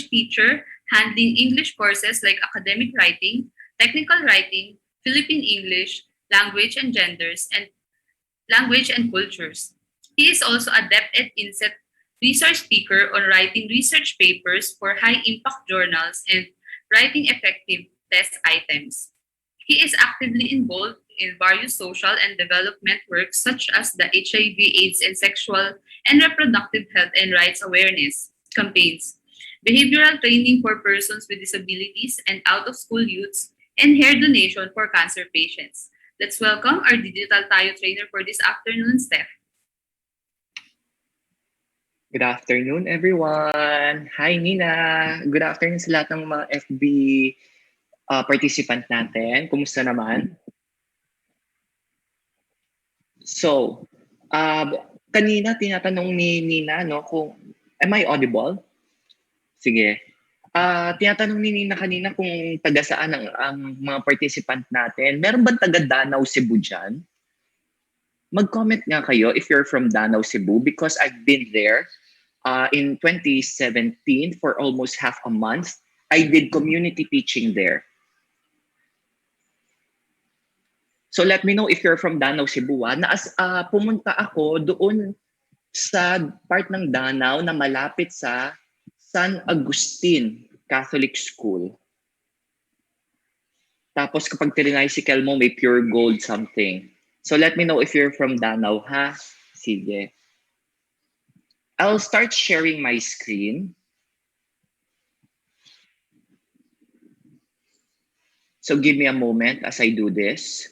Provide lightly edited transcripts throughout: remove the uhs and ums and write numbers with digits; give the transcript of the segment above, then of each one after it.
English teacher handling English courses like academic writing, technical writing, Philippine English, language and genders, and language and cultures. He is also a DepEd Inset research speaker on writing research papers for high impact journals and writing effective test items. He is actively involved in various social and development works such as the HIV/AIDS and sexual and reproductive health and rights awareness campaigns, behavioral training for persons with disabilities and out of school youths, and hair donation for cancer patients. Let's welcome our digital tayo trainer for this afternoon, Steph. Good afternoon, everyone. Hi, Nina. Good afternoon sa lahat ng mga FB participant natin. Kumusta naman? So, kanina tinatanong ni Nina, no, kung, am I audible? Sige. Tinatanong ni Nina kanina kung taga saan ang mga participant natin. Meron ba taga Danau, Cebu dyan? Mag-comment nga kayo if you're from Danau, Cebu because I've been there in 2017 for almost half a month. I did community teaching there. So let me know if you're from Danau, Cebu. Pumunta ako doon sa part ng Danau na malapit sa San Agustin Catholic School. Tapos kapag tricycle mo, may pure gold something. So let me know if you're from Danau, ha? Sige. I'll start sharing my screen. So give me a moment as I do this.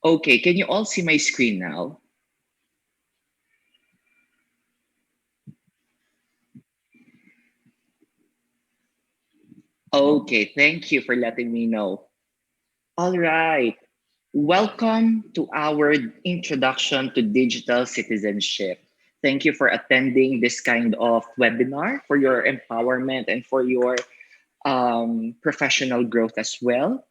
Okay, can you all see my screen now? Okay, thank you for letting me know. All right. Welcome to our introduction to digital citizenship. Thank you for attending this kind of webinar for your empowerment and for your professional growth as well.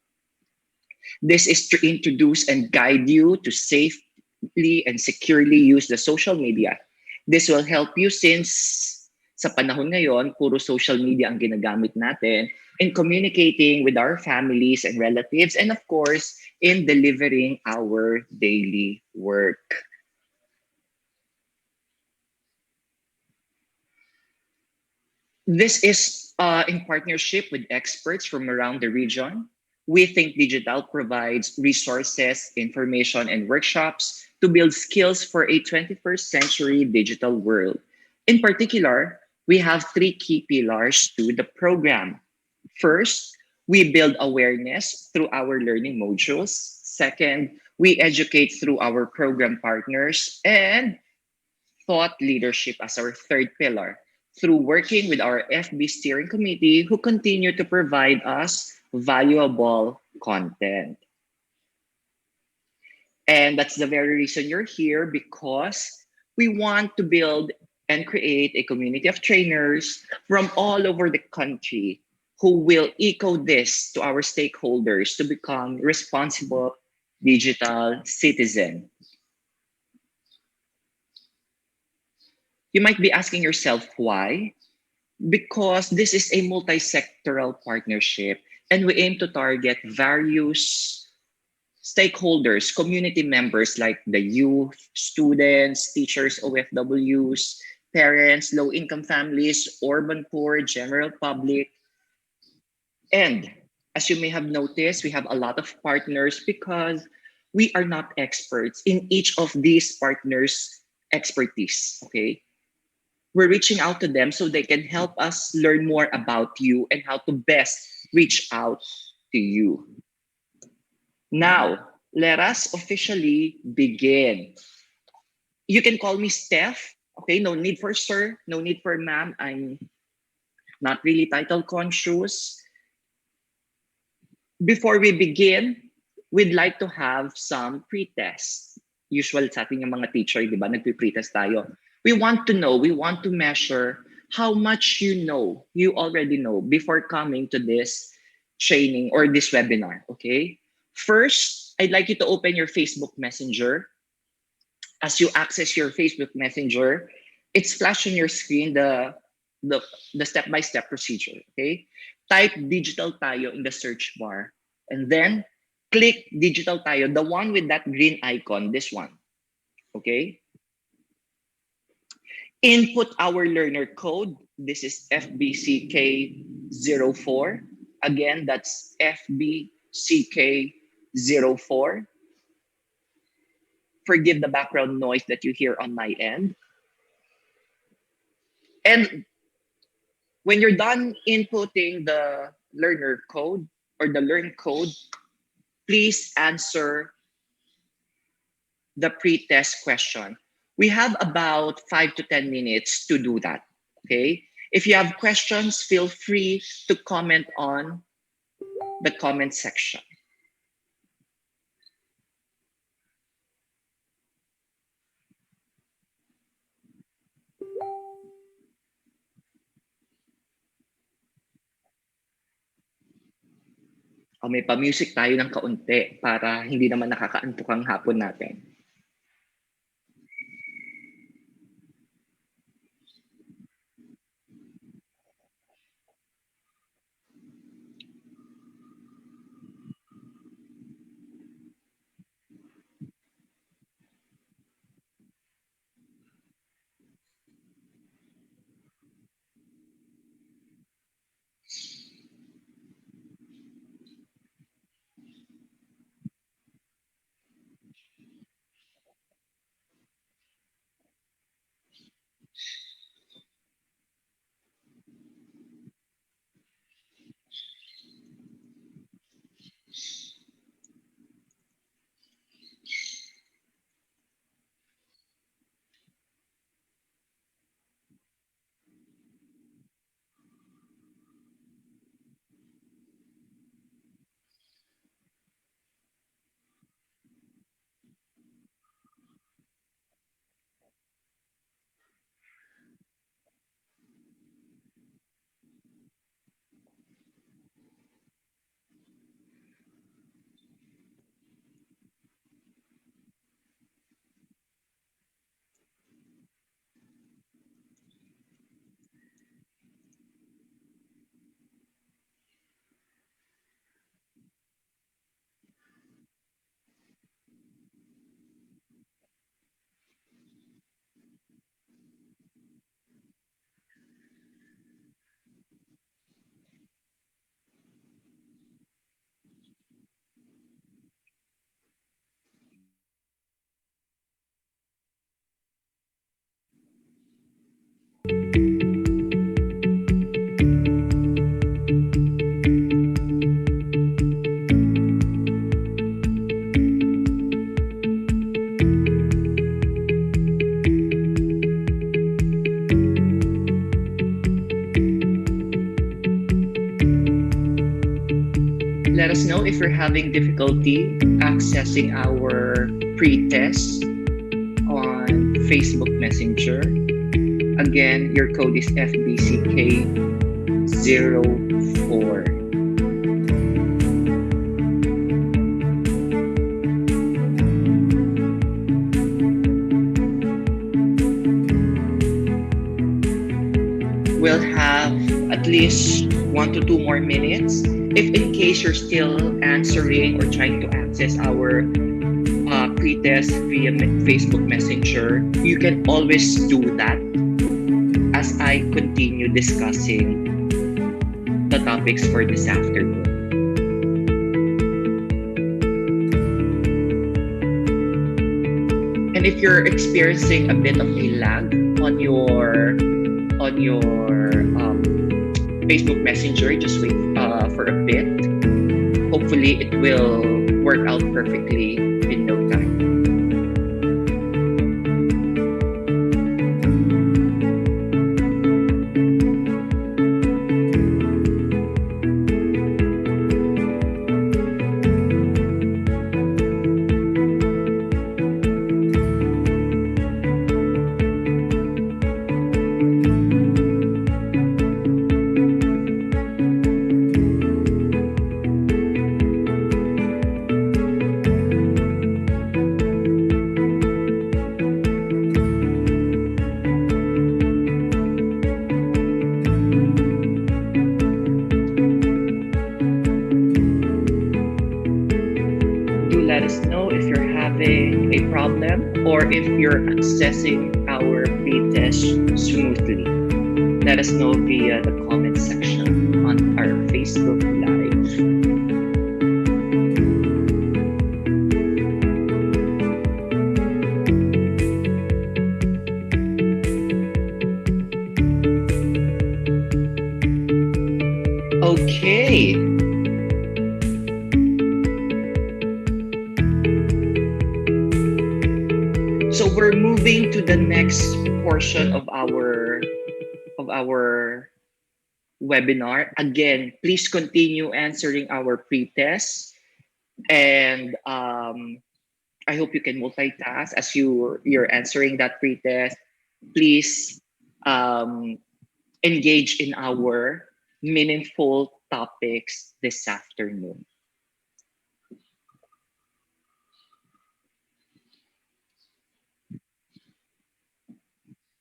This is to introduce and guide you to safely and securely use the social media. This will help you since sa panahon ngayon, puro social media ang ginagamit natin in communicating with our families and relatives and of course, in delivering our daily work. This is in partnership with experts from around the region. We think digital provides resources, information, and workshops to build skills for a 21st century digital world. In particular, we have three key pillars to the program. First, we build awareness through our learning modules. Second, we educate through our program partners. And thought leadership as our third pillar, through working with our FB steering committee who continue to provide us valuable content. And that's the very reason you're here because we want to build and create a community of trainers from all over the country who will echo this to our stakeholders to become responsible digital citizens. You might be asking yourself why? Because this is a multi-sectoral partnership and we aim to target various stakeholders, community members like the youth, students, teachers, OFWs, parents, low-income families, urban poor, general public. And as you may have noticed, we have a lot of partners because we are not experts in each of these partners' expertise, okay? We're reaching out to them so they can help us learn more about you and how to best reach out to you. Now, let us officially begin. You can call me Steph. Okay, no need for sir, no need for ma'am. I'm not really title conscious. Before we begin, we'd like to have some pre-tests. Usual sa ating yung mga teacher, di ba? Nagpe-pretest tayo. We want to know, we want to measure how much you already know before coming to this training or this webinar, okay? First, I'd like you to open your Facebook Messenger. As you access your Facebook Messenger, it's flash on your screen the, the step-by-step procedure, okay? Type digital tayo in the search bar and then click digital tayo, the one with that green icon, this one, okay? Input our learner code. This is FBCK04. Again, that's FBCK04. Forgive the background noise that you hear on my end. And when you're done inputting the learner code or the learn code, please answer the pre-test question. We have about 5 to 10 minutes to do that. Okay. If you have questions, feel free to comment on the comment section. O may pa-music tayo ng kaunti para hindi naman nakakaantok ang hapon natin. Let us know if you're having difficulty accessing our pre-test on Facebook Messenger. Again, your code is FBCK04. We'll have at least 1 to 2 more minutes. If in case you're still answering or trying to access our pre-test via Facebook Messenger, you can always do that as I continue discussing the topics for this afternoon. And if you're experiencing a bit of a lag on your Facebook Messenger, just wait for a bit. Hopefully, it will work out perfectly in no time. let us know if you're having a problem or if you're accessing our pretest smoothly. Let us know via the comment section on our Facebook Live. Okay. So we're moving to the next portion of our webinar. Again, please continue answering our pre-tests, and I hope you can multitask as you're answering that pre-test. Please um, engage in our meaningful topics this afternoon.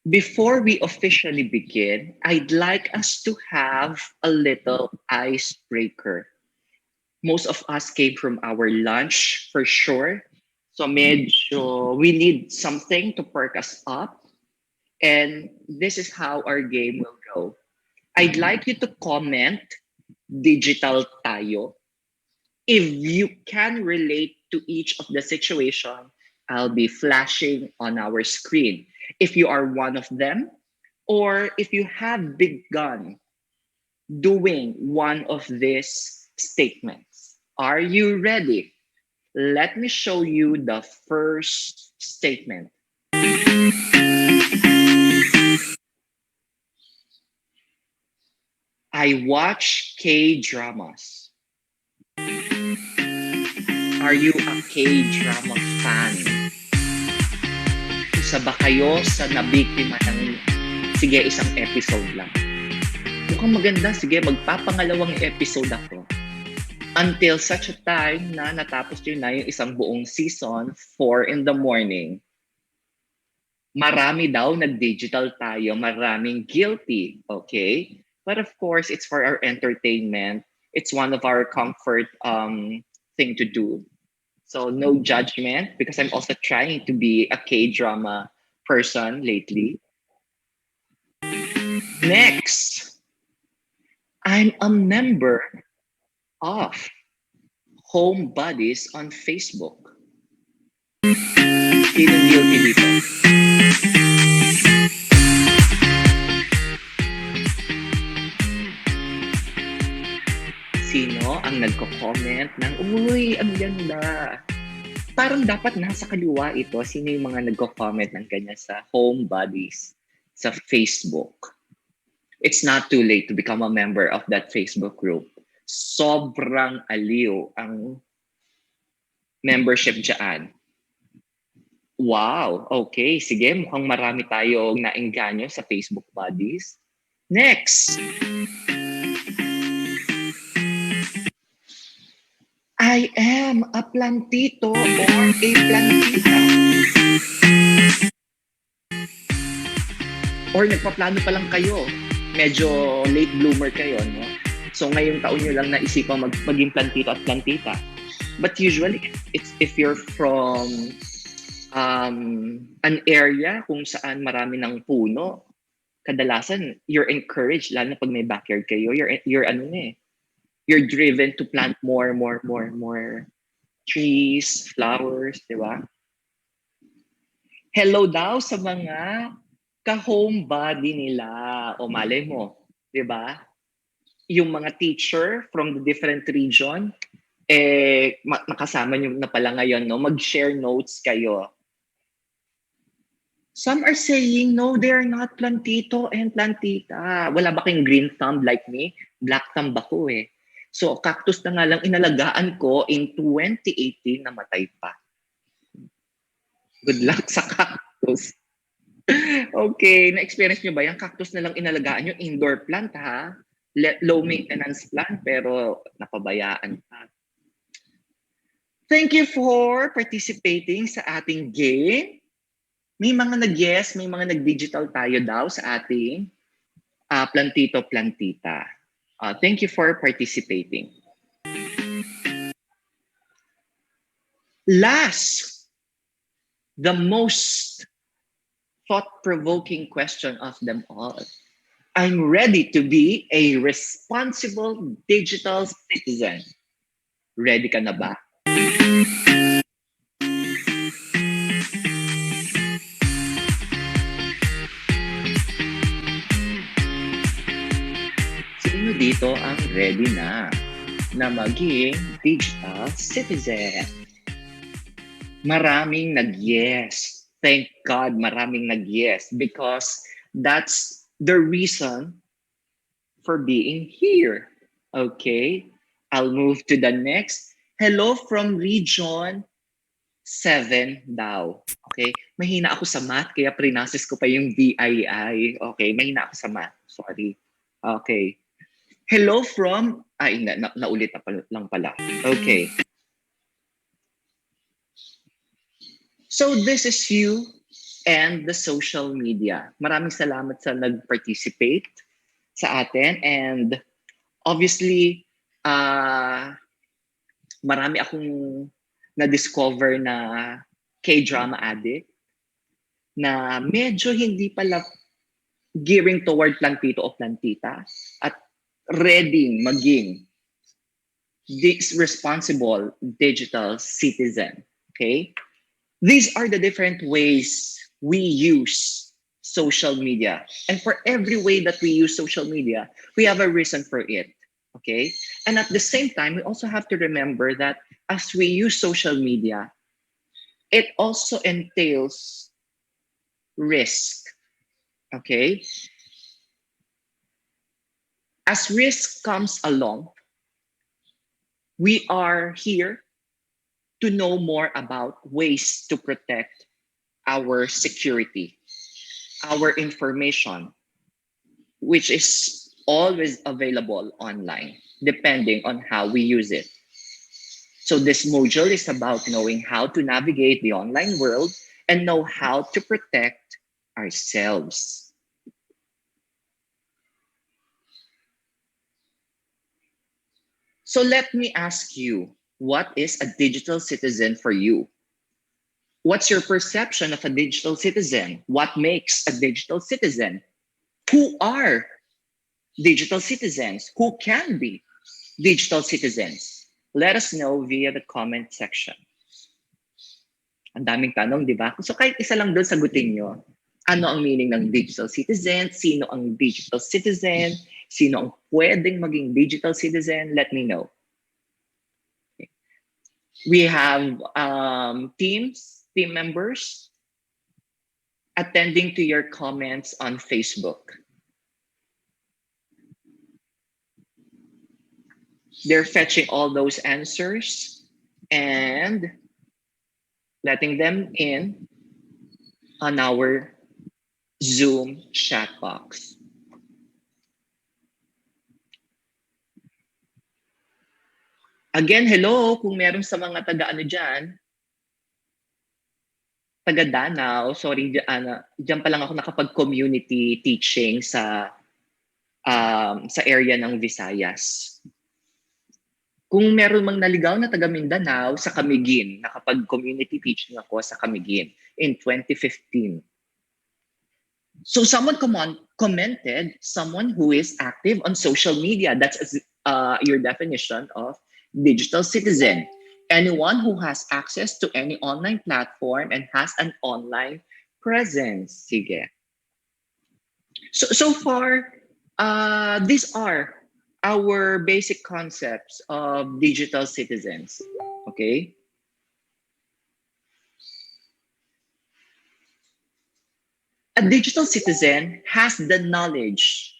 Before we officially begin, I'd like us to have a little icebreaker. Most of us came from our lunch for sure. So medyo we need something to perk us up. And this is how our game will go. I'd like you to comment digital tayo. If you can relate to each of the situation, I'll be flashing on our screen. If you are one of them, or if you have begun doing one of these statements. Are you ready? Let me show you the first statement. I watch K-dramas. Are you a K-drama fan? Isa ba kayo sa nabiktima ng sige isang episode lang? Mukhang maganda, sige magpapangalawang episode ako. Until such a time na natapos yun na yung isang buong season, 4 in the morning. Marami daw nag-digital tayo, maraming guilty, okay? But of course, it's for our entertainment. It's one of our comfort thing to do. So no judgment because I'm also trying to be a K-drama person lately. Next, I'm a member of Home Buddies on Facebook. Sinong guilty dito? Sino ang nagko-comment ng, uy, ang ganda. Parang dapat nasa kaliwa ito. Sino yung mga nagko-comment ng ganyan sa Home Buddies sa Facebook? It's not too late to become a member of that Facebook group. Sobrang aliw ang membership dyan. Wow, okay. Sige, mukhang marami tayong naengganyo sa Facebook Buddies. Next! I am a plantito or a plantita. Or nagpaplano pa lang kayo. Medyo late bloomer kayo, no? So ngayong taon nyo lang naisipan maging plantito at plantita. But usually, it's if you're from an area kung saan marami ng puno, kadalasan you're encouraged, lalo na pag may backyard kayo, you're ano na eh, you're driven to plant more trees, flowers, di ba? Hello daw sa mga ka-home body nila. O malay mo, di ba? Yung mga teacher from the different region, makasama nyo na pala ngayon, no? Mag-share notes kayo. Some are saying, no, they're not plantito and plantita. Wala ba kayong green thumb like me? Black thumb ako eh. So, cactus na nga lang inalagaan ko in 2018, namatay pa. Good luck sa cactus. Okay, na-experience nyo ba? Yung cactus na lang inalagaan nyo, indoor plant ha? Low maintenance plant, pero napabayaan pa. Thank you for participating sa ating game. May mga nag-yes, may mga nag-digital tayo daw sa ating plantito plantita. Thank you for participating. Last, the most thought-provoking question of them all. I'm ready to be a responsible digital citizen. Ready ka na ba? Sino dito ang ready na maging digital citizen? Maraming nag-yes. Thank God maraming nag-yes because that's the reason for being here. Okay, I'll move to the next. Hello from Region 7 daw. Okay, mahina ako sa math kaya prinasis ko pa yung VII. Okay, mahina ako sa math. Sorry. Okay. Hello from, naulit na lang pala. Okay. So this is you and the social media. Maraming salamat sa nag-participate sa atin and obviously, marami akong na-discover na K-drama addict na medyo hindi pala gearing toward plantito o plantita at ready maging this responsible digital citizen. Okay? These are the different ways we use social media. And for every way that we use social media, we have a reason for it. Okay? And at the same time, we also have to remember that as we use social media, it also entails risk. Okay? As risk comes along, we are here to know more about ways to protect our security, our information, which is always available online, depending on how we use it. So this module is about knowing how to navigate the online world and know how to protect ourselves. So let me ask you, what is a digital citizen for you? What's your perception of a digital citizen? What makes a digital citizen? Who are digital citizens? Who can be digital citizens? Let us know via the comment section. Ang daming tanong, di ba? So kahit isa lang doon sagutin nyo. Ano ang meaning ng digital citizen? Sino ang digital citizen? Sino ang pwedeng maging digital citizen? Let me know. Okay. We have team members attending to your comments on Facebook. They're fetching all those answers and letting them in on our Zoom chat box. Again, hello kung meron sa mga taga-ano dyan, taga Danau, sorry, dyan pa lang ako nakapag-community teaching sa area ng Visayas. Kung meron mang naligaw na taga Mindanao sa Camiguin, nakapag-community teaching ako sa Camiguin in 2015. So someone commented, someone who is active on social media. That's your definition of digital citizen. Anyone who has access to any online platform and has an online presence. Sige. So far, these are our basic concepts of digital citizens. Okay? A digital citizen has the knowledge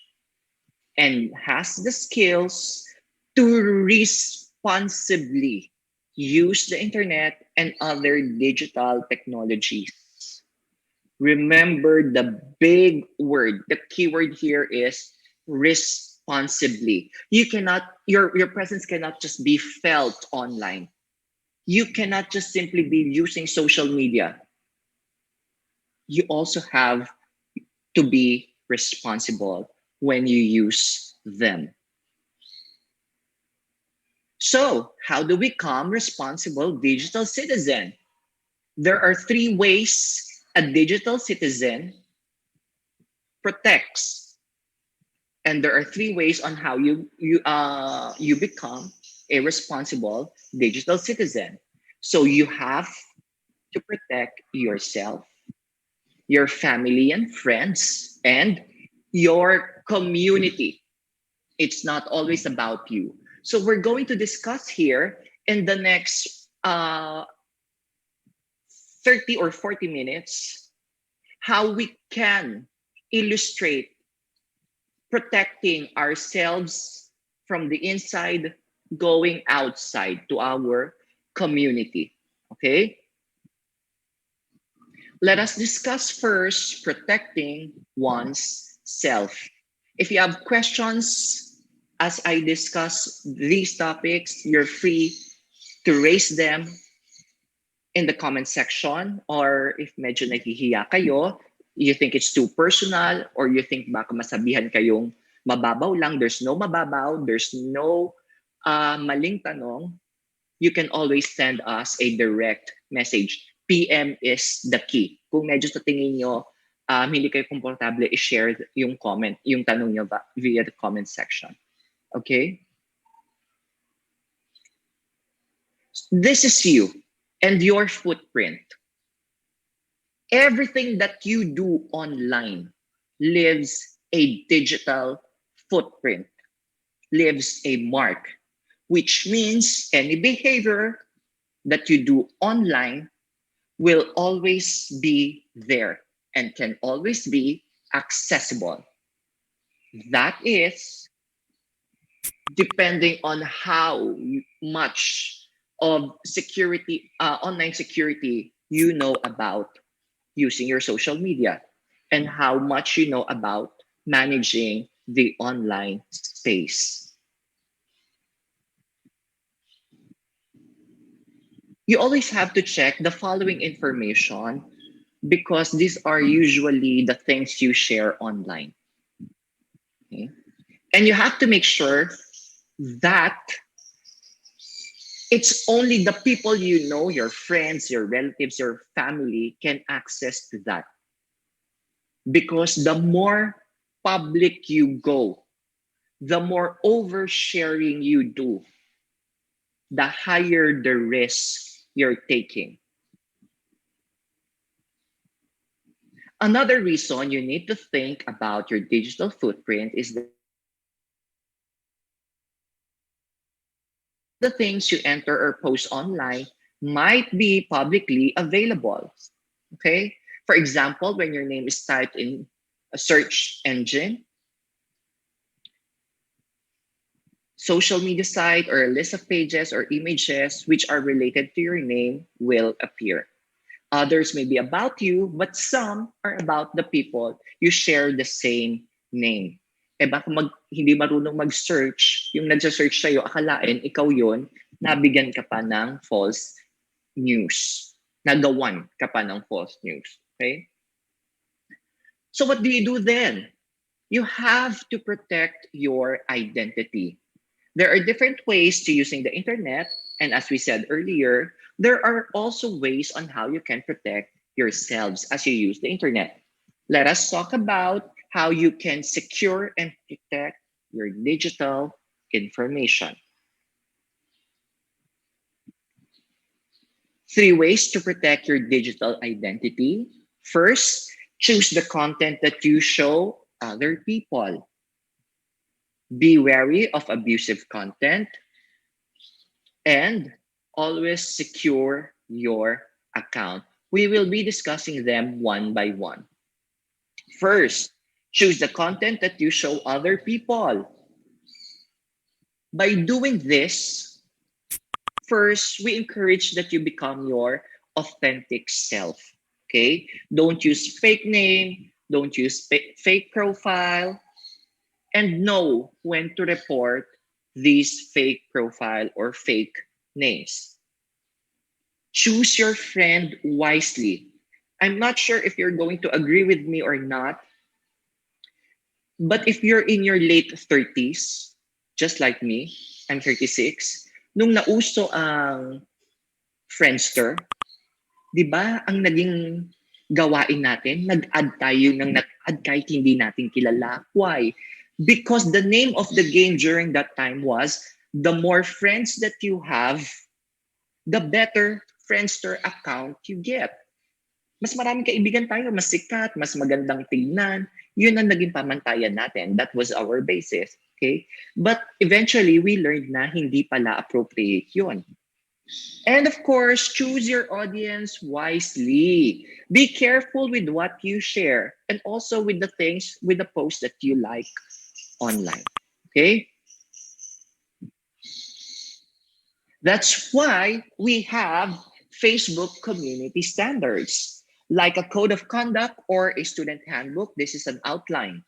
and has the skills to responsibly use the internet and other digital technologies. Remember the big word, the keyword here is responsibly. Your presence cannot just be felt online. You cannot just simply be using social media. You also have to be responsible when you use them. So, how do we become responsible digital citizen? There are three ways a digital citizen protects, and there are three ways on how you become a responsible digital citizen. So you have to protect yourself, your family and friends, and your community. It's not always about you. So we're going to discuss here in the next 30 or 40 minutes how we can illustrate protecting ourselves from the inside, going outside to our community. Okay? Let us discuss first protecting one's self. If you have questions as I discuss these topics, you're free to raise them in the comment section, or if medyo nahihiya kayo, you think it's too personal, or you think baka masabihan kayong mababaw lang, there's no mababaw, there's no maling tanong, you can always send us a direct message. PM is the key. Kung medyo sa tingin nyo, hindi kayo komportable, i-share yung comment, yung tanong nyo via the comment section. Okay? This is you and your footprint. Everything that you do online leaves a digital footprint, leaves a mark, which means any behavior that you do online will always be there and can always be accessible. That is depending on how much of security, online security, you know about using your social media and how much you know about managing the online space. You always have to check the following information because these are usually the things you share online. Okay? And you have to make sure that it's only the people you know, your friends, your relatives, your family can access to that. Because the more public you go, the more oversharing you do, the higher the risk you're taking. Another reason you need to think about your digital footprint is that the things you enter or post online might be publicly available. Okay? For example, when your name is typed in a search engine, social media site, or a list of pages or images which are related to your name will appear. Others may be about you, but some are about the people you share the same name. Eh baka hindi marunong mag-search, yung nag-search sa'yo, akalain ikaw yon, nabigyan ka pa ng false news. Nagawan ka pa ng false news. Okay? So what do you do then? You have to protect your identity. There are different ways to using the internet, and as we said earlier, there are also ways on how you can protect yourselves as you use the internet. Let us talk about how you can secure and protect your digital information. Three ways to protect your digital identity. First, choose the content that you show other people. Be wary of abusive content and always secure your account. We will be discussing them one by one. First, choose the content that you show other people. By doing this, first, we encourage that you become your authentic self. Okay? Don't use fake name, don't use fake profile, and know when to report these fake profile or fake names. Choose your friend wisely. I'm not sure if you're going to agree with me or not, but if you're in your late 30s, just like me, I'm 36, Nung nauso ang Friendster, 'di ba ang naging gawain natin, nag-add tayo ng nag-add kahit hindi natin kilala. Why? Because the name of the game during that time was the more friends that you have, the better Friendster account you get. Mas maraming kaibigan tayo, mas sikat, mas magandang tingnan. Yun ang naging pamantayan natin. That was our basis. Okay? But eventually, we learned na hindi pala appropriate yun. And of course, choose your audience wisely. Be careful with what you share and also with the things, with the posts that you like online. Okay? That's why we have Facebook community standards, like a code of conduct or a student handbook. This is an outline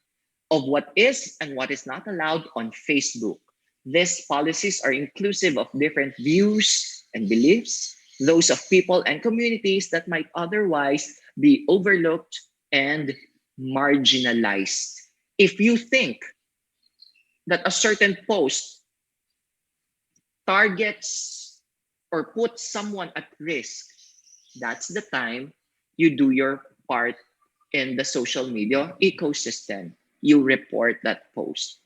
of what is and what is not allowed on Facebook. These policies are inclusive of different views and beliefs, those of people and communities that might otherwise be overlooked and marginalized. If you think that a certain post targets or puts someone at risk, that's the time you do your part in the social media ecosystem. You report that post.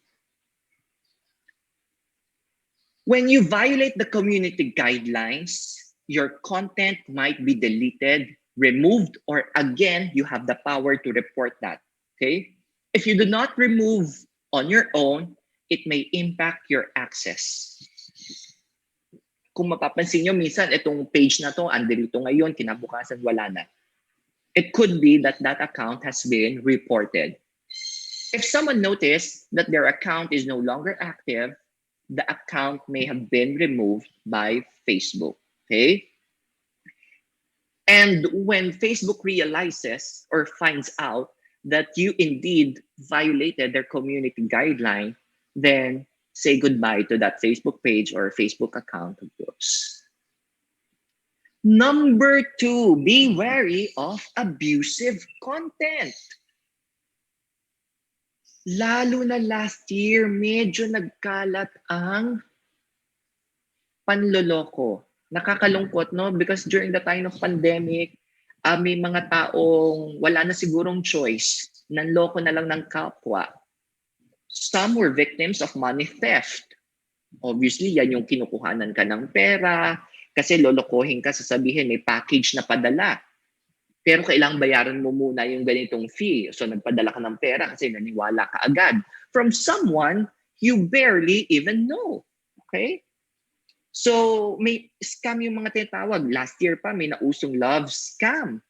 When you violate the community guidelines, your content might be deleted, removed, or again, you have the power to report that. Okay? If you do not remove on your own, it may impact your access. Kung mapapansin nyo, minsan itong page na to, andito ngayon, kinabukasan wala na. It could be that that account has been reported. If someone noticed that their account is no longer active, the account may have been removed by Facebook. Okay? And when Facebook realizes or finds out that you indeed violated their community guideline, then say goodbye to that Facebook page or Facebook account of yours. Number two, be wary of abusive content. Lalo na last year, medyo nagkalat ang panloloko. Nakakalungkot, no? Because during the time of pandemic, may mga taong wala na sigurong choice. Nanloko na lang ng kapwa. Some were victims of money theft. Obviously, yan yung kinukuhanan ka ng pera kasi lolokohin ka, sasabihin may package na padala. Pero kailangang bayaran mo muna yung ganitong fee. So nagpadala ka ng pera kasi naniwala ka agad from someone you barely even know. Okay? So may scam yung mga tinatawag. Last year pa may nausong love scam.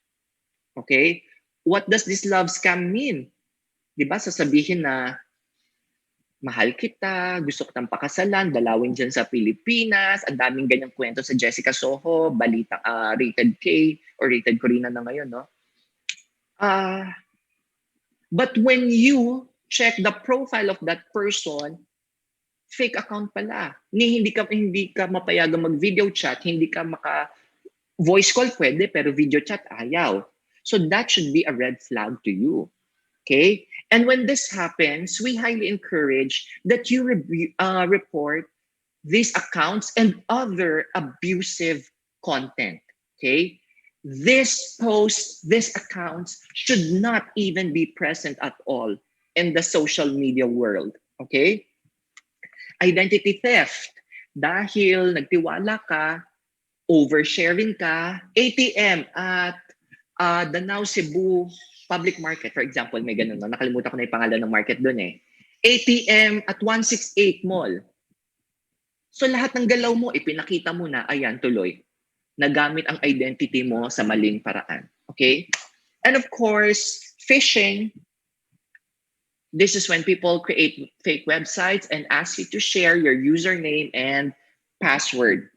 Okay? What does this love scam mean? 'Di ba sasabihin na mahal kita, gusto kitang pakasalan, dalawin dyan sa Pilipinas, ang daming ganyang kwento sa Jessica Soho, balita, rated K or rated Corina na ngayon, no? But when you check the profile of that person, fake account pala. Hindi ka mapayagang mag-video chat, hindi ka maka voice call pwede pero video chat ayaw. So that should be a red flag to you. Okay? And when this happens, we highly encourage that you report these accounts and other abusive content. Okay? These posts, these accounts should not even be present at all in the social media world. Okay? Identity theft. Dahil nagtiwala ka, oversharing ka, ATM at Danao Cebu Public Market, for example, may ganun. No? Nakalimutan ko na yung pangalan ng market doon eh. ATM at 168 Mall. So lahat ng galaw mo, ipinakita mo na, ayan, tuloy. Nagamit ang identity mo sa maling paraan. Okay? And of course, phishing. This is when people create fake websites and ask you to share your username and password.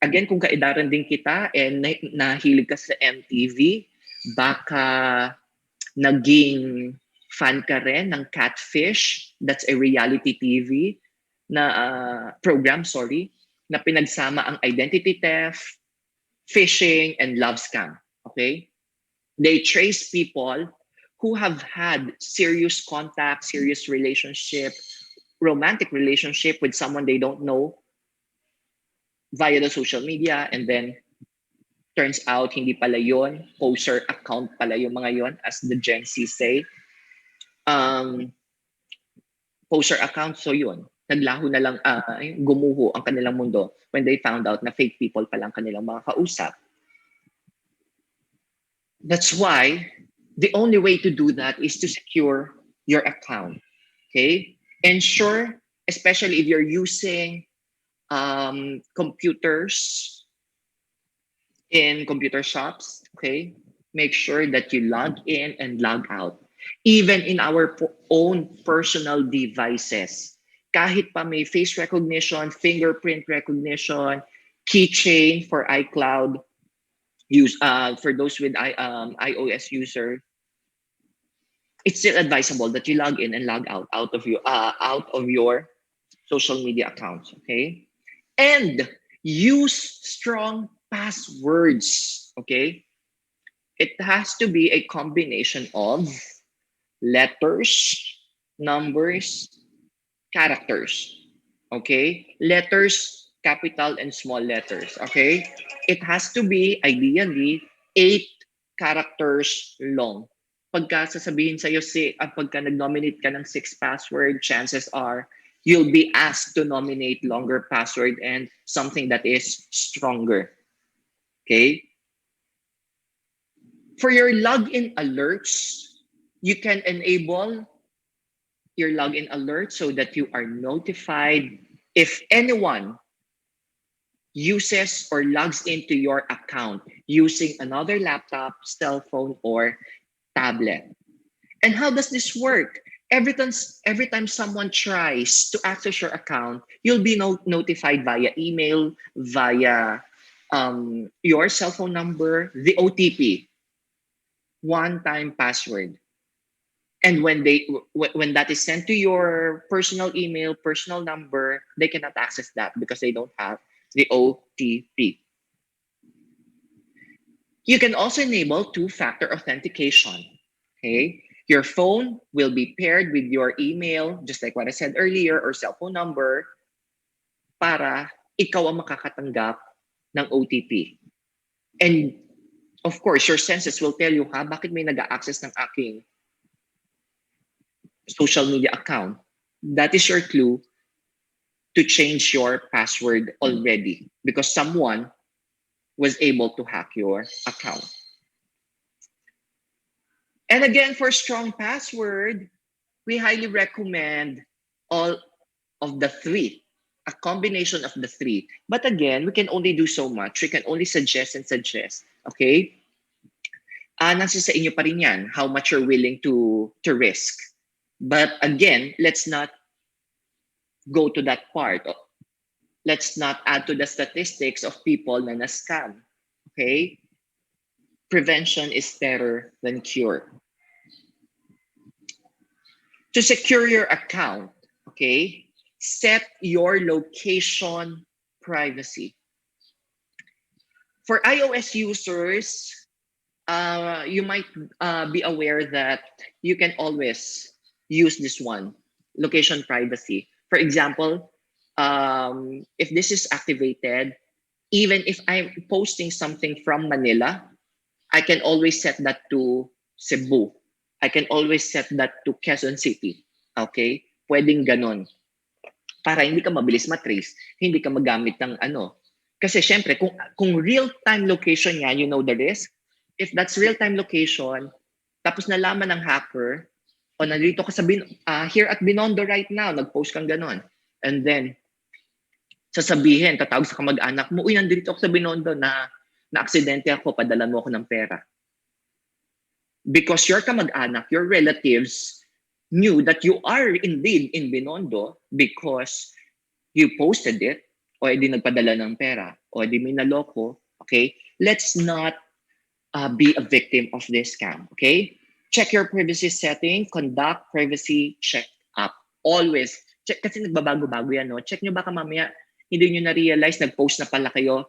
Again, kung kaidaran din kita and nahilig ka sa MTV, baka naging fan ka rin ng Catfish. That's a reality TV na program, na pinagsama ang identity theft, phishing, and love scam. Okay? They trace people who have had serious contact, serious relationship, romantic relationship with someone they don't know, via the social media, and then turns out hindi pala yon, poser account pala yung mga yon, as the Gen Z say. Um, Poster account, so yun. Naglaho na lang, gumuho ang kanilang mundo when they found out na fake people palang kanilang mga kausap. That's why the only way to do that is to secure your account. Okay? Ensure, especially if you're using computers in computer shops, okay? Make sure that you log in and log out. Even in our own personal devices. Kahit pa may face recognition, fingerprint recognition, keychain for iCloud use for those with iOS user, it's still advisable that you log in and log out of your social media accounts, okay? And use strong passwords, okay? It has to be a combination of letters, numbers, characters, okay? Letters, capital and small letters, okay? It has to be ideally 8 characters long. Pagka sasabihin sa'yo, pagka nag-nominate ka ng 6 password, chances are you'll be asked to nominate longer password and something that is stronger, okay? For your login alerts, you can enable your login alert so that you are notified if anyone uses or logs into your account using another laptop, cell phone, or tablet. And how does this work? Every time someone tries to access your account, you'll be notified via email, via your cell phone number, the OTP, one-time password. And when that is sent to your personal email, personal number, they cannot access that because they don't have the OTP. You can also enable two-factor authentication. Okay, your phone will be paired with your email, just like what I said earlier, or cell phone number, para ikaw ang makakatanggap ng OTP. And of course, your senses will tell you, bakit may nag-access ng aking social media account? That is your clue to change your password already because someone was able to hack your account. And again, for strong password, we highly recommend all of the three, a combination of the three. But again, we can only do so much. We can only suggest and suggest. Okay? Nasa sa inyo pa rin yan, how much you're willing to risk. But again, let's not go to that part. Let's not add to the statistics of people na na-scam. Okay? Prevention is better than cure. To secure your account, okay, set your location privacy. For iOS users, you might be aware that you can always use this one, location privacy. For example, if this is activated, even if I'm posting something from Manila, I can always set that to Cebu. I can always set that to Quezon City. Okay? Pwedeng ganon. Para hindi ka mabilis matrace, hindi ka magamit ng ano. Kasi syempre, kung real-time location yan, you know the risk. If that's real-time location, tapos nalaman ng hacker, o nandito ka sa here at Binondo right now, nag-post kang ganon. And then, sasabihin, tatawag sa kamag-anak mo, uy, nandito ako sa Binondo na aksidente ako, padala mo ako ng pera. Because your kamag-anak, your relatives, knew that you are indeed in Binondo because you posted it, o edi nagpadala ng pera, o edi may naloko, okay? Let's not be a victim of this scam, okay? Check your privacy setting, conduct privacy check-up. Always. Check, kasi nagbabago-bago yan, no? Check nyo baka mamaya, hindi nyo na-realize, nag-post na pala kayo,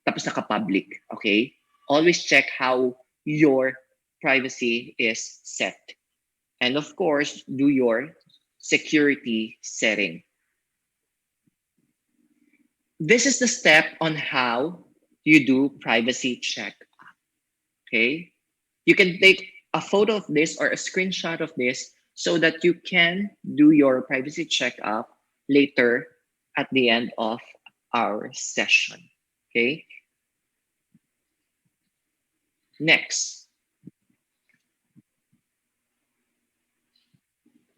tapos naka-public, okay? Always check how your privacy is set. And of course, do your security setting. This is the step on how you do privacy check. Okay, you can take a photo of this or a screenshot of this so that you can do your privacy checkup later at the end of our session. Okay, next,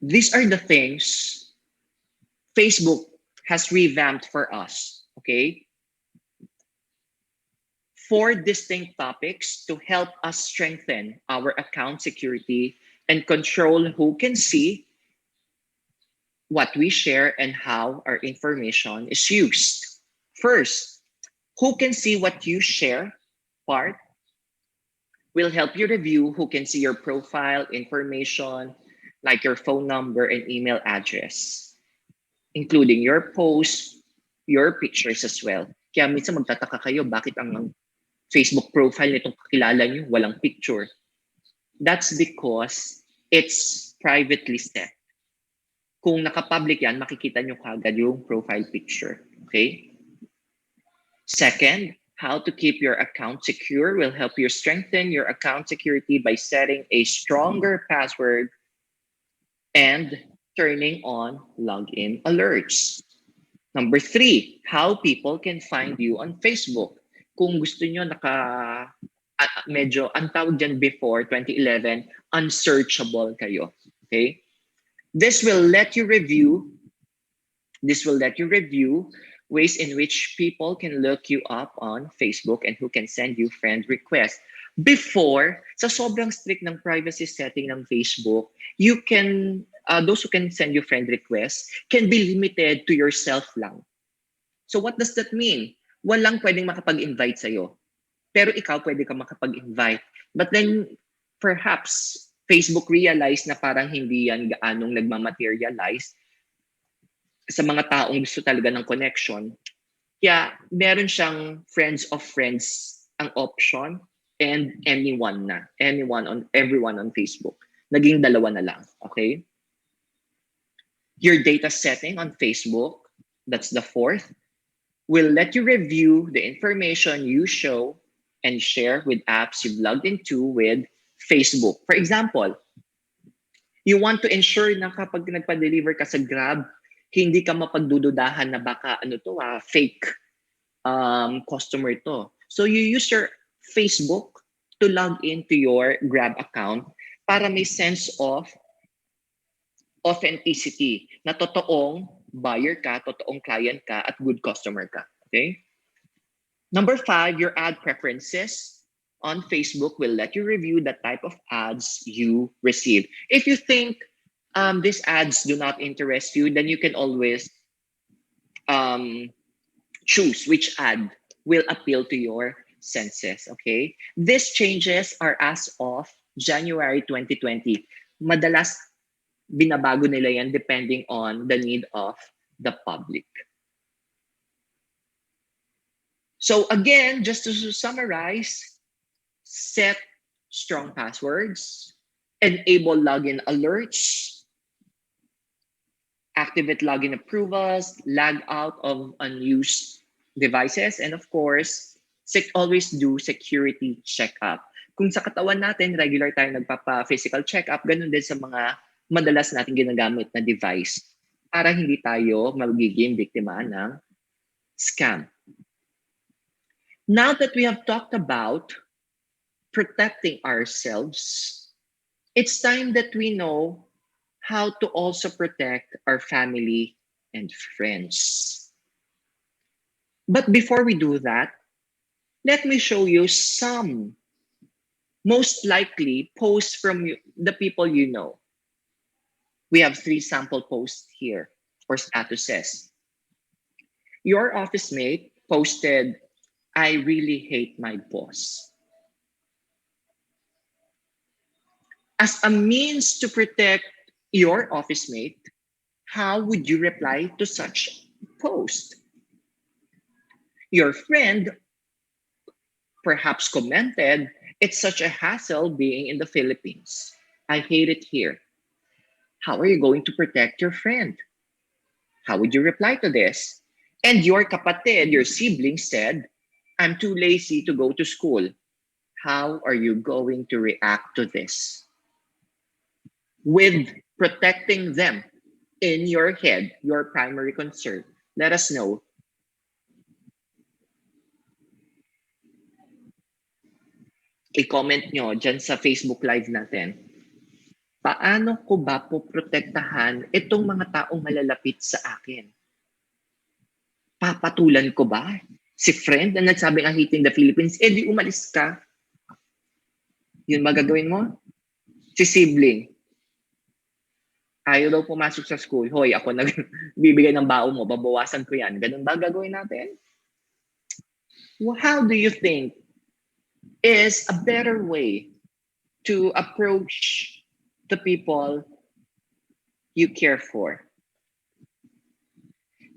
these are the things Facebook has revamped for us. Okay, four distinct topics to help us strengthen our account security and control who can see what we share and how our information is used. First, who can see what you share part will help you review who can see your profile information, like your phone number and email address, including your posts, your pictures as well. Kaya minsan magtataka kayo, bakit ang Facebook profile nitong kakilala nyo walang picture? That's because it's privately set. Kung naka-public yan, makikita nyo kagad yung profile picture. Okay? Second, how to keep your account secure will help you strengthen your account security by setting a stronger password and turning on login alerts. Number three, how people can find you on Facebook. Kung gusto nyo medyo, ang tawag dyan before 2011, unsearchable kayo. Okay? This will let you review This will let you review ways in which people can look you up on Facebook and who can send you friend requests. Before, sa sobrang strict ng privacy setting ng Facebook, those who can send you friend requests can be limited to yourself lang. So what does that mean? Walang pwedeng makapag-invite sa'yo. Pero ikaw pwede ka makapag-invite. But then, perhaps, Facebook realized na parang hindi yan gaanong nagmamaterialize sa mga taong gusto talaga ng connection. Kaya meron siyang friends of friends ang option and everyone on Facebook. Naging dalawa na lang, okay? Your data setting on Facebook, that's the fourth, will let you review the information you show and share with apps you've logged into with Facebook. For example, you want to ensure na kapag nagpa-deliver ka sa Grab, hindi ka mapagdududahan na baka fake customer to. So you use your Facebook to log into your Grab account para may sense of authenticity na totoong buyer ka, totoong client ka, at good customer ka. Okay? Number five, your ad preferences on Facebook will let you review the type of ads you receive. If you think these ads do not interest you, then you can always choose which ad will appeal to your senses. Okay? These changes are as of January 2020. Madalas binabago nila yan depending on the need of the public. So again, just to summarize, set strong passwords, enable login alerts, activate login approvals, log out of unused devices, and of course, always do security checkup. Kung sa katawan natin, regular tayo nagpapa-physical checkup, ganun din sa mga madalas natin ginagamit na device para hindi tayo magiging biktima ng scam. Now that we have talked about protecting ourselves, it's time that we know how to also protect our family and friends. But before we do that, let me show you some most likely posts from the people you know. We have 3 sample posts here or statuses. Your office mate posted, "I really hate my boss." As a means to protect your office mate, how would you reply to such post? Your friend perhaps commented, "It's such a hassle being in the Philippines. I hate it here." How are you going to protect your friend? How would you reply to this? And your kapatid, your sibling said, I'm too lazy to go to school. How are you going to react to this? With protecting them in your head, your primary concern, let us know. I-comment nyo dyan sa Facebook Live natin. Paano ko ba poprotektahan itong mga taong malalapit sa akin? Papatulan ko ba? Si friend na nagsabing I'm hating the Philippines, di umalis ka. Yun ba gagawin mo? Si sibling, ayaw daw pumasok sa school. Hoy, ako nagbibigay ng baon mo, babawasan ko yan. Ganun ba gagawin natin? Well, how do you think is a better way to approach the people you care for?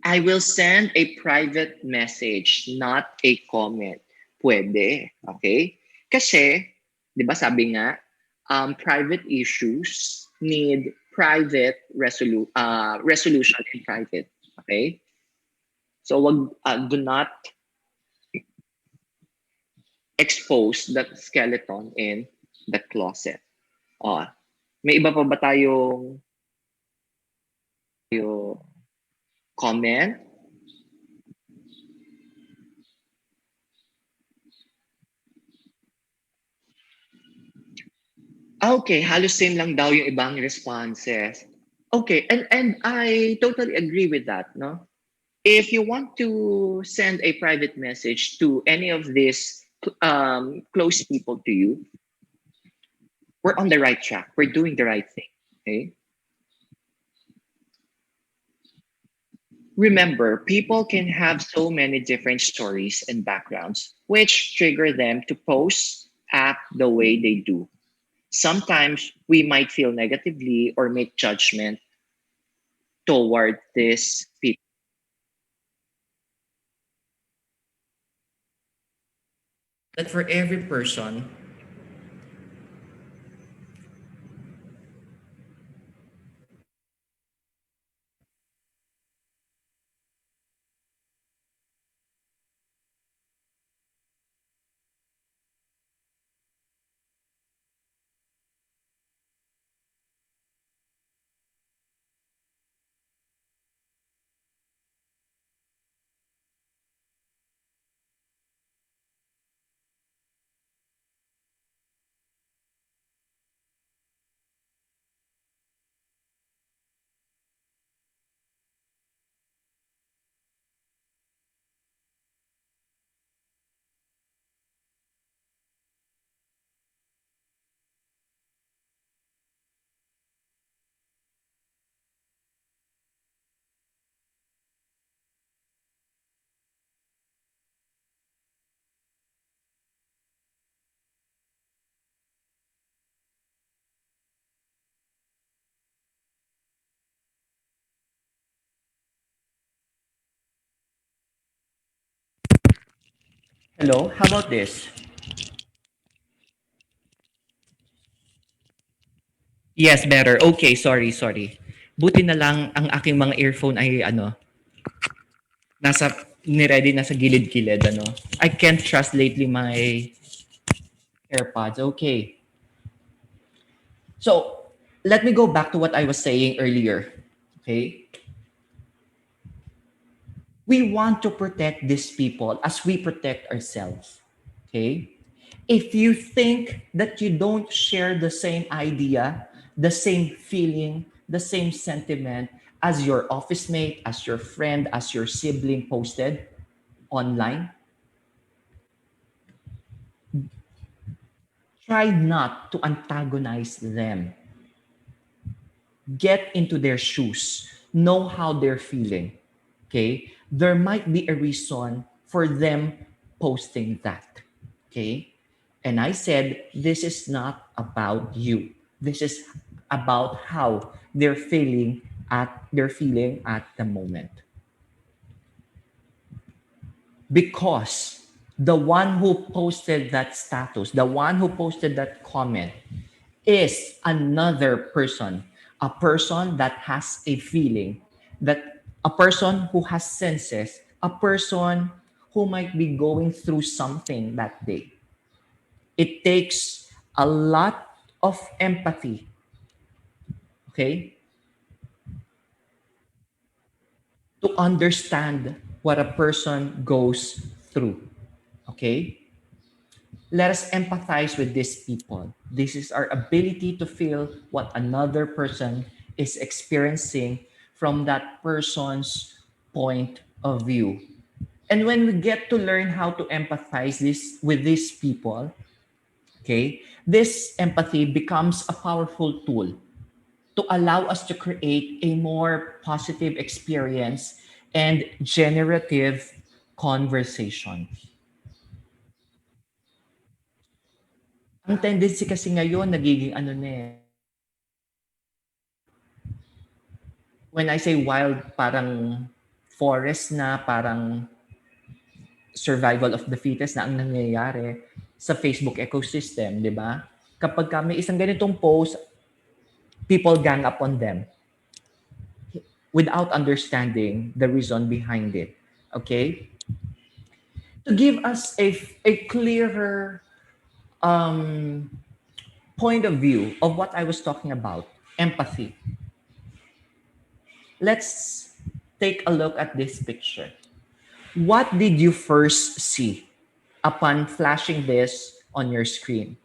I will send a private message, not a comment. Pwede, okay? Kasi, di ba sabi nga, private issues need private resolution in private. Okay? So, do not expose that skeleton in the closet. Oh, may iba pa ba tayong comment? Okay, halos same lang daw yung ibang responses. Okay, and I totally agree with that, no? If you want to send a private message to any of these close people to you, we're on the right track. We're doing the right thing. Okay. Remember, people can have so many different stories and backgrounds, which trigger them to post, act the way they do. Sometimes we might feel negatively or make judgment toward this people. That for every person, hello, how about this? Yes, better. Okay, sorry, sorry. Buti na lang ang aking mga earphone ay nasa ni-ready na sa gilid-gilid I can't trust lately my AirPods. Okay. So, let me go back to what I was saying earlier. Okay? We want to protect these people as we protect ourselves. Okay? If you think that you don't share the same idea, the same feeling, the same sentiment as your office mate, as your friend, as your sibling posted online, try not to antagonize them. Get into their shoes. Know how they're feeling. Okay? There might be a reason for them posting that. Okay? And I said, this is not about you. This is about how they're feeling at the moment. Because the one who posted that status, the one who posted that comment is another person, a person that has a feeling, that a person who has senses a person who might be going through something that day. It takes a lot of empathy, okay, to understand what a person goes through, okay? Let us empathize with these people. This is our ability to feel what another person is experiencing from that person's point of view. And when we get to learn how to empathize this with these people, okay, this empathy becomes a powerful tool to allow us to create a more positive experience and generative conversation. Ang tendency kasi ngayon, nagiging ano na eh, when I say wild, parang forest na, parang survival of the fittest na ang nangyayari sa Facebook ecosystem, di ba? Kapag kami isang ganitong post, people gang up on them without understanding the reason behind it. Okay? To give us a clearer um, point of view of what I was talking about, empathy, let's take a look at this picture. What did you first see upon flashing this on your screen?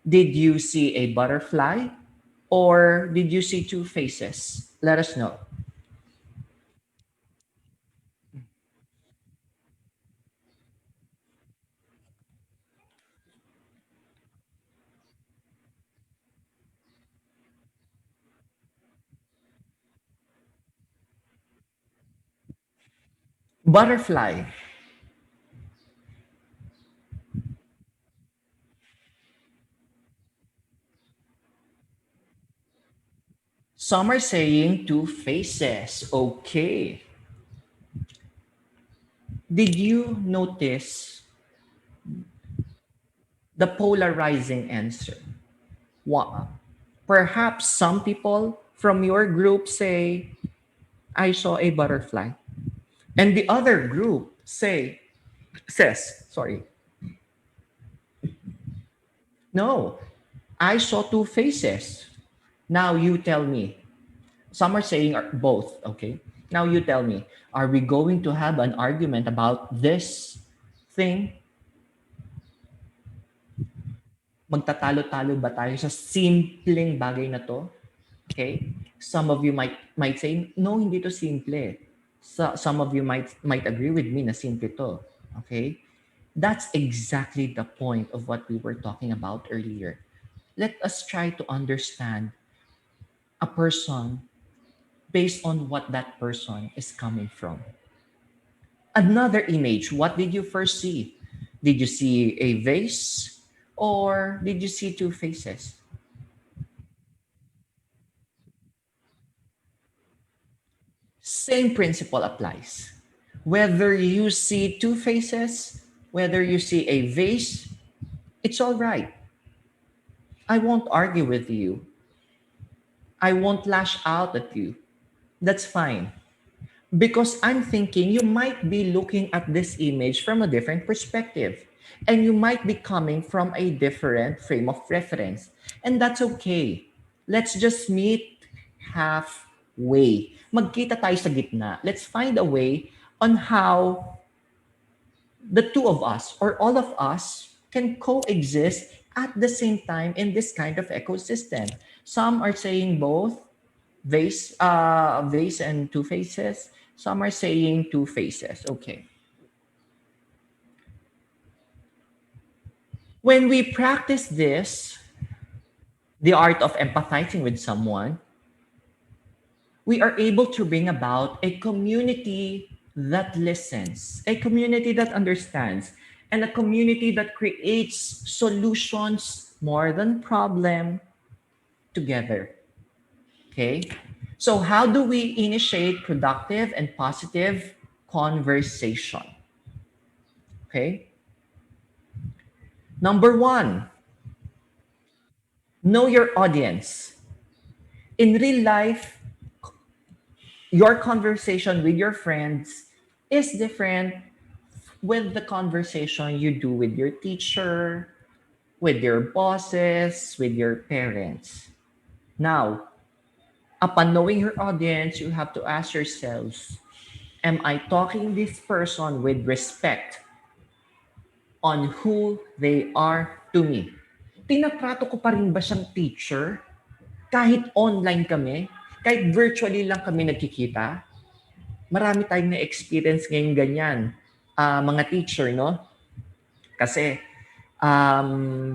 Did you see a butterfly or did you see two faces? Let us know. Butterfly. Some are saying two faces. Okay. Did you notice the polarizing answer? What? Perhaps some people from your group say, I saw a butterfly. And the other group says, no, I saw two faces. Now you tell me. Some are saying both, okay? Now you tell me, are we going to have an argument about this thing? Magtatalo-talo ba tayo sa simpleng bagay na to? Okay? Some of you might say, no, hindi to simple. Some of you might agree with me na simple to. Okay? That's exactly the point of what we were talking about earlier. Let us try to understand a person based on what that person is coming from. Another image, what did you first see? Did you see a vase or did you see two faces? Same principle applies. Whether you see two faces, whether you see a vase, it's all right. I won't argue with you. I won't lash out at you. That's fine. Because I'm thinking you might be looking at this image from a different perspective. And you might be coming from a different frame of reference. And that's okay. Let's just meet halfway. Magkita tayo sa gitna. Let's find a way on how the two of us or all of us can coexist at the same time in this kind of ecosystem. Some are saying both vase and two faces. Some are saying two faces. Okay. When we practice this, the art of empathizing with someone, we are able to bring about a community that listens, a community that understands, and a community that creates solutions more than problem together. Okay? So, how do we initiate productive and positive conversation? Okay? Number one, know your audience. In real life, your conversation with your friends is different with the conversation you do with your teacher, with your bosses, with your parents. Now, upon knowing your audience, you have to ask yourselves, am I talking this person with respect on who they are to me? Tinatrato ko pa rin ba siyang teacher? Kahit online kami, kahit virtually lang kami nagkikita, marami tayong na-experience ngayong ganyan. Mga teacher, no? Kasi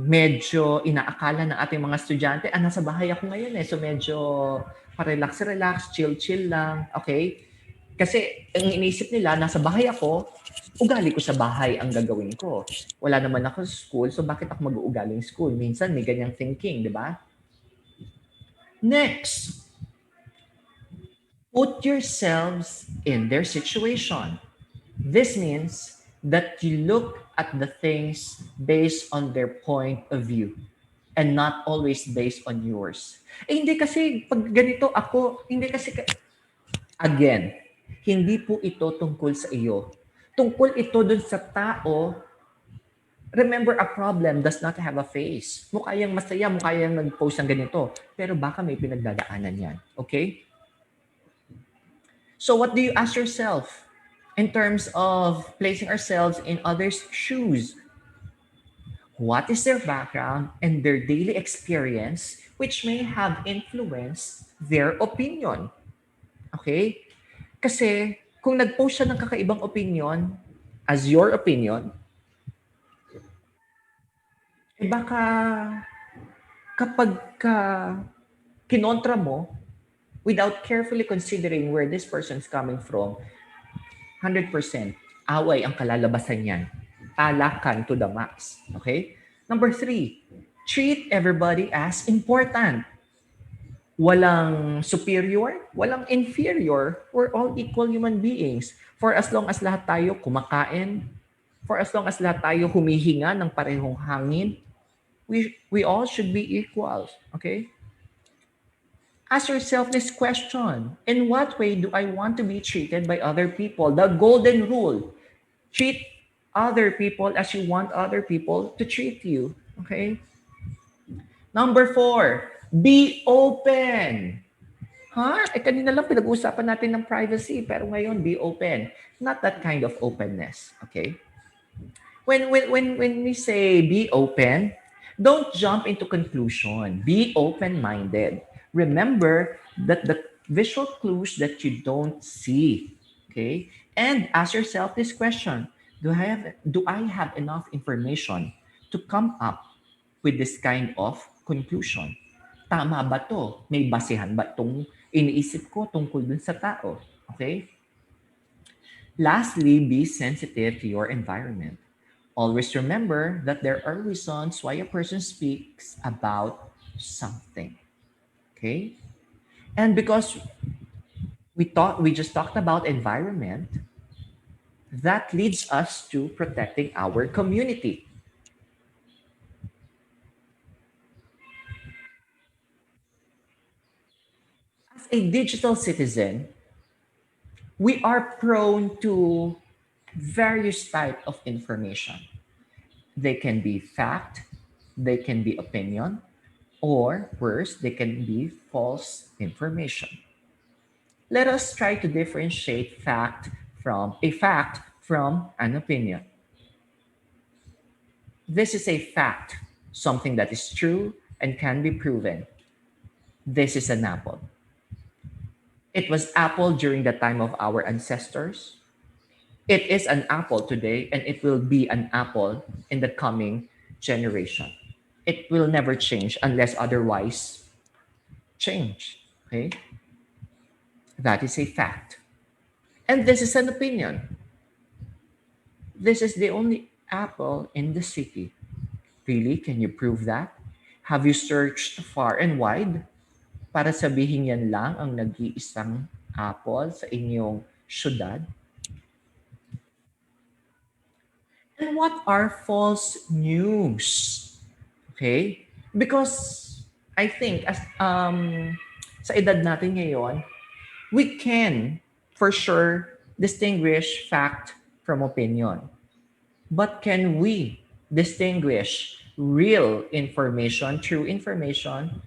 medyo inaakala ng ating mga estudyante, nasa bahay ako ngayon eh. So medyo pa-relax-relax, chill-chill lang. Okay? Kasi ang inisip nila, nasa bahay ako, ugali ko sa bahay ang gagawin ko. Wala naman ako sa school, so bakit ako mag-uugaling school? Minsan may ganyang thinking, di ba? Next, put yourselves in their situation. This means that you look at the things based on their point of view and not always based on yours. Hindi kasi pag ganito ako, hindi kasi, again, hindi po ito tungkol sa iyo. Tungkol ito dun sa tao. Remember, a problem does not have a face. Mukha yang masaya, mukha yang nag-post ng ganito. Pero baka may pinagdadaanan yan. Okay? So what do you ask yourself in terms of placing ourselves in others' shoes? What is their background and their daily experience which may have influenced their opinion? Okay? Kasi kung nag-post siya ng kakaibang opinion as your opinion, baka kapag kinontra mo without carefully considering where this person is coming from, 100% away ang kalalabasan niyan. Talakan to the max. Okay? Number 3, treat everybody as important. Walang superior, walang inferior. We're all equal human beings. For as long as lahat tayo kumakain, for as long as lahat tayo humihinga ng parehong hangin, we all should be equals. Okay? Ask yourself this question. In what way do I want to be treated by other people? The golden rule. Treat other people as you want other people to treat you. Okay? Number 4, be open. Kanina lang pinag-uusapan natin ng privacy, pero ngayon, be open. Not that kind of openness. Okay? When we say be open, don't jump into conclusion. Be open-minded. Remember that the visual clues that you don't see. Okay? And ask yourself this question. Do I have enough information to come up with this kind of conclusion? Tama ba to? May basehan ba itong iniisip ko tungkol dun sa tao? Okay? Lastly, be sensitive to your environment. Always remember that there are reasons why a person speaks about something. Okay? And because we just talked about environment, that leads us to protecting our community. As a digital citizen, we are prone to various type of information. They can be fact, they can be opinion, or worse, they can be false information. Let us try to differentiate fact from an opinion. This is a fact, something that is true and can be proven. This is an apple. It was apple during the time of our ancestors. It is an apple today, and it will be an apple in the coming generation. It will never change unless otherwise change. Okay? That is a fact. And this is an opinion. This is the only apple in the city. Really? Can you prove that? Have you searched far and wide para sabihin yan lang ang nag-iisang apple sa inyong syudad? And what are false news? Okay? Because I think as sa edad natin ngayon, we can for sure distinguish fact from opinion. But can we distinguish real information, true information,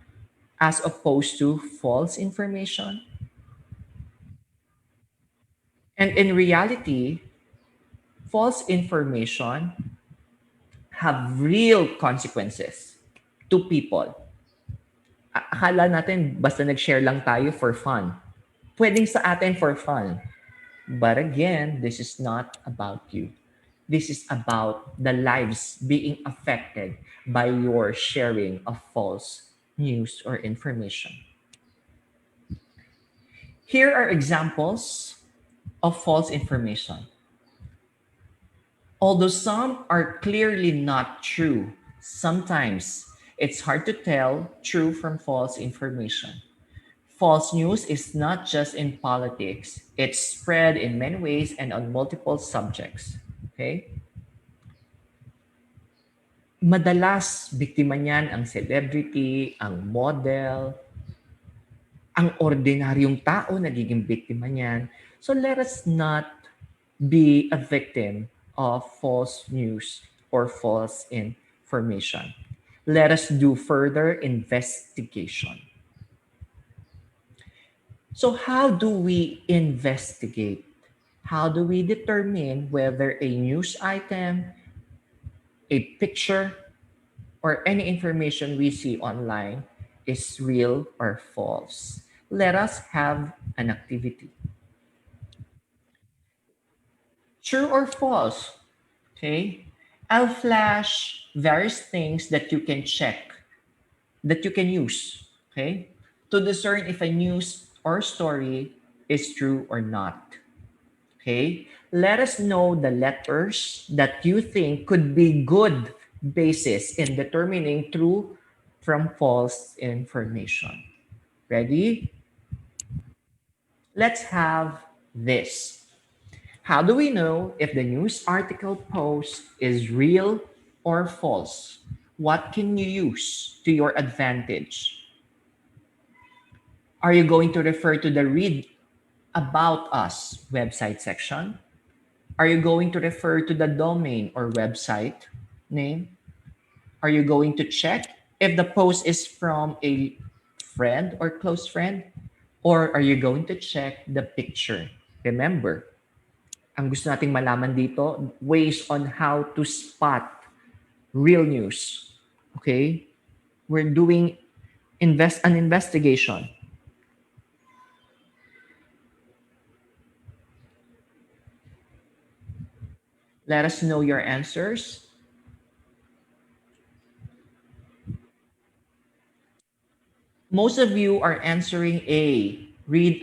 as opposed to false information? And in reality, false information have real consequences to people. Akala natin basta nag-share lang tayo for fun. Pwedeng sa atin for fun. But again, this is not about you. This is about the lives being affected by your sharing of false news or information. Here are examples of false information. Although some are clearly not true, sometimes it's hard to tell true from false information. False news is not just in politics, it's spread in many ways and on multiple subjects. Okay? Madalas biktima niyan ang celebrity, ang model, ang ordinaryong tao nagiging biktima niyan. So let us not be a victim of false news or false information. Let us do further investigation. So how do we investigate? How do we determine whether a news item, a picture, or any information we see online is real or false? Let us have an activity. True or false? Okay. I'll flash various things that you can check, that you can use, okay, to discern if a news or story is true or not. Okay. Let us know the letters that you think could be good basis in determining true from false information. Ready? Let's have this. How do we know if the news article post is real or false? What can you use to your advantage? Are you going to refer to the read about us website section? Are you going to refer to the domain or website name? Are you going to check if the post is from a friend or close friend? Or are you going to check the picture? Remember, ang gusto nating malaman dito, ways on how to spot real news. Okay? We're doing an investigation. Let us know your answers. Most of you are answering A. Read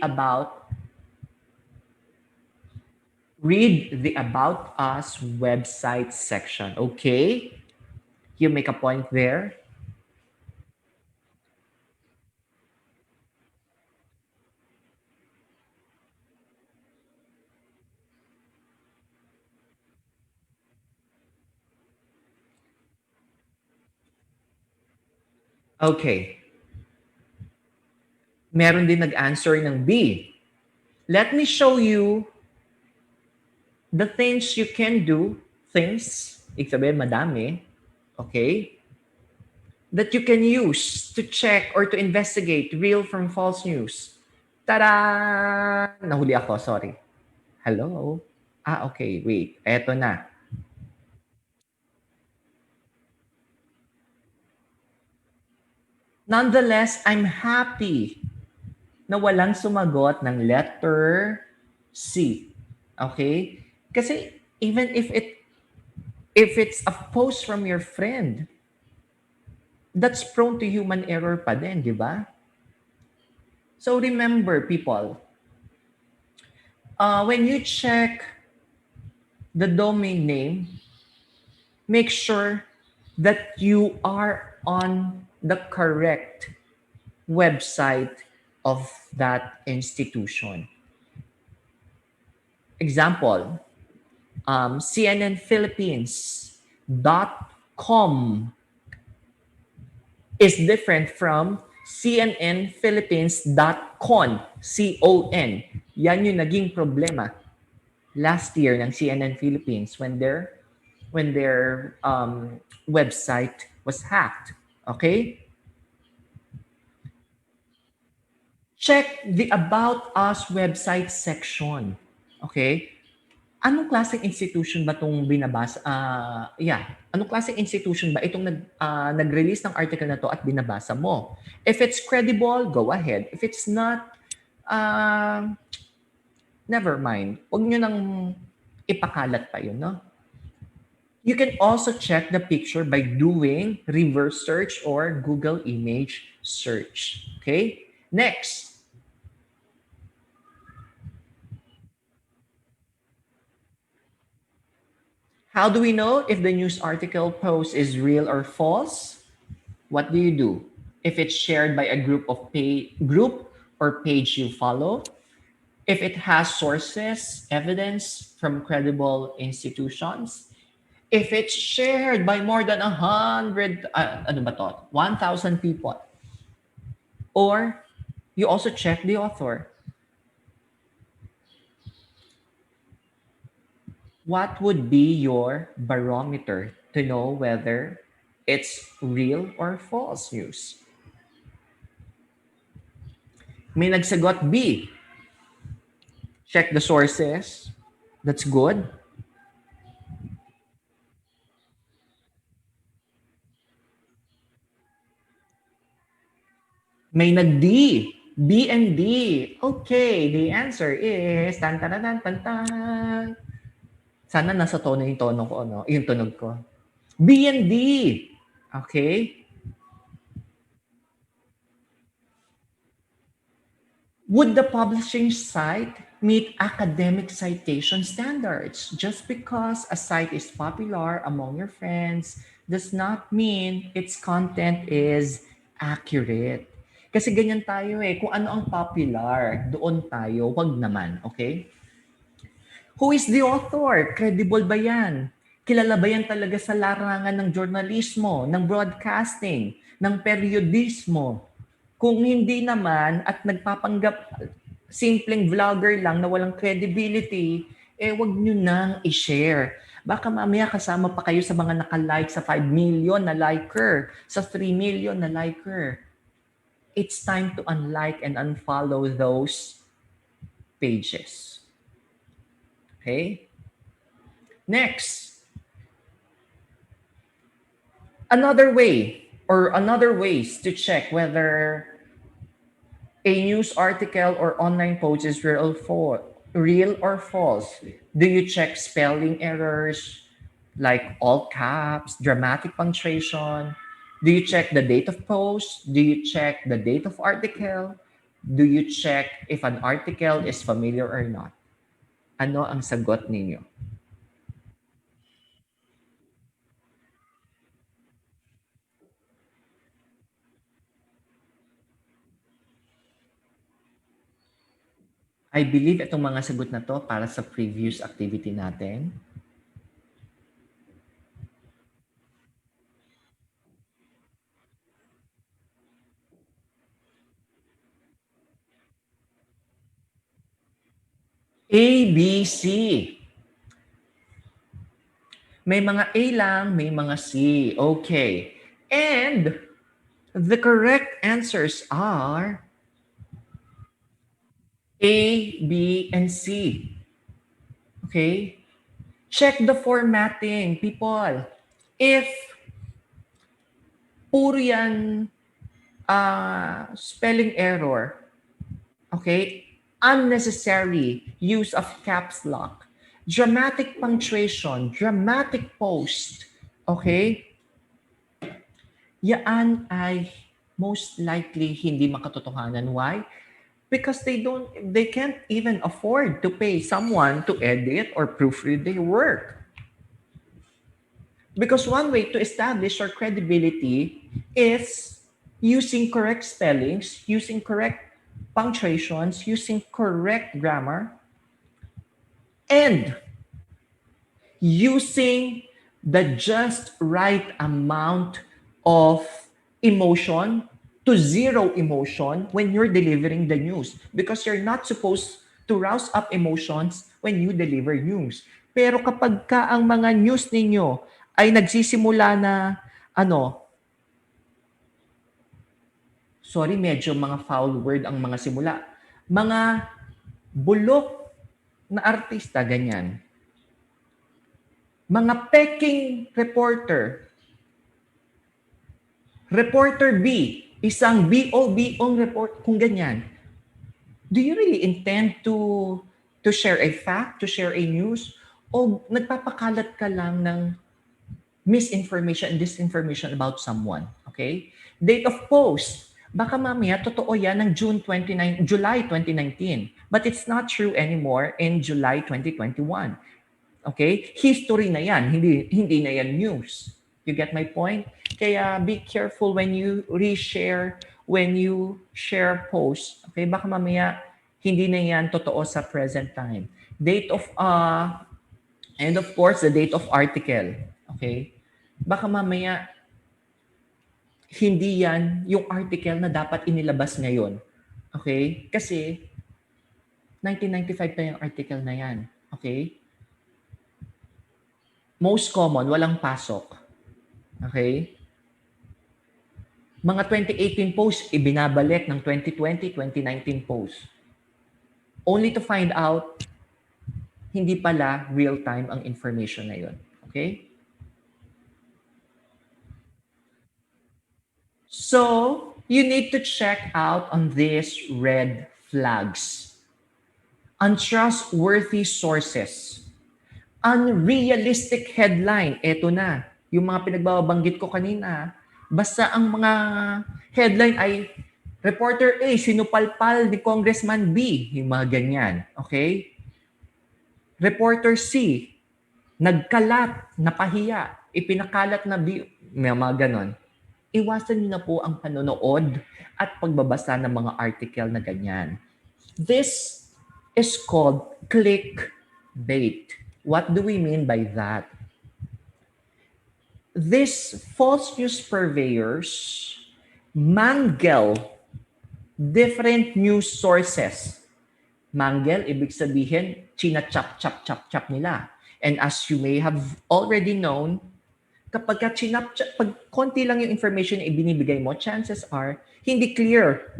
the About Us website section. Okay? You make a point there. Okay. Meron din nag-answer ng B. Let me show you the things you can do, things, ibig sabihin madami, okay, that you can use to check or to investigate real from false news. Tada! Nahuli ako, sorry. Hello? Okay, wait. Eto na. Nonetheless, I'm happy na walang sumagot ng letter C. Okay? Kasi even if it's a post from your friend, that's prone to human error pa din, di ba? So remember, people, when you check the domain name, make sure that you are on the correct website of that institution. Example, CNNphilippines.com is different from cnnphilippines.con. C-O-N. Yan yung naging problema. last year ng CNN Philippines when their website was hacked. Okay? Check the About Us website section. Okay? Anong klaseng institution ba itong binabasa? Anong klaseng institution ba itong nag-release ng article na to at binabasa mo? If it's credible, go ahead. If it's not, uh, never mind. Huwag nyo nang ipakalat pa yun, no? You can also check the picture by doing reverse search or Google image search. Okay? Next, how do we know if the news article post is real or false? What do you do? If it's shared by a group or page you follow, if it has sources, evidence from credible institutions, if it's shared by more than 1,000 people, or you also check the author. What would be your barometer to know whether it's real or false news? May nagsagot B. Check the sources. That's good. May nag-D. B and D. Okay, the answer is tan tan tan tan tan. Sana nasa tono yung tono ko, no? Yung tunog ko. B and D. Okay. Would the publishing site meet academic citation standards? Just because a site is popular among your friends does not mean its content is accurate. Kasi ganyan tayo eh. Kung ano ang popular, doon tayo. Wag naman, okay? Who is the author? Credible ba yan? Kilala ba yan talaga sa larangan ng journalismo, ng broadcasting, ng periodismo? Kung hindi naman at nagpapanggap simpleng vlogger lang na walang credibility, wag nyo nang i-share. Baka mamaya kasama pa kayo sa mga nakalike sa 5 million na liker, sa 3 million na liker. It's time to unlike and unfollow those pages. Okay? Next, another ways to check whether a news article or online post is real or false. Do you check spelling errors like all caps, dramatic punctuation? Do you check the date of post? Do you check the date of article? Do you check if an article is familiar or not? Ano ang sagot ninyo? I believe itong mga sagot na to para sa previous activity natin. A, B, C. May mga A lang, may mga C. Okay. And the correct answers are A, B, and C. Okay? Check the formatting, people. If puro yan spelling error, okay, unnecessary use of caps lock, dramatic punctuation, dramatic post, okay, yan ay most likely hindi makatotohanan. Why? Because they can't even afford to pay someone to edit or proofread their work. Because one way to establish your credibility is using correct spellings, using correct punctuations, using correct grammar, and using the just right amount of emotion to zero emotion when you're delivering the news. Because you're not supposed to rouse up emotions when you deliver news. Pero kapag ka ang mga news ninyo ay nagsisimula na ano, sorry, medyo mga foul word ang mga simula. Mga bulok na artista, ganyan. Mga peking reporter. Reporter B, isang BO-BO report, kung ganyan. Do you really intend to share a fact, to share a news? O nagpapakalat ka lang ng misinformation and disinformation about someone? Okay? Date of post. Baka mamaya, totoo yan ng July 2019. But it's not true anymore in July 2021. Okay? History na yan, hindi na yan news. You get my point? Kaya be careful when you reshare, when you share posts. Okay? Baka mamaya, hindi na yan totoo sa present time. Date of, and of course, the date of article. Okay? Baka mamaya, hindi yan yung article na dapat inilabas ngayon. Okay? Kasi, 1995 pa yung article na yan. Okay? Most common, walang pasok. Okay? Mga 2018 posts, ibinabalik ng 2020, 2019 posts. Only to find out, hindi pala real-time ang information na yun. Okay? So, you need to check out on these red flags. Untrustworthy sources. Unrealistic headline. Eto na. Yung mga pinagbabanggit ko kanina. Basta ang mga headline ay Reporter A, sinupalpal ni Congressman B. Yung mga ganyan. Okay? Reporter C, nagkalat, napahiya, ipinakalat na B. May mga ganon. Iwasan niyo na po ang panonood at pagbabasa ng mga article na ganyan. This is called clickbait. What do we mean by that? These false news purveyors mangle different news sources. Mangle, ibig sabihin, china-chop nila. And as you may have already known, kapag pag konti lang yung information na ibinibigay mo, chances are, hindi clear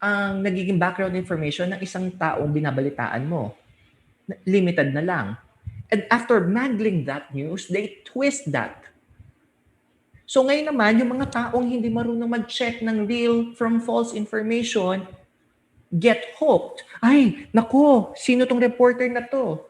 ang nagiging background information ng isang taong binabalitaan mo. Limited na lang. And after mangling that news, they twist that. So ngayon naman, yung mga taong hindi marunong mag-check ng real from false information, get hooked. Ay, nako, sino tong reporter na to?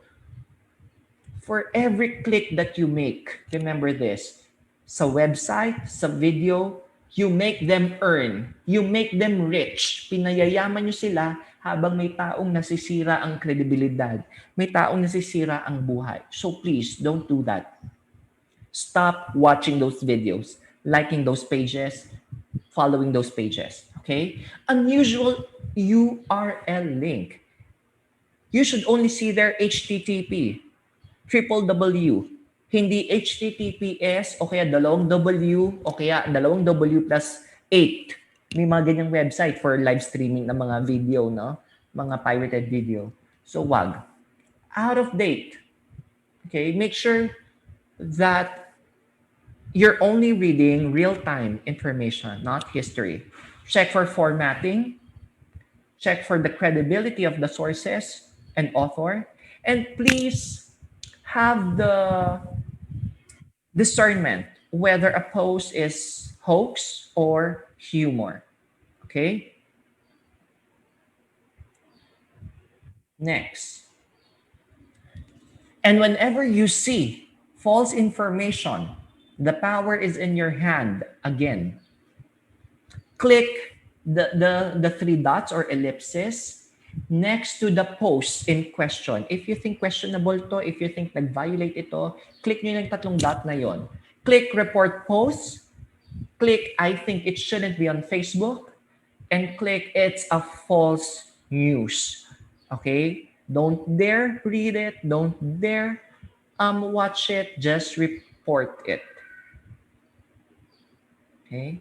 For every click that you make, remember this, sa website, sa video, you make them earn. You make them rich. Pinayayaman nyo sila habang may taong nasisira ang kredibilidad. May taong nasisira ang buhay. So please, don't do that. Stop watching those videos, liking those pages, following those pages. Okay? Unusual URL link. You should only see their HTTP, triple W, hindi HTTPS o kaya dalawang W o kaya dalawang W plus 8. May mga ganyang website for live streaming ng mga video, no? Mga pirated video. So wag. Out of date. Okay? Make sure that you're only reading real-time information, not history. Check for formatting. Check for the credibility of the sources and author. And please have the discernment whether a post is hoax or humor. Okay? Next. And whenever you see false information, the power is in your hand again. Click the three dots or ellipses next to the post in question. If you think questionable to, if you think nag-violate ito, click nyo yung tatlong dot na yon. Click report post, click I think it shouldn't be on Facebook, and click it's a false news. Okay? Don't dare read it, don't dare watch it, just report it. Okay?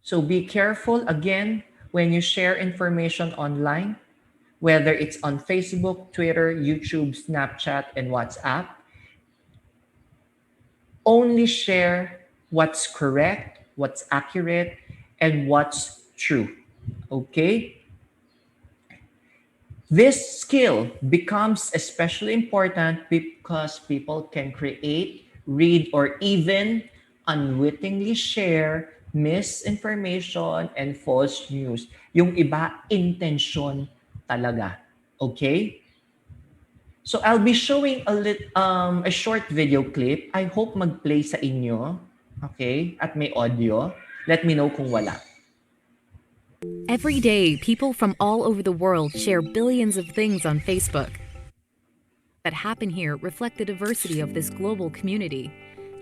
So be careful again when you share information online, whether it's on Facebook, Twitter, YouTube, Snapchat, and WhatsApp, only share what's correct, what's accurate, and what's true. Okay? This skill becomes especially important because people can create, read, or even unwittingly share misinformation and false news. Yung iba, intention talaga. Okay? So I'll be showing a short video clip. I hope mag-play sa inyo. Okay? At may audio. Let me know kung wala. Every day, people from all over the world share billions of things on Facebook. That happen here reflect the diversity of this global community.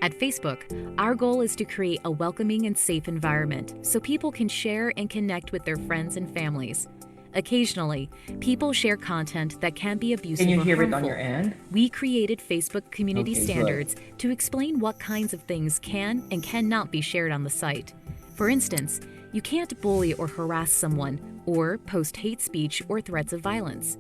At Facebook, our goal is to create a welcoming and safe environment so people can share and connect with their friends and families. Occasionally, people share content that can be Can abusive you or hear it on harmful. your end? We created Facebook community Okay, good. standards to explain what kinds of things can and cannot be shared on the site. For instance, you can't bully or harass someone or post hate speech or threats of violence.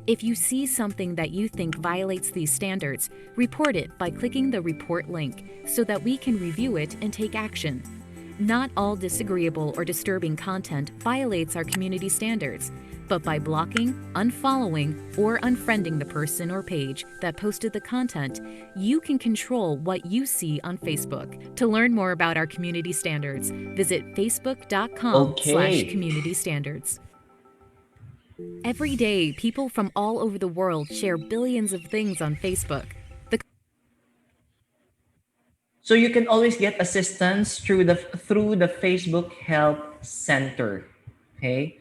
If you see something that you think violates these standards, report it by clicking the report link so that we can review it and take action. Not all disagreeable or disturbing content violates our community standards, but by blocking, unfollowing, or unfriending the person or page that posted the content, you can control what you see on Facebook. To learn more about our community standards, visit Okay. facebook.com/community standards. Every day, people from all over the world share billions of things on Facebook. The So you can always get assistance through the Facebook Help Center. Okay?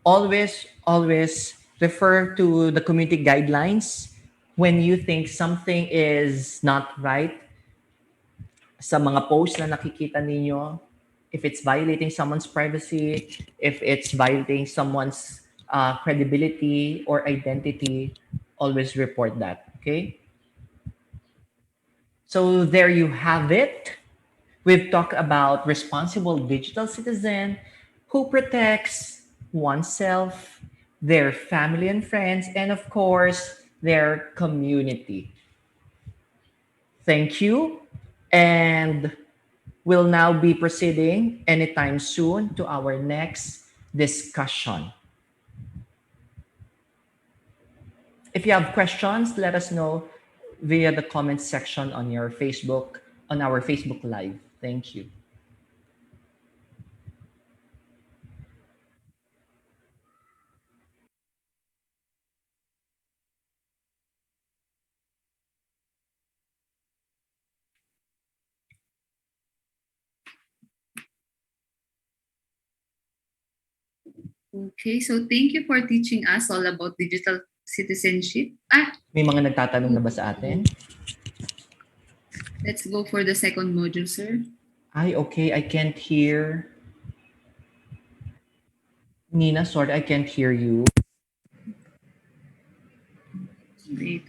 Always refer to the community guidelines when you think something is not right sa mga posts na nakikita ninyo, if it's violating someone's privacy, if it's violating someone's credibility or identity, always report that. Okay? So there you have it. We've talked about responsible digital citizen who protects oneself, their family and friends, and of course, their community. Thank you. And we'll now be proceeding anytime soon to our next discussion. If you have questions, let us know via the comment section on our Facebook Live. Thank you. Okay, so thank you for teaching us all about digital citizenship. May mga nagtatanong na ba sa atin? Let's go for the second module, sir. Ay, okay. I can't hear. Nina, sorry, I can't hear you. Wait.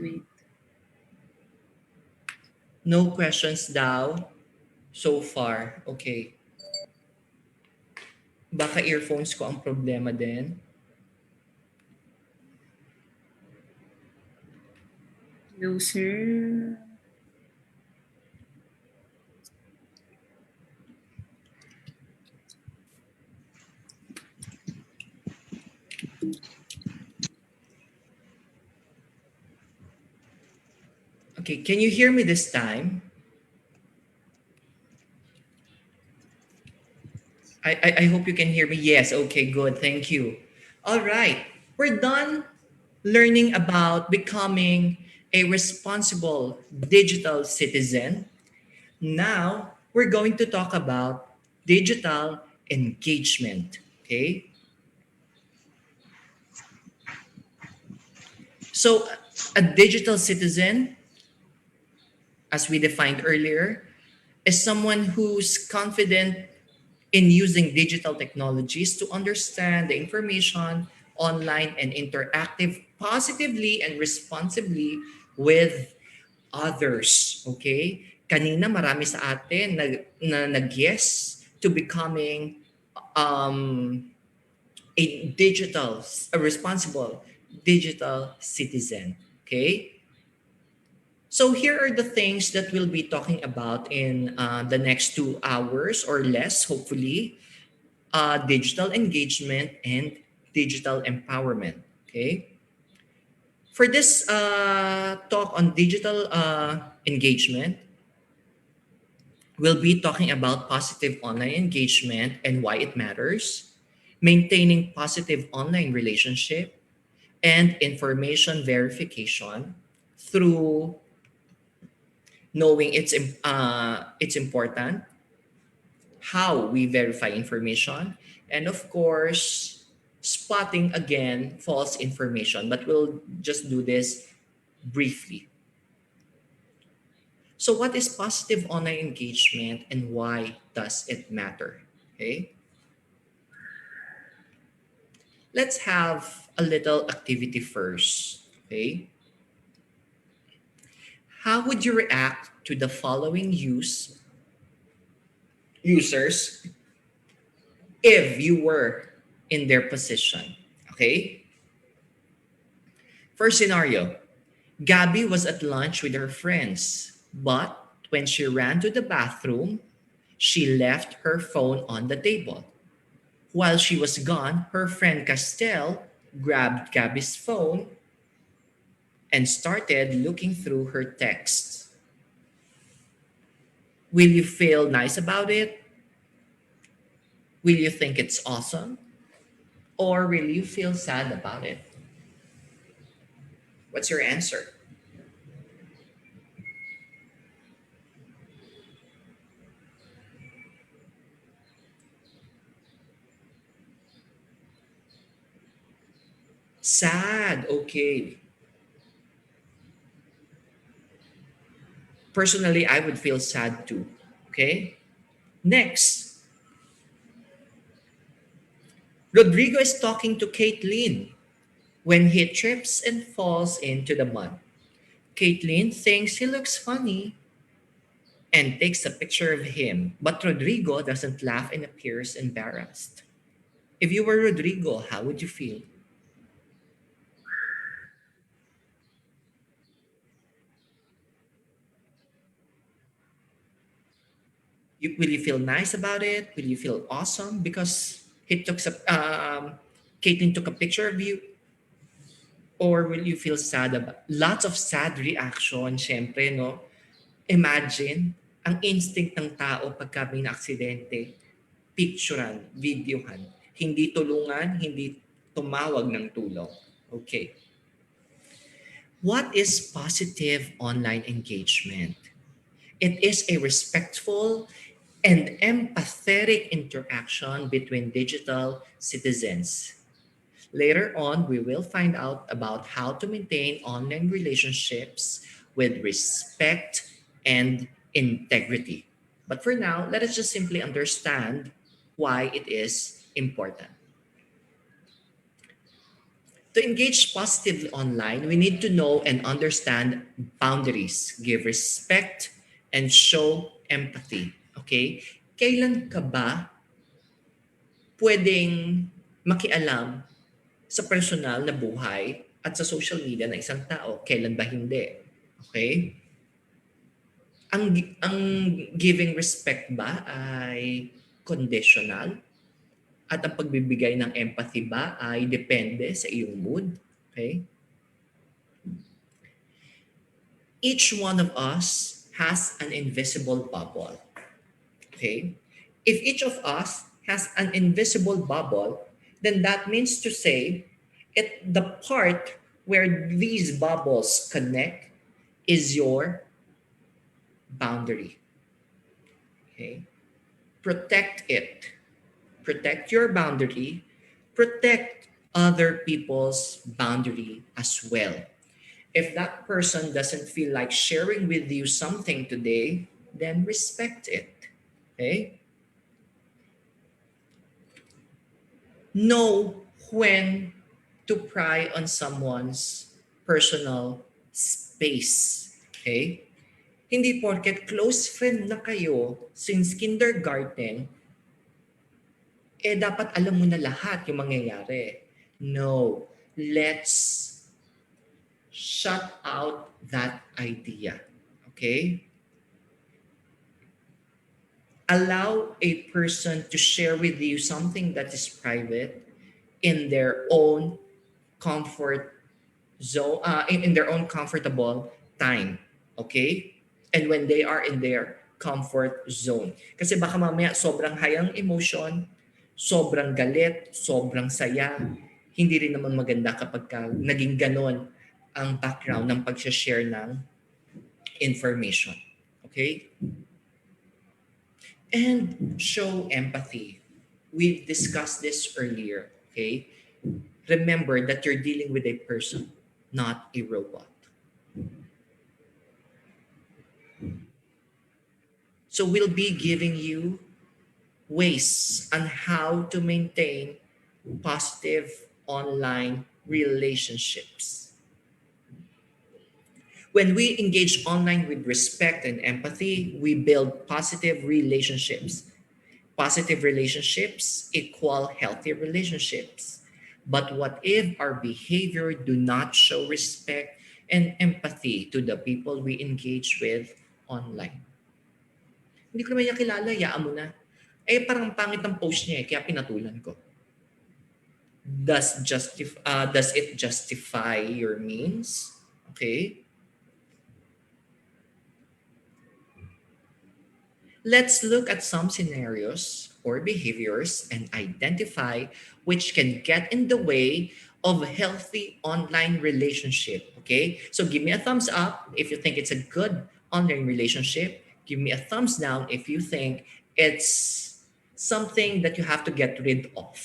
No questions daw so far. Okay. Baka earphones ko ang problema din. No, sir. Okay, can you hear me this time? I hope you can hear me. Yes, okay, good. Thank you. All right, we're done learning about becoming a responsible digital citizen. Now, we're going to talk about digital engagement. Okay, so a digital citizen, as we defined earlier, is someone who's confident in using digital technologies to understand the information online and interactive positively and responsibly with others. Okay? Kanina marami sa atin na nag-yes to becoming um, a responsible digital citizen. Okay. So here are the things that we'll be talking about in the next 2 hours or less, hopefully. Digital engagement and digital empowerment. Okay. For this talk on digital engagement, we'll be talking about positive online engagement and why it matters, maintaining positive online relationship, and information verification through knowing it's important, how we verify information, and of course, spotting again false information. But we'll just do this briefly. So, what is positive online engagement and why does it matter? Okay, let's have a little activity first. Okay, how would you react to the following users if you were in their position? Okay, first scenario: Gabby was at lunch with her friends, but when she ran to the bathroom, she left her phone on the table. While she was gone, her friend Castell grabbed Gabby's phone and started looking through her texts. Will you feel nice about it? Will you think it's awesome? Or will you feel sad about it? What's your answer? Sad, okay. Personally, I would feel sad too. Okay? Next, Rodrigo is talking to Caitlin when he trips and falls into the mud. Caitlin thinks he looks funny and takes a picture of him, but Rodrigo doesn't laugh and appears embarrassed. If you were Rodrigo, how would you feel? Will you feel nice about it? Will you feel awesome because Caitlin took a picture of you? Or will you feel sad about lots of sad reaction, syempre, no? Imagine, ang instinct ng tao pagka may na-aksidente, picturean, videohan, hindi tulungan, hindi tumawag ng tulong. Okay. What is positive online engagement? It is a respectful and empathetic interaction between digital citizens. Later on, we will find out about how to maintain online relationships with respect and integrity. But for now, let us just simply understand why it is important. To engage positively online, we need to know and understand boundaries, give respect, and show empathy. Okay? Kailan ka ba pwedeng makialam sa personal na buhay at sa social media ng isang tao? Kailan ba hindi? Okay? Ang giving respect ba ay conditional? At ang pagbibigay ng empathy ba ay depende sa iyong mood? Okay? Each one of us has an invisible bubble. Okay? If each of us has an invisible bubble, then that means to say the part where these bubbles connect is your boundary. Okay? Protect it. Protect your boundary. Protect other people's boundary as well. If that person doesn't feel like sharing with you something today, then respect it. Okay? Know when to pry on someone's personal space. Okay? Hindi porket close friend na kayo since kindergarten, dapat alam mo na lahat yung mangyayari. No, let's shut out that idea. Okay? Allow a person to share with you something that is private in their own comfort zone, in their own comfortable time. Okay? And when they are in their comfort zone. Kasi baka mamaya sobrang high ang emotion, sobrang galit, sobrang saya. Hindi rin naman maganda kapag naging ganon ang background ng pag-share ng information. Okay? And show empathy. We discussed this earlier. Okay? Remember that you're dealing with a person, not a robot. So we'll be giving you ways on how to maintain positive online relationships. When we engage online with respect and empathy, we build positive relationships. Positive relationships equal healthy relationships. But what if our behavior do not show respect and empathy to the people we engage with online? Hindi ko naman niya kilala, yaan mo na. Parang pangit ang post niya kaya pinatulan ko. Does it justify your means? Okay. Let's look at some scenarios or behaviors and identify which can get in the way of a healthy online relationship. Okay? So give me a thumbs up if you think it's a good online relationship. Give me a thumbs down if you think it's something that you have to get rid of.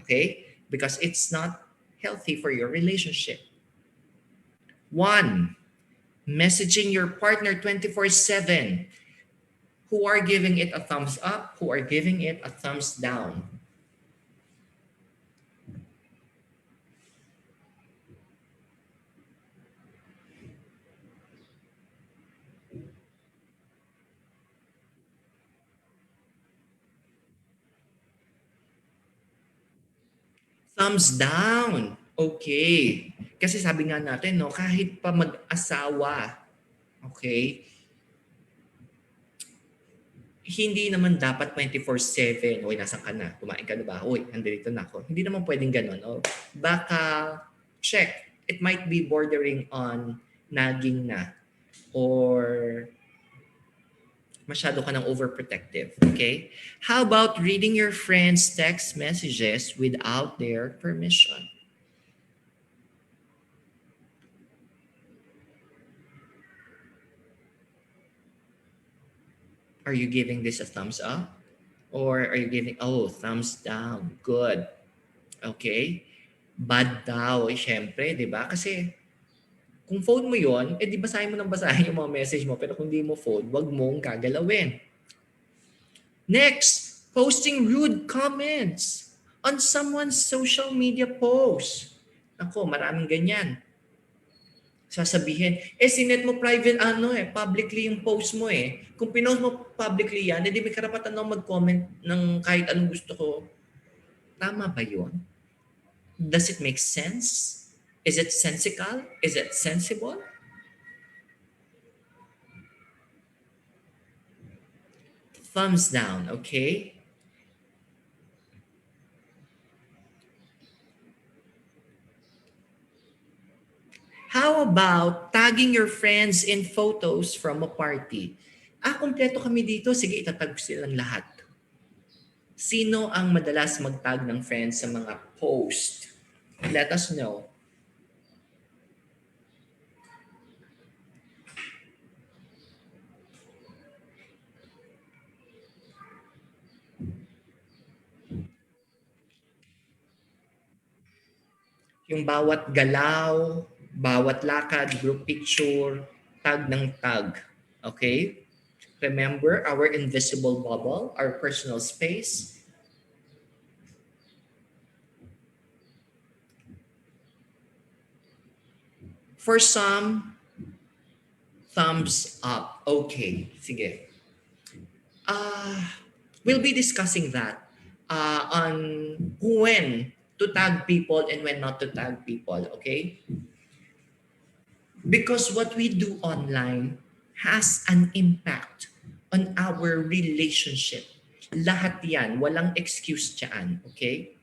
Okay? Because it's not healthy for your relationship. One, messaging your partner 24/7. Who are giving it a thumbs up, who are giving it a thumbs down. Thumbs down. Okay. Kasi sabi nga natin, no, kahit pa mag-asawa, okay, hindi naman dapat 24/7, uy, nasan ka na? Kumain ka na ba? Uy, nandito na ako. Hindi naman pwedeng ganun. Oh. Baka, check. It might be bordering on nagging na or masyado ka ng overprotective. Okay? How about reading your friends' text messages without their permission? Are you giving this a thumbs up? Or are you giving, oh, thumbs down. Good. Okay? Bad daw. Syempre, di ba? Kasi kung phone mo yon, di basahin mo ng basahin yung mga message mo. Pero kung di mo phone, wag mong gagalawin. Next, posting rude comments on someone's social media post. Ako, maraming ganyan. Sasabihin, sinet mo private publicly yung post mo eh. Kung pinost mo publicly yan, hindi may karapatan na mag-comment ng kahit anong gusto ko. Tama ba yun? Does it make sense? Is it sensical? Is it sensible? Thumbs down, okay? How about tagging your friends in photos from a party? Kompleto kami dito. Sige, itatag silang lahat. Sino ang madalas mag-tag ng friends sa mga post? Let us know. Yung bawat galaw, bawat lakad, group picture, tag ng tag. Okay? Remember our invisible bubble, our personal space. For some, thumbs up. Okay, sige. We'll be discussing that on when to tag people and when not to tag people, okay? Because what we do online has an impact on our relationship. Lahat yan, walang excuse dyan, okay?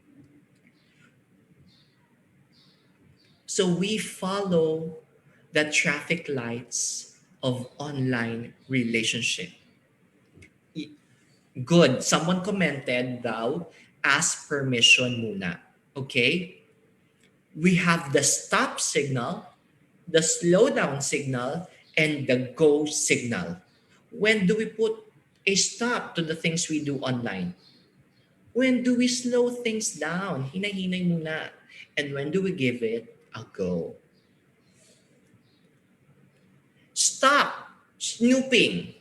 So we follow the traffic lights of online relationship. Good. Someone commented daw, ask permission muna. Okay? We have the stop signal, the slow down signal, and the go signal. When do we put a stop to the things we do online? When do we slow things down? Hinay-hinay muna. And when do we give it a go? Stop snooping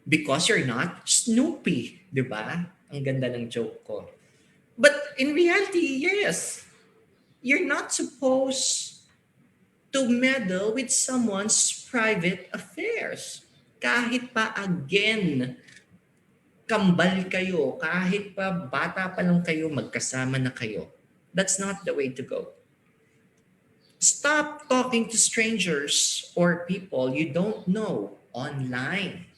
because you're not Snoopy. Di ba? Ang ganda ng joke ko. But in reality, yes, you're not supposed to meddle with someone's private affairs. Kahit pa again, kambal kayo, kahit pa bata pa lang kayo, magkasama na kayo. That's not the way to go. Stop talking to strangers or people you don't know online.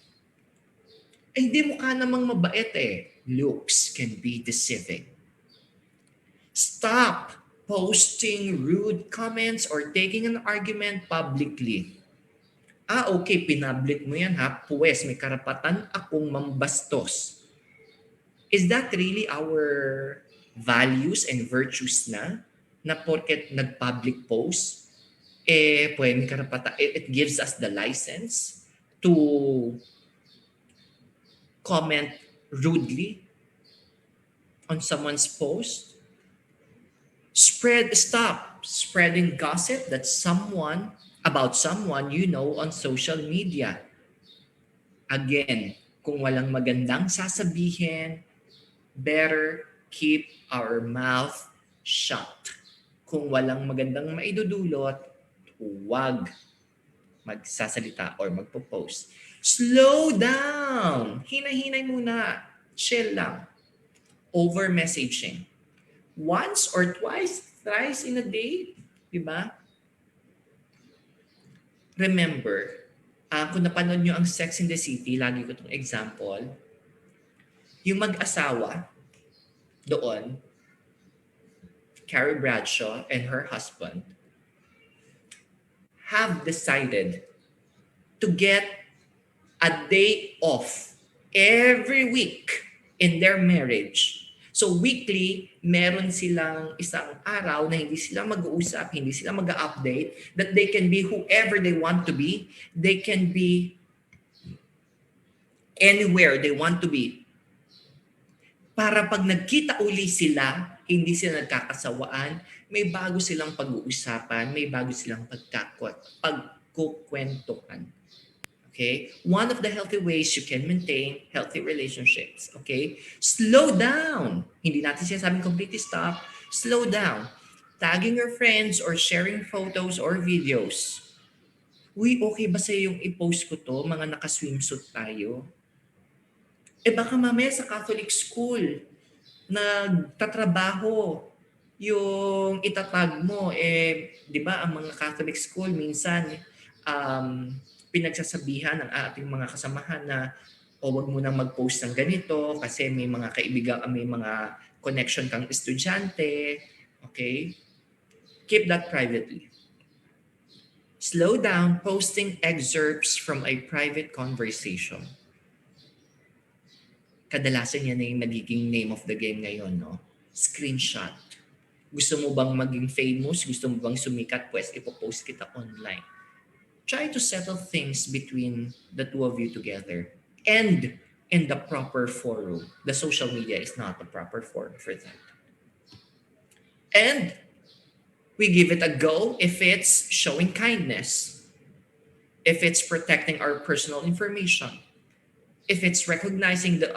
Eh, hindi mo ka namang mabait eh. Looks can be deceiving. Stop posting rude comments or taking an argument publicly. Ah, okay, pinablik mo yan ha. Pues, may karapatan akong mambastos. Is that really our values and virtues na? Na porket nag-public post, eh, pues, may karapatan, it gives us the license to comment rudely on someone's post. Stop spreading gossip that someone about someone you know on social media. Again, kung walang magandang sasabihin, better keep our mouth shut. Kung walang magandang maidudulot, huwag magsasalita or magpo-post. Slow down! Hinay-hinay muna. Chill lang. Over messaging. Once or twice, thrice in a day, di ba? Remember, kung napanood nyo ang Sex in the City, lagi ko itong example, yung mag-asawa doon, Carrie Bradshaw and her husband, have decided to get a day off every week in their marriage. So weekly, meron silang isang araw na hindi sila mag-uusap, hindi sila mag-update, that they can be whoever they want to be. They can be anywhere they want to be. Para pag nagkita uli sila, hindi sila nagkakasawaan, may bago silang pag-uusapan, may bago silang pagkukwentuhan. Okay? One of the healthy ways you can maintain healthy relationships. Okay? Slow down. Hindi natin sinasabing completely stop. Slow down. Tagging your friends or sharing photos or videos. Uy, okay ba sa'yo yung i-post ko to? Mga naka-swimsuit tayo. Eh baka mamaya sa Catholic school, nagtatrabaho yung itatag mo. Eh, di ba ang mga Catholic school minsan, pinagsasabihan ng ating mga kasamahan na wag mo nang mag-post ng ganito kasi may mga kaibigan, may mga connection kang estudyante. Okay? Keep that privately. Slow down posting excerpts from a private conversation. Kadalasan yan na yung nagiging name of the game ngayon, no? Screenshot. Gusto mo bang maging famous? Gusto mo bang sumikat? Pues ipopost kita online. Try to settle things between the two of you together and in the proper forum. The social media is not the proper forum for that. And we give it a go if it's showing kindness, if it's protecting our personal information, if it's recognizing that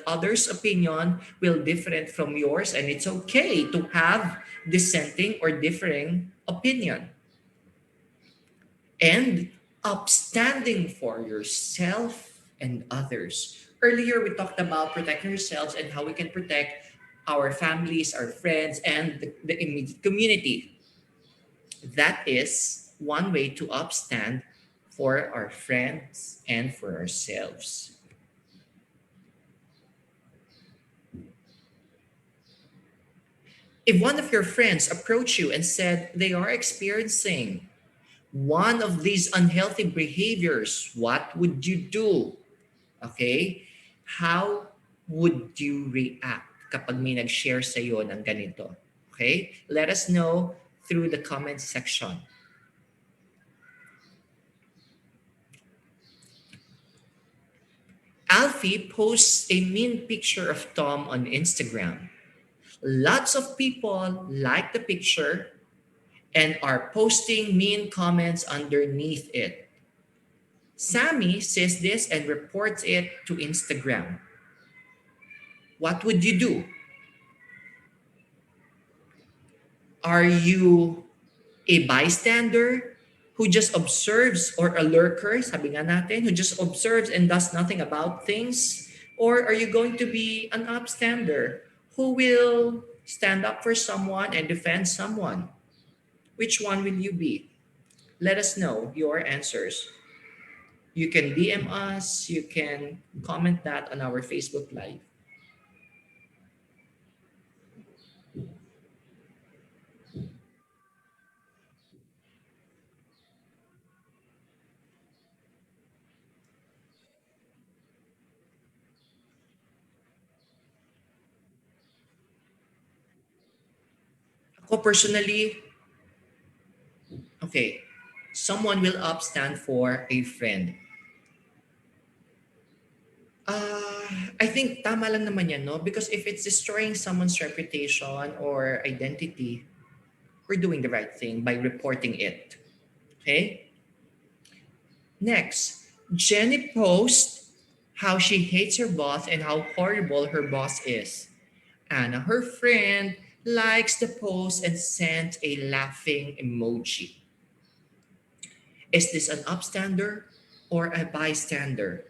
others' opinion will different from yours, and it's okay to have dissenting or differing opinion. And upstanding for yourself and others. Earlier, we talked about protecting ourselves and how we can protect our families, our friends, and the immediate community. That is one way to upstand for our friends and for ourselves. If one of your friends approached you and said they are experiencing one of these unhealthy behaviors, what would you do? Okay? How would you react kapag may nag-share sa iyo ng ganito? Okay? Let us know through the comment section. Alfie posts a mean picture of Tom on Instagram. Lots of people like the picture and are posting mean comments underneath it. Sammy sees this and reports it to Instagram. What would you do? Are you a bystander who just observes, or a lurker, sabi nga natin, who just observes and does nothing about things? Or are you going to be an upstander who will stand up for someone and defend someone? Which one will you be? Let us know your answers. You can DM us, you can comment that on our Facebook Live. Ako personally, okay, someone will upstand for a friend. I think tama lang naman yan, no? Because if it's destroying someone's reputation or identity, we're doing the right thing by reporting it. Okay? Next, Jenny posts how she hates her boss and how horrible her boss is. Anna, her friend, likes the post and sent a laughing emoji. Is this an upstander or a bystander?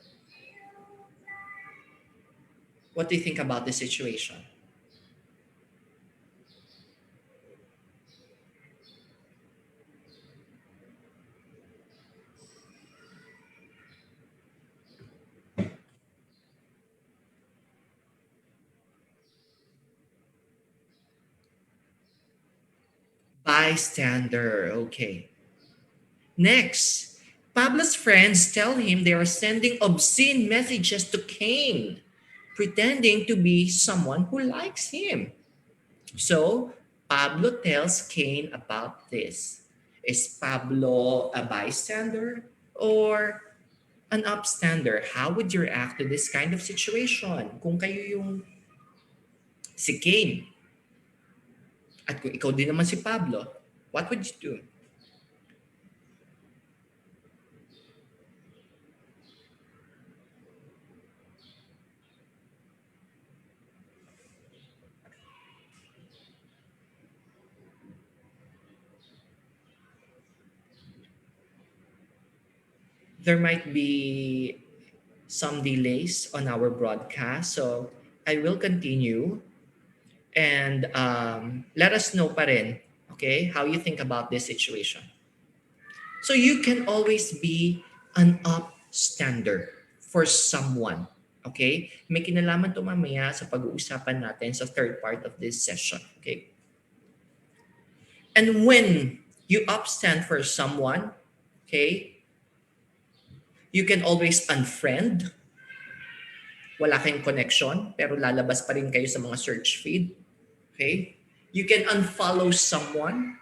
What do you think about this situation? Bystander, okay. Next, Pablo's friends tell him they are sending obscene messages to Cain, pretending to be someone who likes him. So, Pablo tells Cain about this. Is Pablo a bystander or an upstander? How would you react to this kind of situation? Kung kayo yung si Cain at kung ikaw din naman si Pablo, what would you do? There might be some delays on our broadcast, so I will continue and let us know pa rin, okay, how you think about this situation. So you can always be an upstander for someone. Okay? May kinalaman to mamaya sa pag-uusapan natin sa third part of this session. Okay? And when you upstand for someone, okay, you can always unfriend. Wala kayong connection, pero lalabas pa rin kayo sa mga search feed. Okay? You can unfollow someone.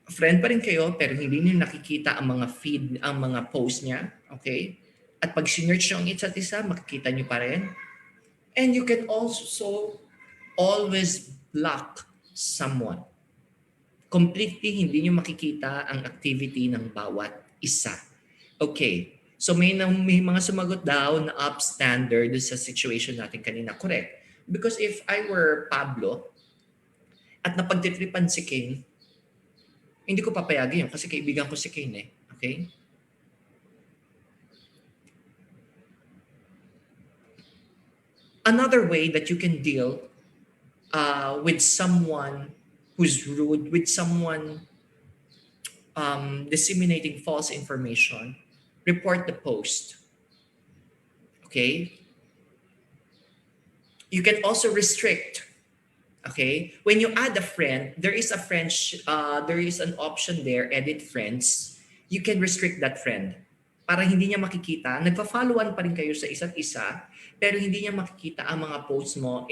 Friend pa rin kayo, pero hindi niyo nakikita ang mga feed, ang mga post niya. Okay? At pag sinearch nyo ang isa't isa, makikita nyo pa rin. And you can also always block someone. Completely hindi nyo makikita ang activity ng bawat isa. Okay. So may mga sumagot daw na upstander doon sa situation natin kanina. Correct. Because if I were Pablo at napagtitripan si Kane, hindi ko papayagin yun kasi kaibigan ko si Kane eh. Okay? Another way that you can deal with someone who's rude, with someone disseminating false information, report the post. Okay. You can also restrict. Okay. When you add a friend, there is a friend. There is an option there. Edit friends. You can restrict that friend para hindi niya makikita. Nagpa-followan pa rin kayo sa isa't isa, pero hindi niya makikita ang mga posts mo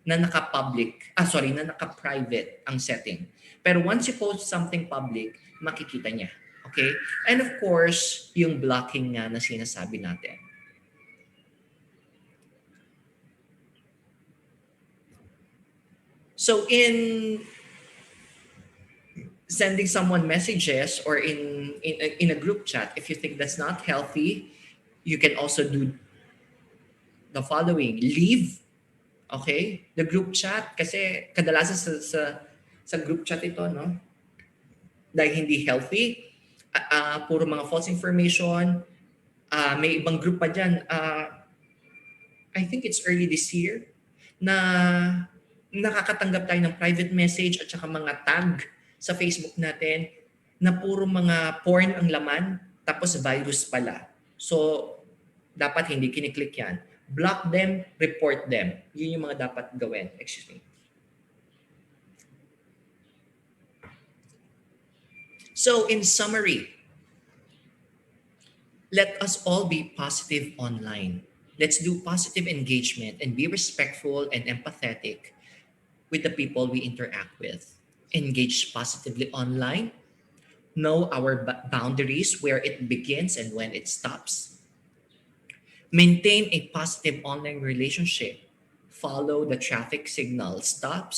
na naka-public. Sorry, na naka-private ang setting. Pero once you post something public, makikita niya. Okay? And of course, yung blocking nga na sinasabi natin. So in sending someone messages or in a group chat, if you think that's not healthy, you can also do the following. Leave, okay, the group chat kasi kadalasan sa group chat ito, no? Dahil hindi healthy, puro mga false information, may ibang group pa dyan, I think it's early this year, na nakakatanggap tayo ng private message at saka mga tag sa Facebook natin na puro mga porn ang laman tapos virus pala. So, dapat hindi kiniklik yan. Block them, report them. Yun yung mga dapat gawin. Excuse me. So, in summary, let us all be positive online. Let's do positive engagement and be respectful and empathetic with the people we interact with. Engage positively online. Know our boundaries, where it begins and when it stops. Maintain a positive online relationship. Follow the traffic signal. Stop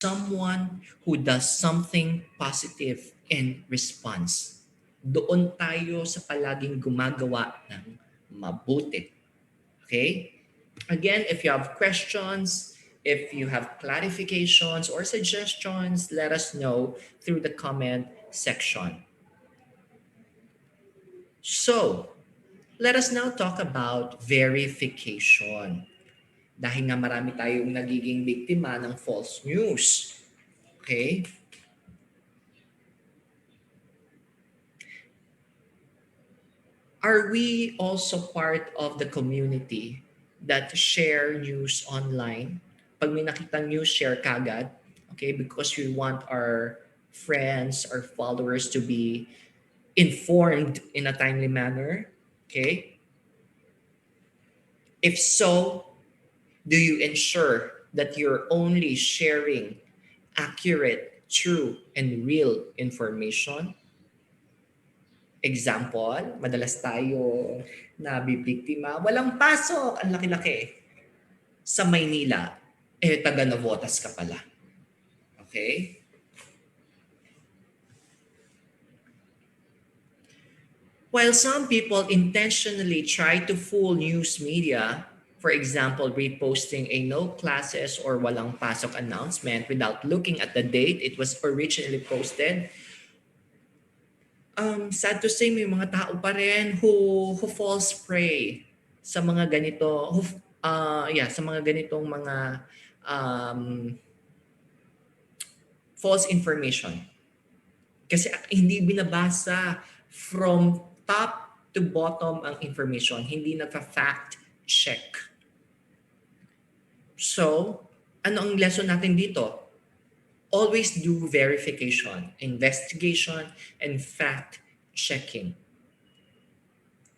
someone who does something positive in response. Doon tayo sa palaging gumagawa ng mabuti. Okay? Again, if you have questions, if you have clarifications or suggestions, let us know through the comment section. So, let us now talk about verification. Dahil nga marami tayong nagiging biktima ng false news. Okay? Are we also part of the community that share news online? Pag may nakitang news, share kagad. Okay? Because we want our friends, our followers to be informed in a timely manner. Okay? If so, do you ensure that you're only sharing accurate, true, and real information? Example, madalas tayo nabibiktima, walang pasok, ang laki-laki. Sa Maynila, taga Navotas ka pala. Okay? While some people intentionally try to fool news media, for example, reposting a no classes or walang pasok announcement without looking at the date it was originally posted, sad to say, may mga tao pa rin who falls prey sa mga ganito, sa mga ganitong mga false information. Kasi hindi binabasa from top to bottom ang information, hindi nagfa-fact check. So, ano ang lesson natin dito? Always do verification, investigation, and fact-checking.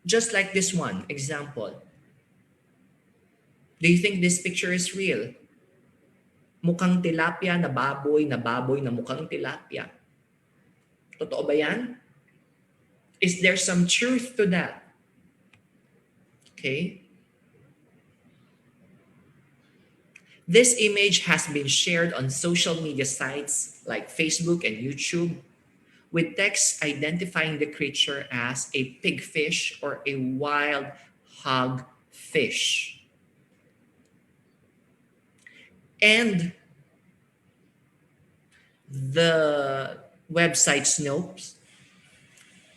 Just like this one, example. Do you think this picture is real? Mukhang tilapia na baboy na mukhang tilapia. Totoo ba yan? Is there some truth to that? Okay? This image has been shared on social media sites like Facebook and YouTube with text identifying the creature as a pigfish or a wild hog fish. And the website Snopes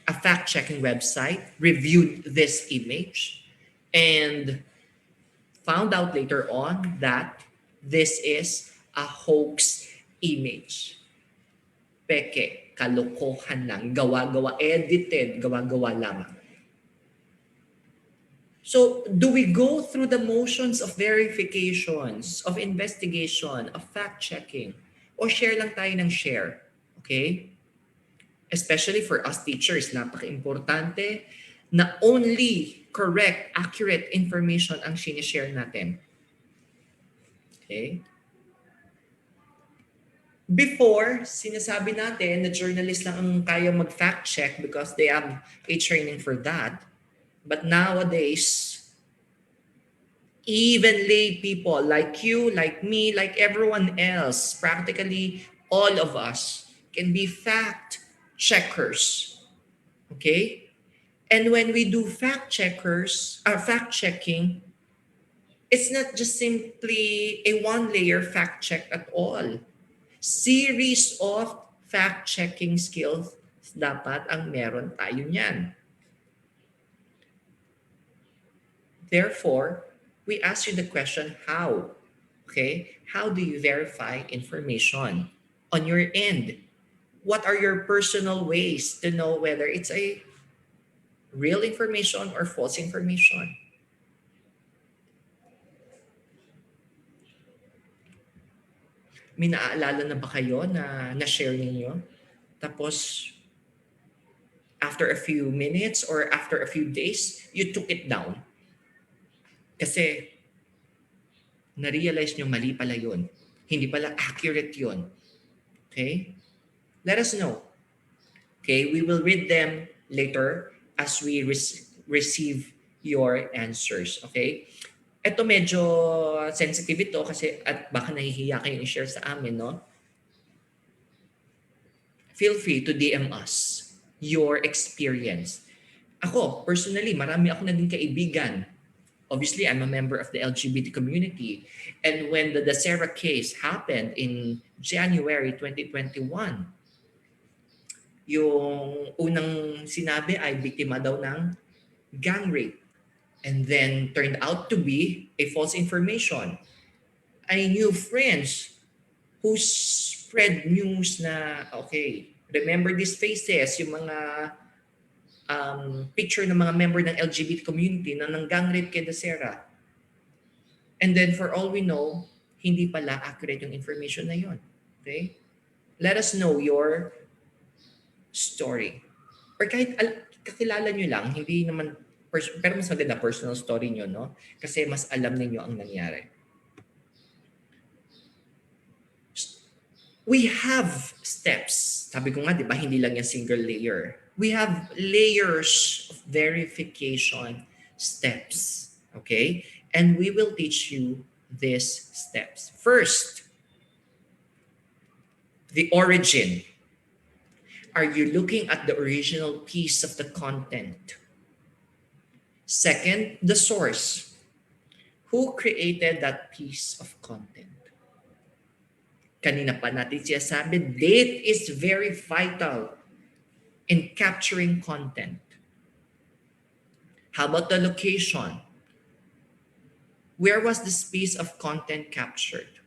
a fact-checking website reviewed this image and found out later on that this is a hoax image. Peke, kalokohan lang, gawa-gawa, edited, gawa-gawa lamang. So, do we go through the motions of verifications, of investigation, of fact-checking, o share lang tayo ng share? Okay? Especially for us teachers, napaka-importante na only correct, accurate information ang sinishare natin. Okay? Before, sinasabi natin na journalist lang ang kaya mag-fact check because they have a training for that. But nowadays, even lay people like you, like me, like everyone else, practically all of us can be fact checkers. Okay? And when we do fact checking, it's not just simply a one layer fact check at all. Series of fact checking skills dapat ang meron tayo niyan. Therefore, we ask you the question, how? Okay? How do you verify information on your end? What are your personal ways to know whether it's a real information or false information? May naaalala na ba kayo na na-share ninyo? Tapos, after a few minutes or after a few days, you took it down. Kasi, na-realize nyo mali pala yun. Hindi pala accurate yun. Okay? Let us know. Okay? We will read them later as we receive your answers. Okay? Ito medyo sensitive ito kasi at baka nahihiya kayong i-share sa amin, no? Feel free to DM us your experience. Ako, personally, marami ako naging kaibigan. Obviously, I'm a member of the LGBT community. And when the Dacera case happened in January 2021, yung unang sinabi ay biktima daw ng gang rape. And then turned out to be a false information. I knew friends who spread news na, okay, remember these faces, yung mga picture ng mga member ng LGBT community na nang gang rape kay Dacera. And then for all we know, hindi pala accurate yung information na yun. Okay? Let us know your story. Or kahit kakilala nyo lang, hindi naman, pero mas maganda personal story nyo, no? Kasi mas alam ninyo ang nangyari. We have steps. Sabi ko nga, di ba, hindi lang yung single layer. We have layers of verification steps. Okay? And we will teach you these steps. First, the origin. Are you looking at the original piece of the content? Second, the source. Who created that piece of content? Kanina pa natin siya sabi, date is very vital in capturing content. How about the location? Where was this piece of content captured?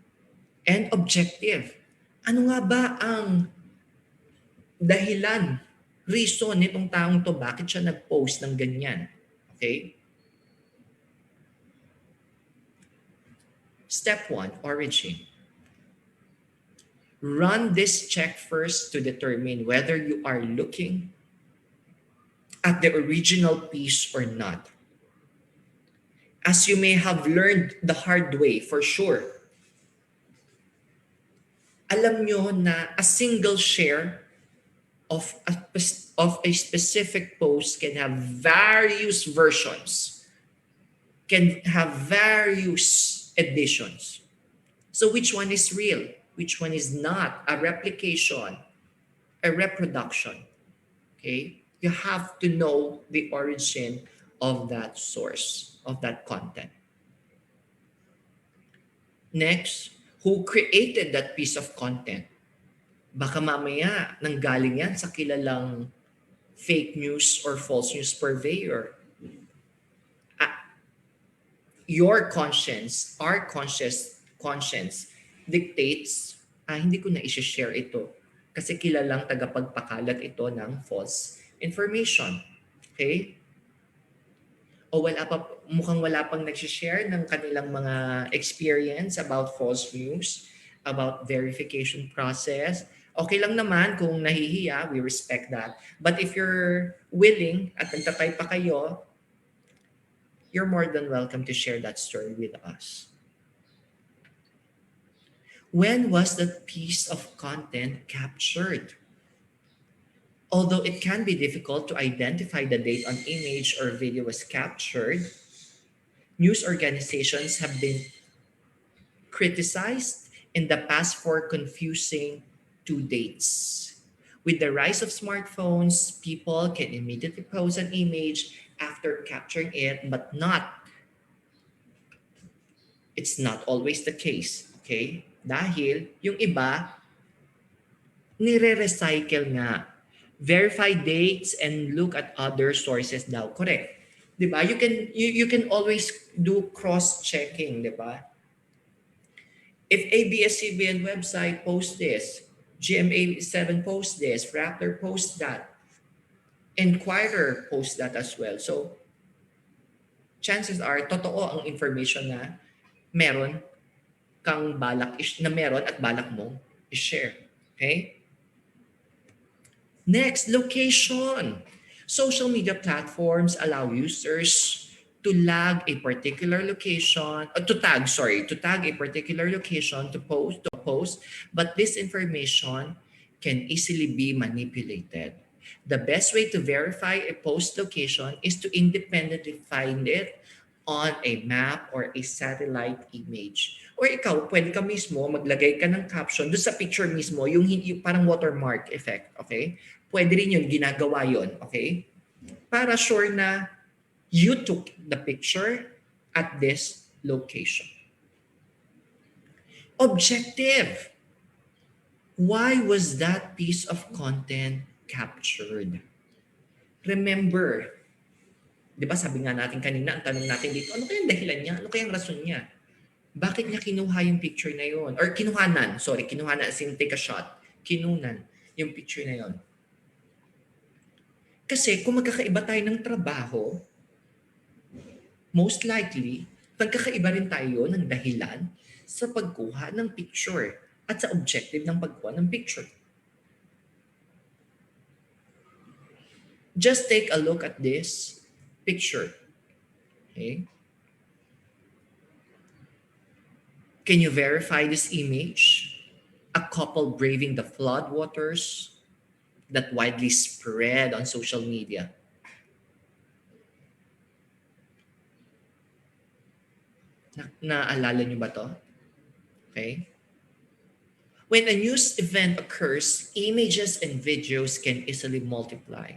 And objective. Ano nga ba ang dahilan, reason nitong taong to, bakit siya nag-post ng ganyan? Okay? Step 1, origin. Run this check first to determine whether you are looking at the original piece or not. As you may have learned the hard way, for sure, alam nyo na a single share of a specific post can have various versions, can have various editions. So which one is real? Which one is not? A replication, a reproduction. Okay? You have to know the origin of that source, of that content. Next, who created that piece of content? Baka mamaya nanggaling yan sa kilalang fake news or false news purveyor. Ah, your conscience, our conscience dictates, hindi ko na i-share ito kasi kilalang tagapagpakalat ito ng false information. Okay? O mukhang wala pang nag-share ng kanilang mga experience about false news, about verification process. Okay lang naman kung nahihiya, we respect that. But if you're willing at nagtatay pa kayo, you're more than welcome to share that story with us. When was that piece of content captured? Although it can be difficult to identify the date an image or video was captured, news organizations have been criticized in the past for confusing two dates. With the rise of smartphones, people can immediately post an image after capturing it, but it's not always the case. Okay? Dahil yung iba, nire-recycle nga. Verify dates and look at other sources daw. Correct. 'Di ba? You can always do cross-checking, 'di ba? If ABS-CBN website posts this, GMA7 posts this, Raptor posts that, Inquirer posts that as well. So, chances are, totoo ang information na meron na meron at balak mong i-share. Okay? Next, location. Social media platforms allow users to lag a particular location, to tag a particular location to post, but this information can easily be manipulated. The best way to verify a post location is to independently find it on a map or a satellite image. Or ikaw, pwede ka mismo maglagay ka ng caption doon sa picture mismo, yung parang watermark effect, okay? Pwede rin yun, ginagawa yun, okay? Para sure na you took the picture at this location. Objective. Why was that piece of content captured? Remember, di ba sabi nga natin kanina, ang tanong natin dito, ano kayang dahilan niya? Ano kayang rason niya? Bakit niya kinuha yung picture na yun? Or kinuhanan as in take a shot. Kinunan yung picture na yun. Kasi kung magkakaiba tayo ng trabaho, most likely, magkakaiba rin tayo ng dahilan sa pagkuha ng picture at sa objective ng pagkuha ng picture. Just take a look at this picture. Okay? Can you verify this image? A couple braving the flood waters that widely spread on social media. Naalala niyo ba to? Okay? When a news event occurs, images and videos can easily multiply,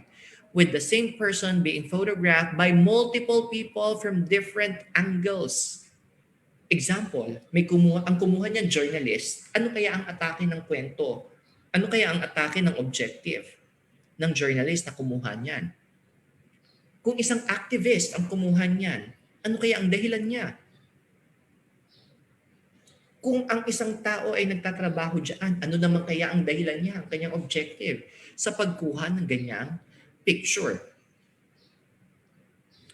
with the same person being photographed by multiple people from different angles. Example, ang kumuha niyan journalist, ano kaya ang atake ng kwento? Ano kaya ang atake ng objective ng journalist na kumuha niyan? Kung isang activist ang kumuha niyan, ano kaya ang dahilan niya? Kung ang isang tao ay nagtatrabaho diyan, ano naman kaya ang dahilan niya, ang kanyang objective sa pagkuha ng ganyang picture?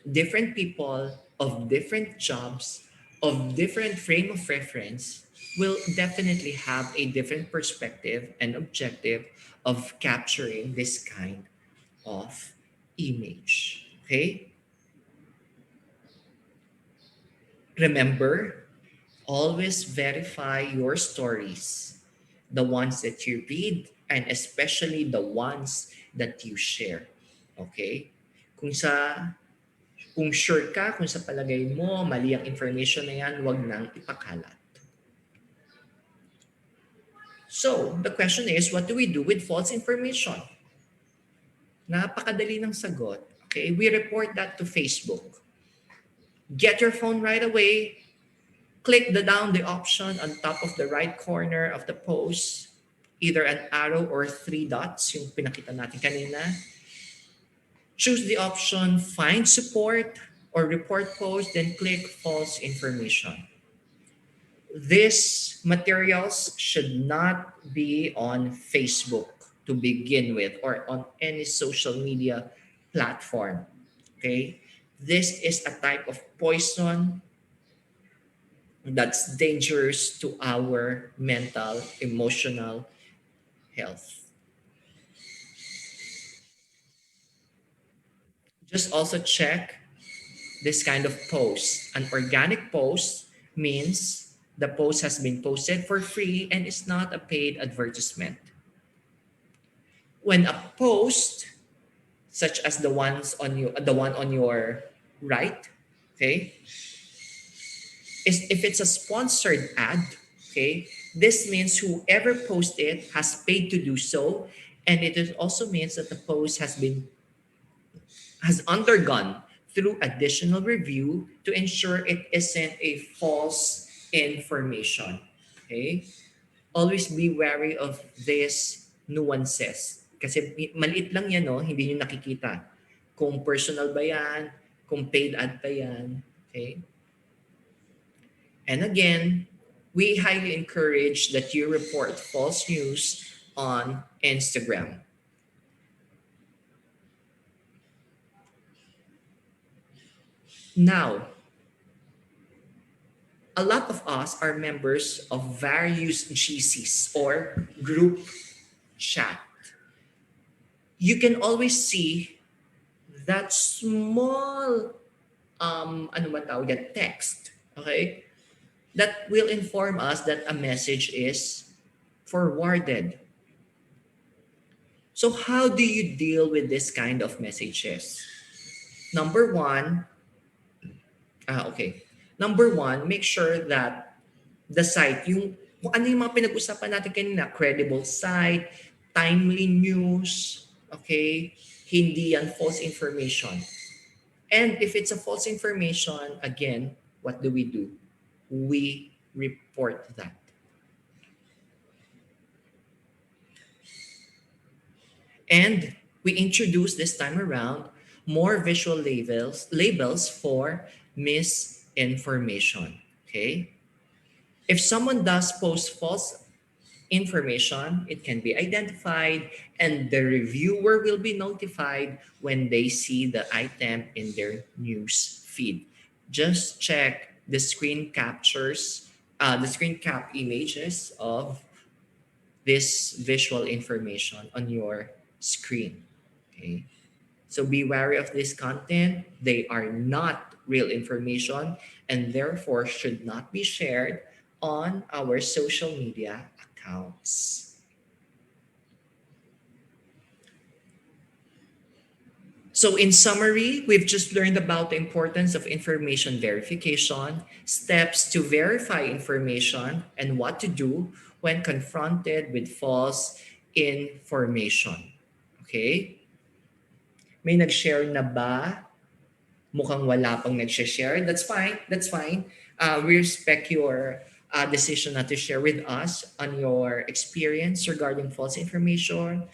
Different people of different jobs, of different frame of reference will definitely have a different perspective and objective of capturing this kind of image. Okay? Remember, always verify your stories, the ones that you read, and especially the ones that you share. Okay? Kung sure ka, kung sa palagay mo, mali ang information na yan, wag nang ipakalat. So, the question is, what do we do with false information? Napakadali ng sagot. Okay? We report that to Facebook. Get your phone right away. Click down the option on top of the right corner of the post, either an arrow or 3 dots, yung pinakita natin kanina. Choose the option Find Support or Report Post, then click False Information. These materials should not be on Facebook to begin with or on any social media platform. Okay? This is a type of poison that's dangerous to our mental, emotional health. Just also check this kind of post. An organic post means the post has been posted for free and is not a paid advertisement. When a post such as the one on your right, okay, is if it's a sponsored ad, okay, this means whoever posted it has paid to do so, and also means that the post has undergone through additional review to ensure it isn't a false information. Okay? Always be wary of these nuances. Kasi maliit lang yan, no? Hindi nyo nakikita. Kung personal ba yan, kung paid ad pa yan. Okay? And again, we highly encourage that you report false news on Instagram. Now, a lot of us are members of various GCs or group chat. You can always see that small ano ba tawag yan, text, okay? That will inform us that a message is forwarded. So how do you deal with this kind of messages? Number one, okay. Number one, make sure that the site, kung ano yung mga pinag-usapan natin kanina, credible site, timely news, okay? Hindi yan false information. And if it's a false information, again, what do? We report that. And we introduce this time around more visual labels for misinformation. Okay? If someone does post false information, it can be identified and the reviewer will be notified when they see the item in their news feed. Just check the screen captures, the screen cap images of this visual information on your screen. Okay. So be wary of this content. They are not real information and therefore should not be shared on our social media accounts. So, in summary, we've just learned about the importance of information verification, steps to verify information, and what to do when confronted with false information. Okay? May nag-share na ba? Mukhang wala pang nag-share. That's fine. That's fine. We respect your decision not to share with us on your experience regarding false information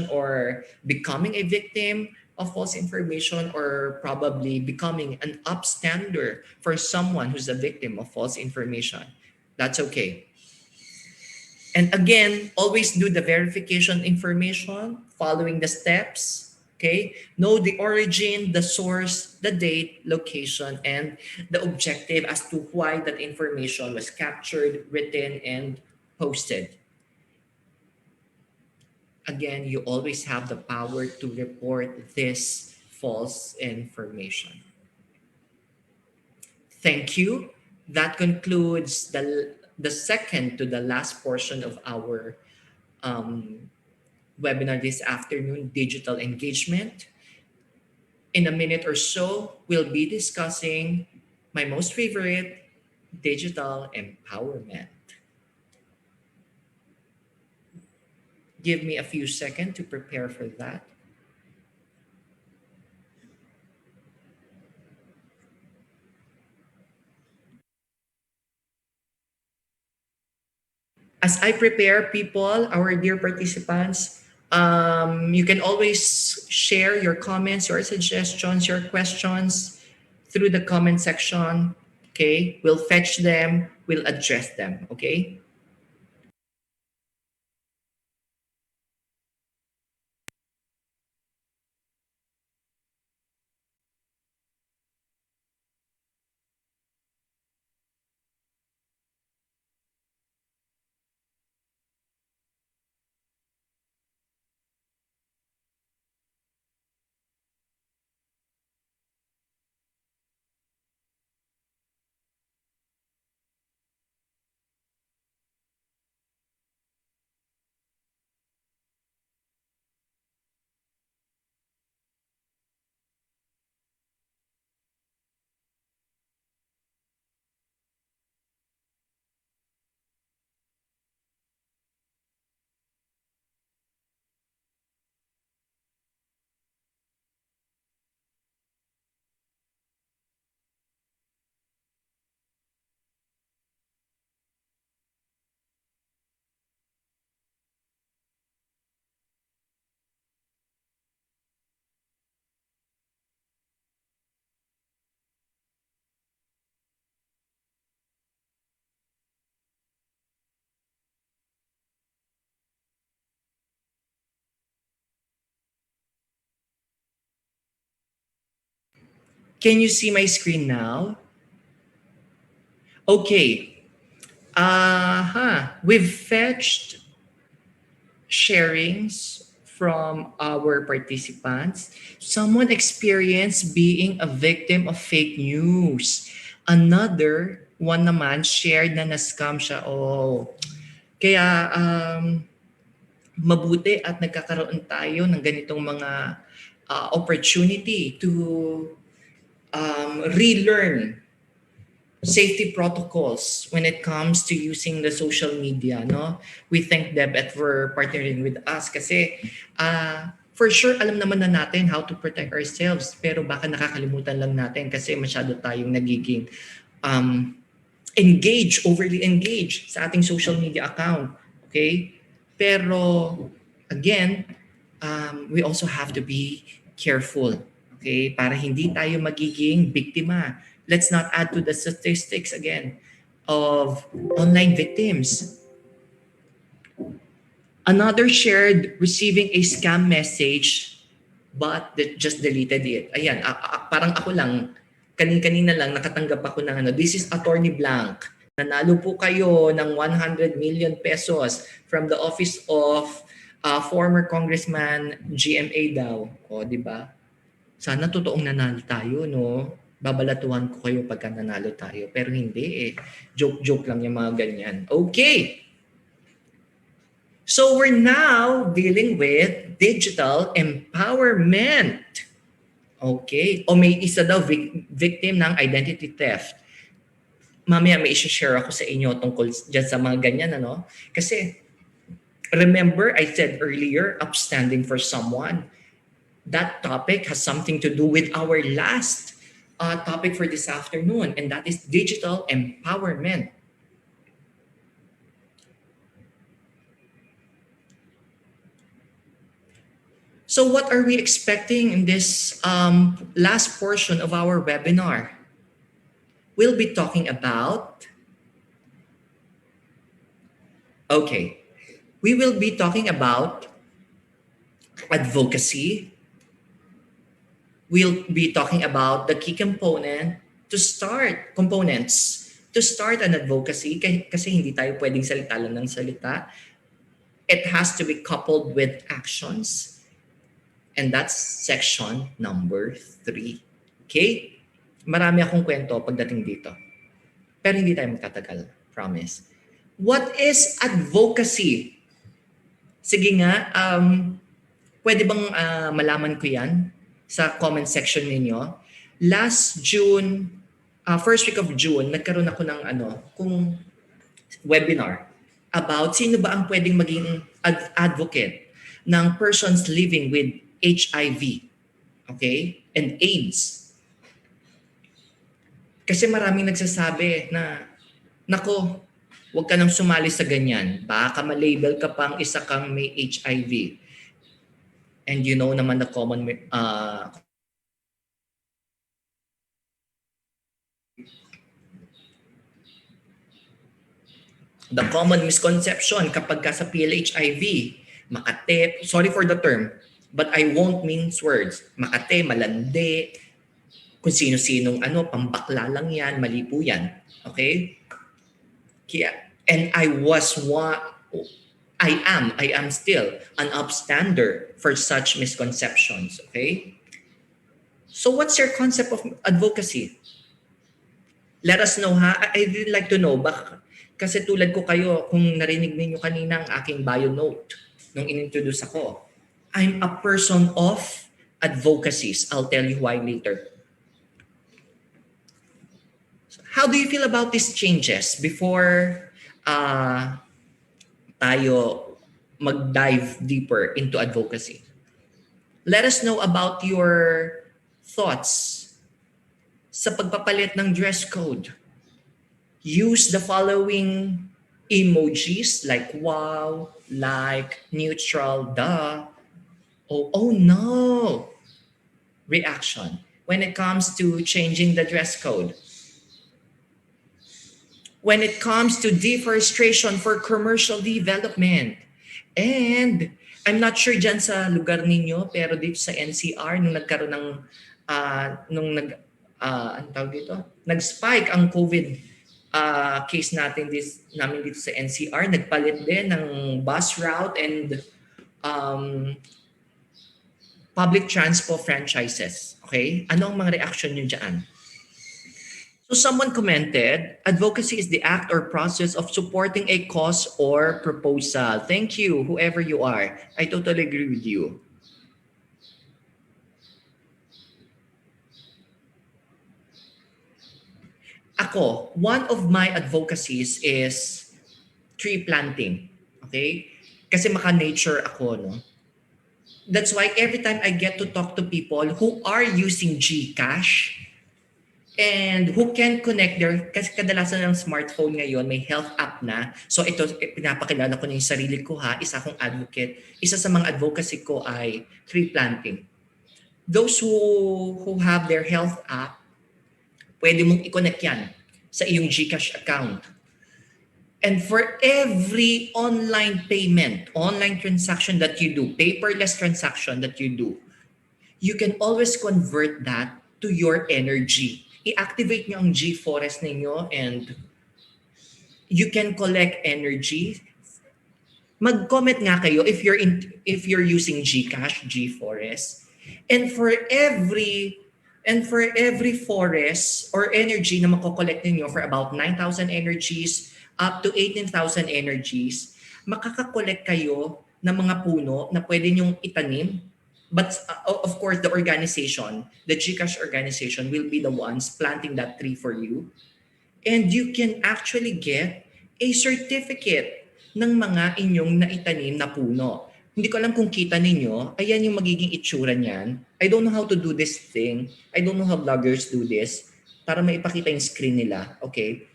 or becoming a victim of false information or probably becoming an upstander for someone who's a victim of false information. That's okay. And again, always do the verification information following the steps. Okay, know the origin, the source, the date, location, and the objective as to why that information was captured, written, and posted. Again, you always have the power to report this false information. Thank you. That concludes the second to the last portion of our um, webinar this afternoon, digital engagement. In a minute or so, we'll be discussing my most favorite, digital empowerment. Give me a few seconds to prepare for that. As I prepare, people, our dear participants, You can always share your comments, your suggestions, your questions through the comment section. Okay, we'll fetch them, we'll address them. Okay. Can you see my screen now? Okay. We've fetched sharings from our participants. Someone experienced being a victim of fake news. Another one naman shared na na-scam siya. Oh. Kaya mabuti at nagkakaroon tayo ng ganitong mga opportunity to relearn safety protocols when it comes to using the social media, no? We thank DepEd for partnering with us kasi for sure alam naman na natin how to protect ourselves, pero baka nakakalimutan lang natin kasi masyado tayong nagiging um, overly engaged sa ating social media account. Okay? Pero again, we also have to be careful. Okay? Para hindi tayo magiging biktima. Let's not add to the statistics again of online victims. Another shared receiving a scam message but just deleted it. Ayan, parang ako lang, kanina lang nakatanggap ako ng ano, this is Attorney Blank. Nanalo po kayo ng 100 million pesos from the office of former Congressman GMA daw. O, di ba? Sana totoong nanalo tayo, no? Babalatuhan ko kayo pagka nanalo tayo. Pero hindi eh. Joke-joke lang yung mga ganyan. Okay. So we're now dealing with digital empowerment. Okay. O may isa daw victim ng identity theft. Mamaya may share ako sa inyo tungkol dyan sa mga ganyan, ano? Kasi remember I said earlier, upstanding for someone. That topic has something to do with our last topic for this afternoon, and that is digital empowerment. So what are we expecting in this last portion of our webinar? We'll be talking about, we will be talking about advocacy. We'll be talking about the key components to start an advocacy kasi hindi tayo pwedeng salita lang ng salita. It has to be coupled with actions. And that's section number 3. Okay? Marami akong kwento pagdating dito. Pero hindi tayo magtatagal. Promise. What is advocacy? Sige nga, pwede bang malaman ko yan sa comment section ninyo? Last June, first week of June, nagkaroon ako ng kung webinar about sino ba ang pwedeng maging advocate ng persons living with HIV, okay, and AIDS. Kasi maraming nagsasabi na, nako, huwag ka nang sumali sa ganyan. Baka ma-label ka pang isa kang may HIV. And you know naman the common misconception kapag ka sa PLHIV, Makate, sorry for the term, but I won't mince words. Makate, malandi, kung sino-sinong pambakla lang yan, mali po yan. Okay? Kaya, and I am still an upstander for such misconceptions. Okay? So what's your concept of advocacy? Let us know ha. I'd really like to know. Kasi tulad ko kayo, kung narinig ninyo kanina ang aking bio note nung inintroduce ako, I'm a person of advocacies. I'll tell you why later. So how do you feel about these changes before tayo mag-dive deeper into advocacy? Let us know about your thoughts sa pagpapalit ng dress code. Use the following emojis like wow, like, neutral, duh, oh no, reaction when it comes to changing the dress code. When it comes to deforestation for commercial development. And I'm not sure dyan sa lugar ninyo, pero dito sa NCR, nung nagkaroon ng, ano tawag dito? Nag-spike ang COVID case namin dito sa NCR, nagpalit din ng bus route and public transport franchises. Okay? Ano ang mga reaction nyo dyan? So someone commented, advocacy is the act or process of supporting a cause or proposal. Thank you, whoever you are. I totally agree with you. Ako, one of my advocacies is tree planting. Okay? Kasi maka-nature ako, no? That's why every time I get to talk to people who are using GCash, and who can connect kasi kadalasan ng smartphone ngayon may health app na. So ito, pinapakilala ko na yung sarili ko ha, isa akong advocate. Isa sa mga advocacy ko ay tree planting. Those who have their health app, pwede mong i-connect yan sa iyong GCash account. And for every online payment, online transaction that you do, paperless transaction that you do, you can always convert that to your energy. I-activate nyo ang G-Forest ninyo and you can collect energy. Mag-comment nga kayo if you're using GCash, G-Forest. And for every forest or energy na mako-collect ninyo for about 9,000 energies up to 18,000 energies, makaka-collect kayo ng mga puno na pwede nyong itanim. But of course, the organization, the GCash organization will be the ones planting that tree for you. And you can actually get a certificate ng mga inyong naitanim na puno. Hindi ko alam kung kita ninyo, ayan yung magiging itsura niyan. I don't know how to do this thing. I don't know how vloggers do this para maipakita yung screen nila. Okay?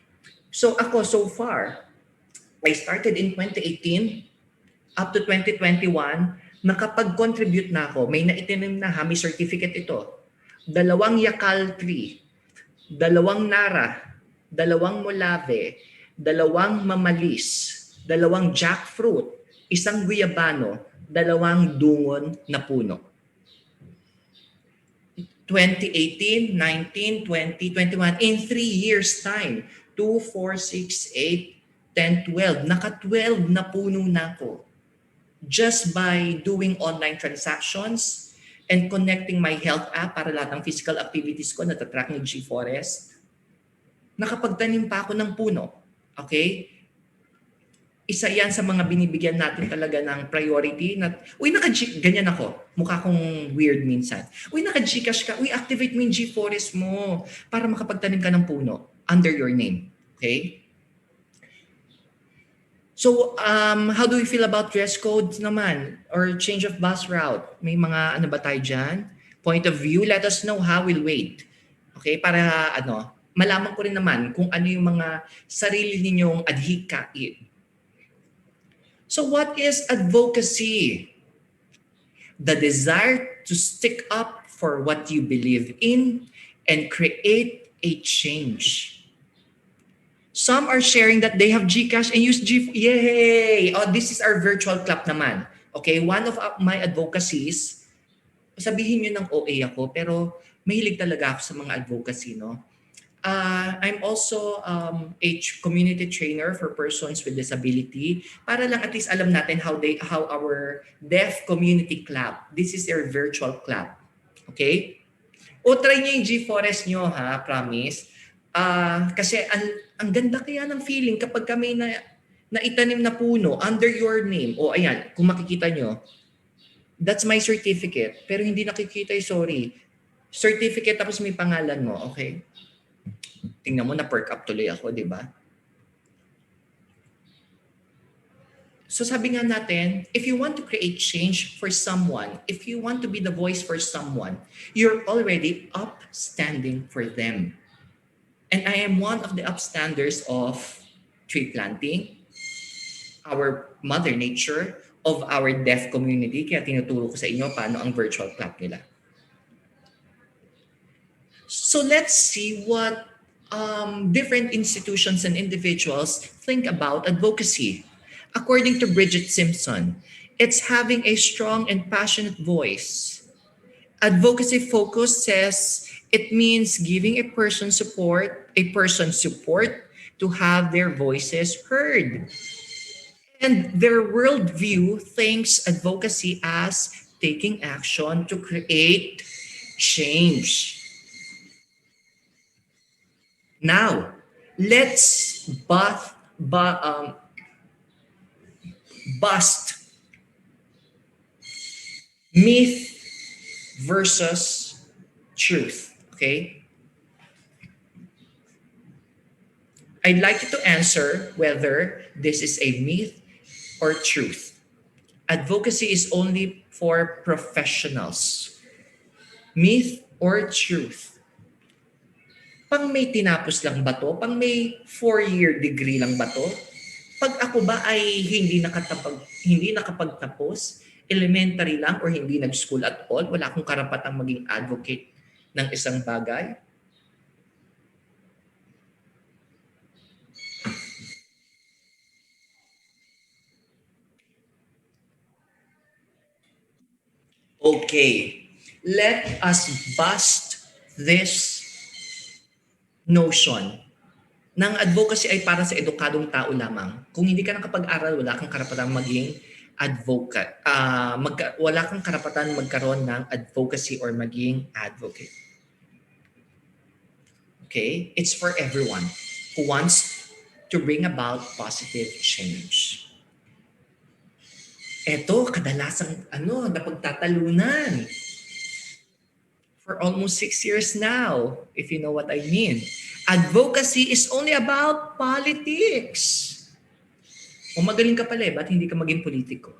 So ako, so far, I started in 2018 up to 2021, nakapag-contribute na ako. May naitanim na may certificate ito. 2 yakal tree, 2 nara, 2 molave, 2 mamalis, 2 jackfruit, 1 guyabano, 2 dungon na puno. 2018, 19, 20, 21, in 3 years time, 2, 4, 6, 8, 10, 12. Naka-12 na puno na ako. Just by doing online transactions and connecting my health app para lahat ng physical activities ko natatrack ni G-Forest, nakapagtanim pa ako ng puno. Okay? Isa yan sa mga binibigyan natin talaga ng priority na, ganyan ako. Mukha kong weird minsan. Naka-Gcash ka. Activate mo yung G-Forest mo para makapagtanim ka ng puno under your name. Okay? So, how do we feel about dress codes naman? Or change of bus route? May mga ba tayo dyan? Point of view, let us know how we'll wait. Okay? Para malaman ko rin naman kung ano yung mga sarili ninyong adhikain. So what is advocacy? the desire to stick up for what you believe in and create a change. Some are sharing that they have GCash and use G. Yay! Oh, this is our virtual clap naman. Okay, one of my advocacies, sabihin nyo ng OA ako, pero mahilig talaga ako sa mga advocacy, no? I'm also community trainer for persons with disability para lang at least alam natin how our deaf community club. This is their virtual club. Okay? O try niyo yung G-Forest nyo ha, promise. Kasi ang ganda kaya ng feeling kapag kami na itanim na puno under your name. O ayan, kung makikita nyo, that's my certificate. Pero hindi nakikita sorry. Certificate tapos may pangalan mo, okay? Tingnan mo, na-perk up tuloy ako, di ba? So sabi nga natin, if you want to create change for someone, if you want to be the voice for someone, you're already upstanding for them. And I am one of the upstanders of tree planting, our Mother Nature, of our deaf community. Kaya tinuturo ko sa inyo paano ang virtual clap nila. So let's see what different institutions and individuals think about advocacy. According to Bridget Simpson, it's having a strong and passionate voice. Advocacy focus says it means giving a person support to have their voices heard. And their worldview thinks advocacy as taking action to create change. Now, let's bust myth versus truth, okay? I'd like you to answer whether this is a myth or truth. Advocacy is only for professionals. Myth or truth? Pang may tinapos lang ba to? Pang may 4-year degree lang ba to? Pag ako ba ay hindi nakapagtapos, elementary lang or hindi nag-school at all, wala akong karapatang maging advocate ng isang bagay? Okay, let us bust this notion ng advocacy ay para sa edukadong tao lamang. Kung hindi ka nakapag-aral, wala kang karapatang maging advocate. Wala kang karapatan magkaroon ng advocacy or maging advocate. Okay? It's for everyone who wants to bring about positive change. Ito, kadalasang napagtatalunan for almost 6 years now, if you know what I mean. Advocacy is only about politics. Kung magaling ka pala ba't hindi ka maging politiko?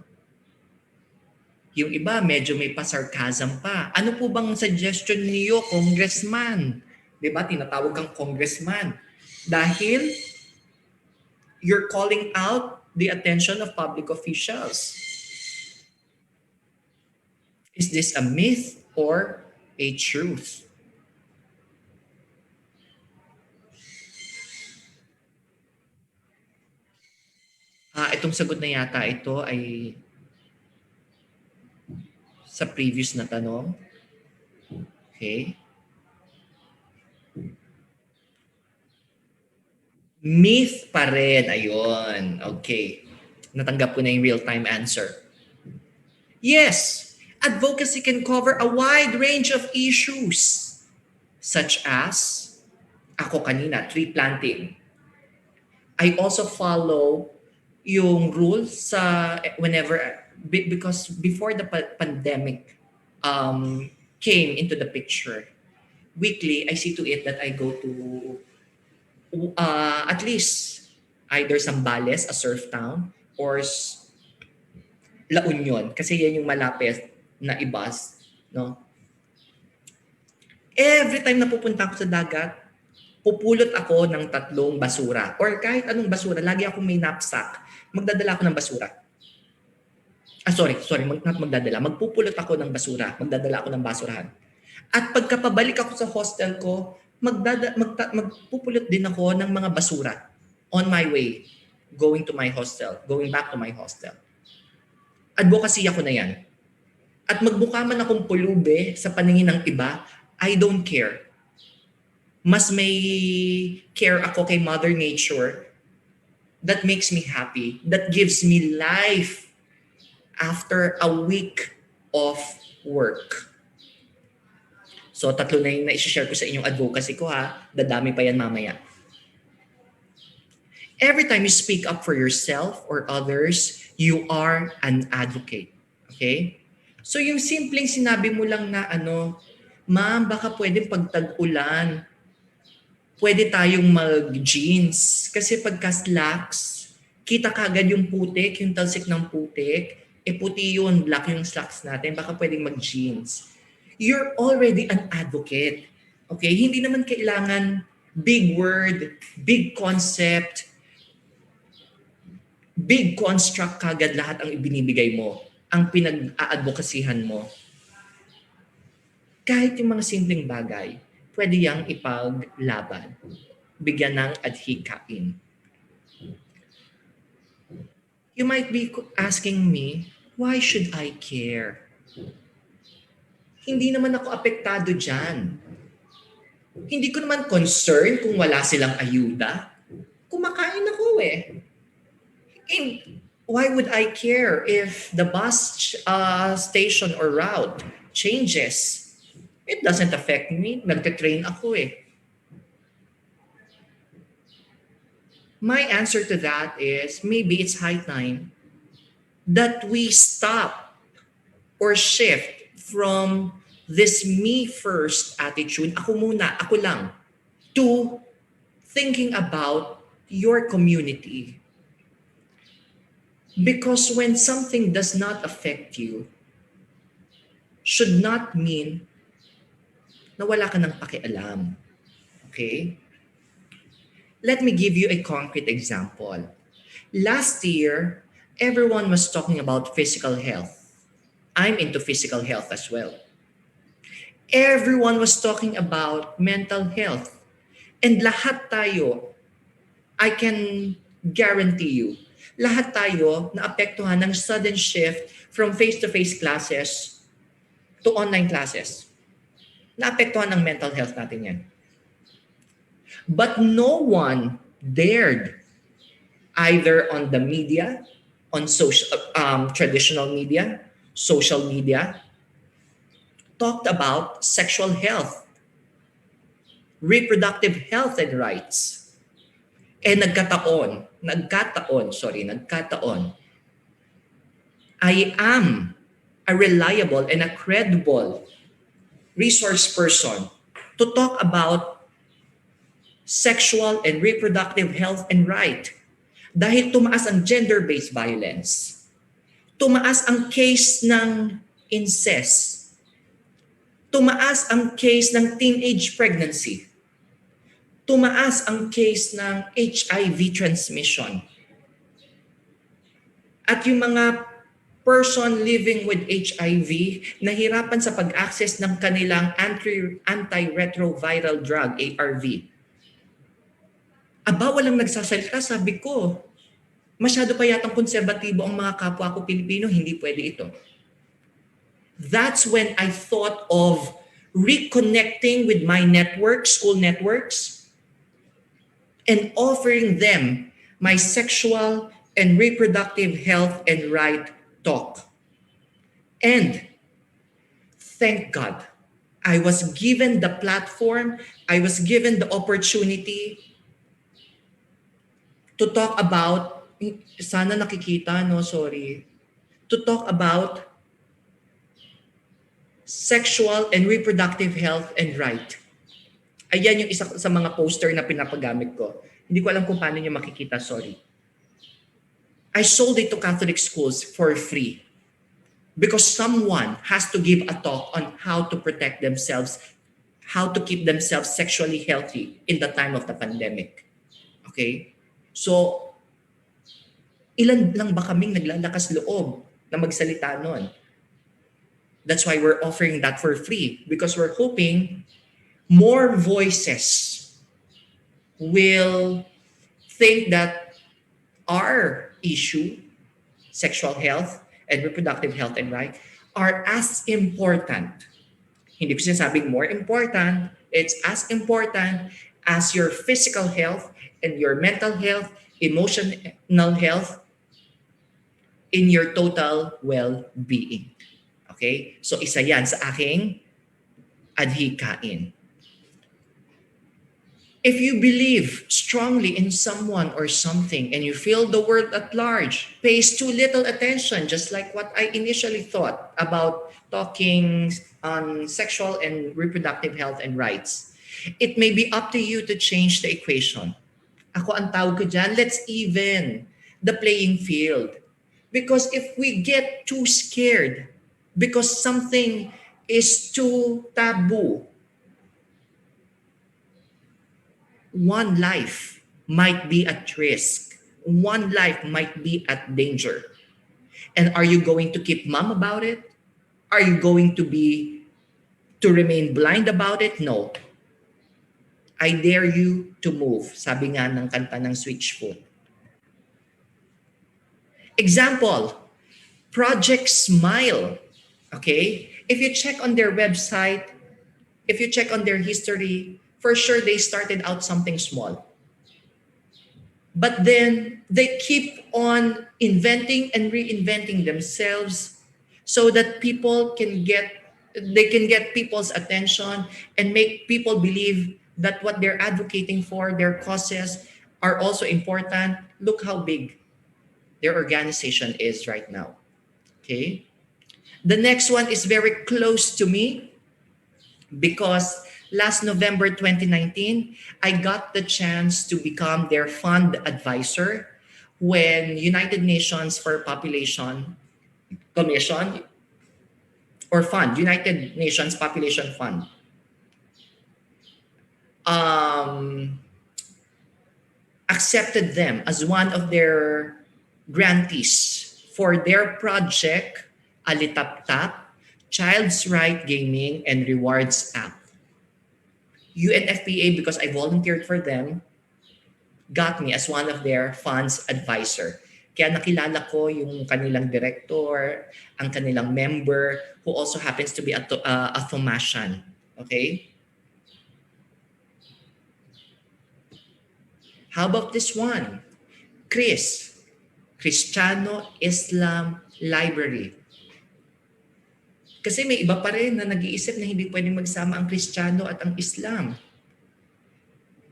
Yung iba, medyo may pa-sarcasm pa. Ano po bang suggestion niyo, congressman? Diba, tinatawag kang congressman. Dahil you're calling out the attention of public officials. Is this a myth or a truth? Itong sagot na yata ito ay sa previous na tanong. Okay. Myth pa rin. Ayun. Okay. Natanggap ko na yung real-time answer. Yes. Advocacy can cover a wide range of issues such as, ako kanina, tree planting. I also follow yung rules because before the pandemic came into the picture, weekly, I see to it that I go to at least either Zambales, a surf town, or La Union, kasi yan yung malapit na ibas, no? Every time na pupunta ako sa dagat, pupulot ako ng 3 basura or kahit anong basura, lagi akong may knapsack. Magdadala ako ng basura. not magdadala. Magpupulot ako ng basura. Magdadala ako ng basurahan. At pagkapabalik ako sa hostel ko, magpupulot din ako ng mga basura on my way going back to my hostel. Advocacy ako na yan. At magmukha man akong pulube sa paningin ng iba, I don't care. Mas may care ako kay Mother Nature that makes me happy, that gives me life after a week of work. So, 3 na yung na-share ko sa inyong advocacy ko ha. Dadami pa yan mamaya. Every time you speak up for yourself or others, you are an advocate. Okay? So, yung simpleng sinabi mo lang na Ma'am, baka pwedeng pag tag-ulan, pwede tayong mag-jeans. Kasi pagka slacks, kita kagad yung putik, yung talsik ng putik. Puti yun, black yung slacks natin. Baka pwedeng mag-jeans. You're already an advocate. Okay? Hindi naman kailangan big word, big concept, big construct kagad lahat ang ibinibigay mo, ang pinag-aadvokasihan mo. Kahit yung mga simpleng bagay, pwede yang ipaglaban. Bigyan ng adhikain. You might be asking me, why should I care? Hindi naman ako apektado dyan. Hindi ko naman concern kung wala silang ayuda. Kumakain ako eh. And why would I care if the bus station or route changes? It doesn't affect me. Nagte-train ako eh. My answer to that is maybe it's high time that we stop or shift from this me first attitude, ako muna, ako lang, to thinking about your community. Because when something does not affect you, should not mean na wala ka ng pakialam. Okay? Let me give you a concrete example. Last year, everyone was talking about physical health. I'm into physical health as well. Everyone was talking about mental health. And lahat tayo, I can guarantee you, lahat tayo naapektuhan ng sudden shift from face-to-face classes to online classes. Naapektuhan ng mental health natin yan. But no one dared, either on the media, on traditional media, social media, talked about sexual health, reproductive health and rights. Nagkataon, I am a reliable and a credible resource person to talk about sexual and reproductive health and right. Dahil tumaas ang gender-based violence. Tumaas ang case ng incest. Tumaas ang case ng teenage pregnancy. Tumaas ang case ng HIV transmission. At yung mga person living with HIV nahirapan sa pag-access ng kanilang antiretroviral drug, ARV. Aba, walang nagsasalita, sabi ko. Masyado pa yatang konserbatibo ang mga kapwa ko Pilipino, hindi pwede ito. That's when I thought of reconnecting with my networks, school networks, and offering them my sexual and reproductive health and right talk. And thank God, I was given the platform, I was given the opportunity to talk about, sana nakikita, no, sorry, to talk about sexual and reproductive health and right. Ayan yung isa sa mga poster na pinapagamit ko. Hindi ko alam kung paano nyo makikita, sorry. I sold it to Catholic schools for free because someone has to give a talk on how to protect themselves, how to keep themselves sexually healthy in the time of the pandemic. Okay? So, ilan lang ba kaming naglalakas loob na magsalita nun. That's why we're offering that for free because we're hoping more voices will think that our issue, sexual health and reproductive health and right, are as important. Hindi ko sinasabing more important, it's as important as your physical health and your mental health, emotional health, in your total well-being. Okay? So isa yan sa aking adhikain. If you believe strongly in someone or something and you feel the world at large pays too little attention, just like what I initially thought about talking on sexual and reproductive health and rights, it may be up to you to change the equation. Ako ang tawag ko dyan, let's even the playing field. Because if we get too scared because something is too taboo, one life might be at risk. One life might be at danger. And are you going to keep mum about it? Are you going to remain blind about it? No. I dare you to move. Sabi nga ng kanta ng Switchfoot. Example, Project Smile. Okay? If you check on their website, if you check on their history, for sure they started out something small. But then they keep on inventing and reinventing themselves so that they can get people's attention and make people believe that what they're advocating for, their causes, are also important. Look how big their organization is right now. Okay? The next one is very close to me because last November 2019, I got the chance to become their fund advisor when United Nations for Population Commission or Fund, United Nations Population Fund, accepted them as one of their grantees for their project Alitap-Tap, Child's Right Gaming and Rewards App. UNFPA, because I volunteered for them, got me as one of their funds advisor. Kaya nakilala ko yung kanilang director, ang kanilang member, who also happens to be a Thomasian. Okay? How about this one? Cristiano Islam Library. Kasi may iba pa rin na nag-iisip na hindi pwedeng magsama ang Kristiyano at ang Islam.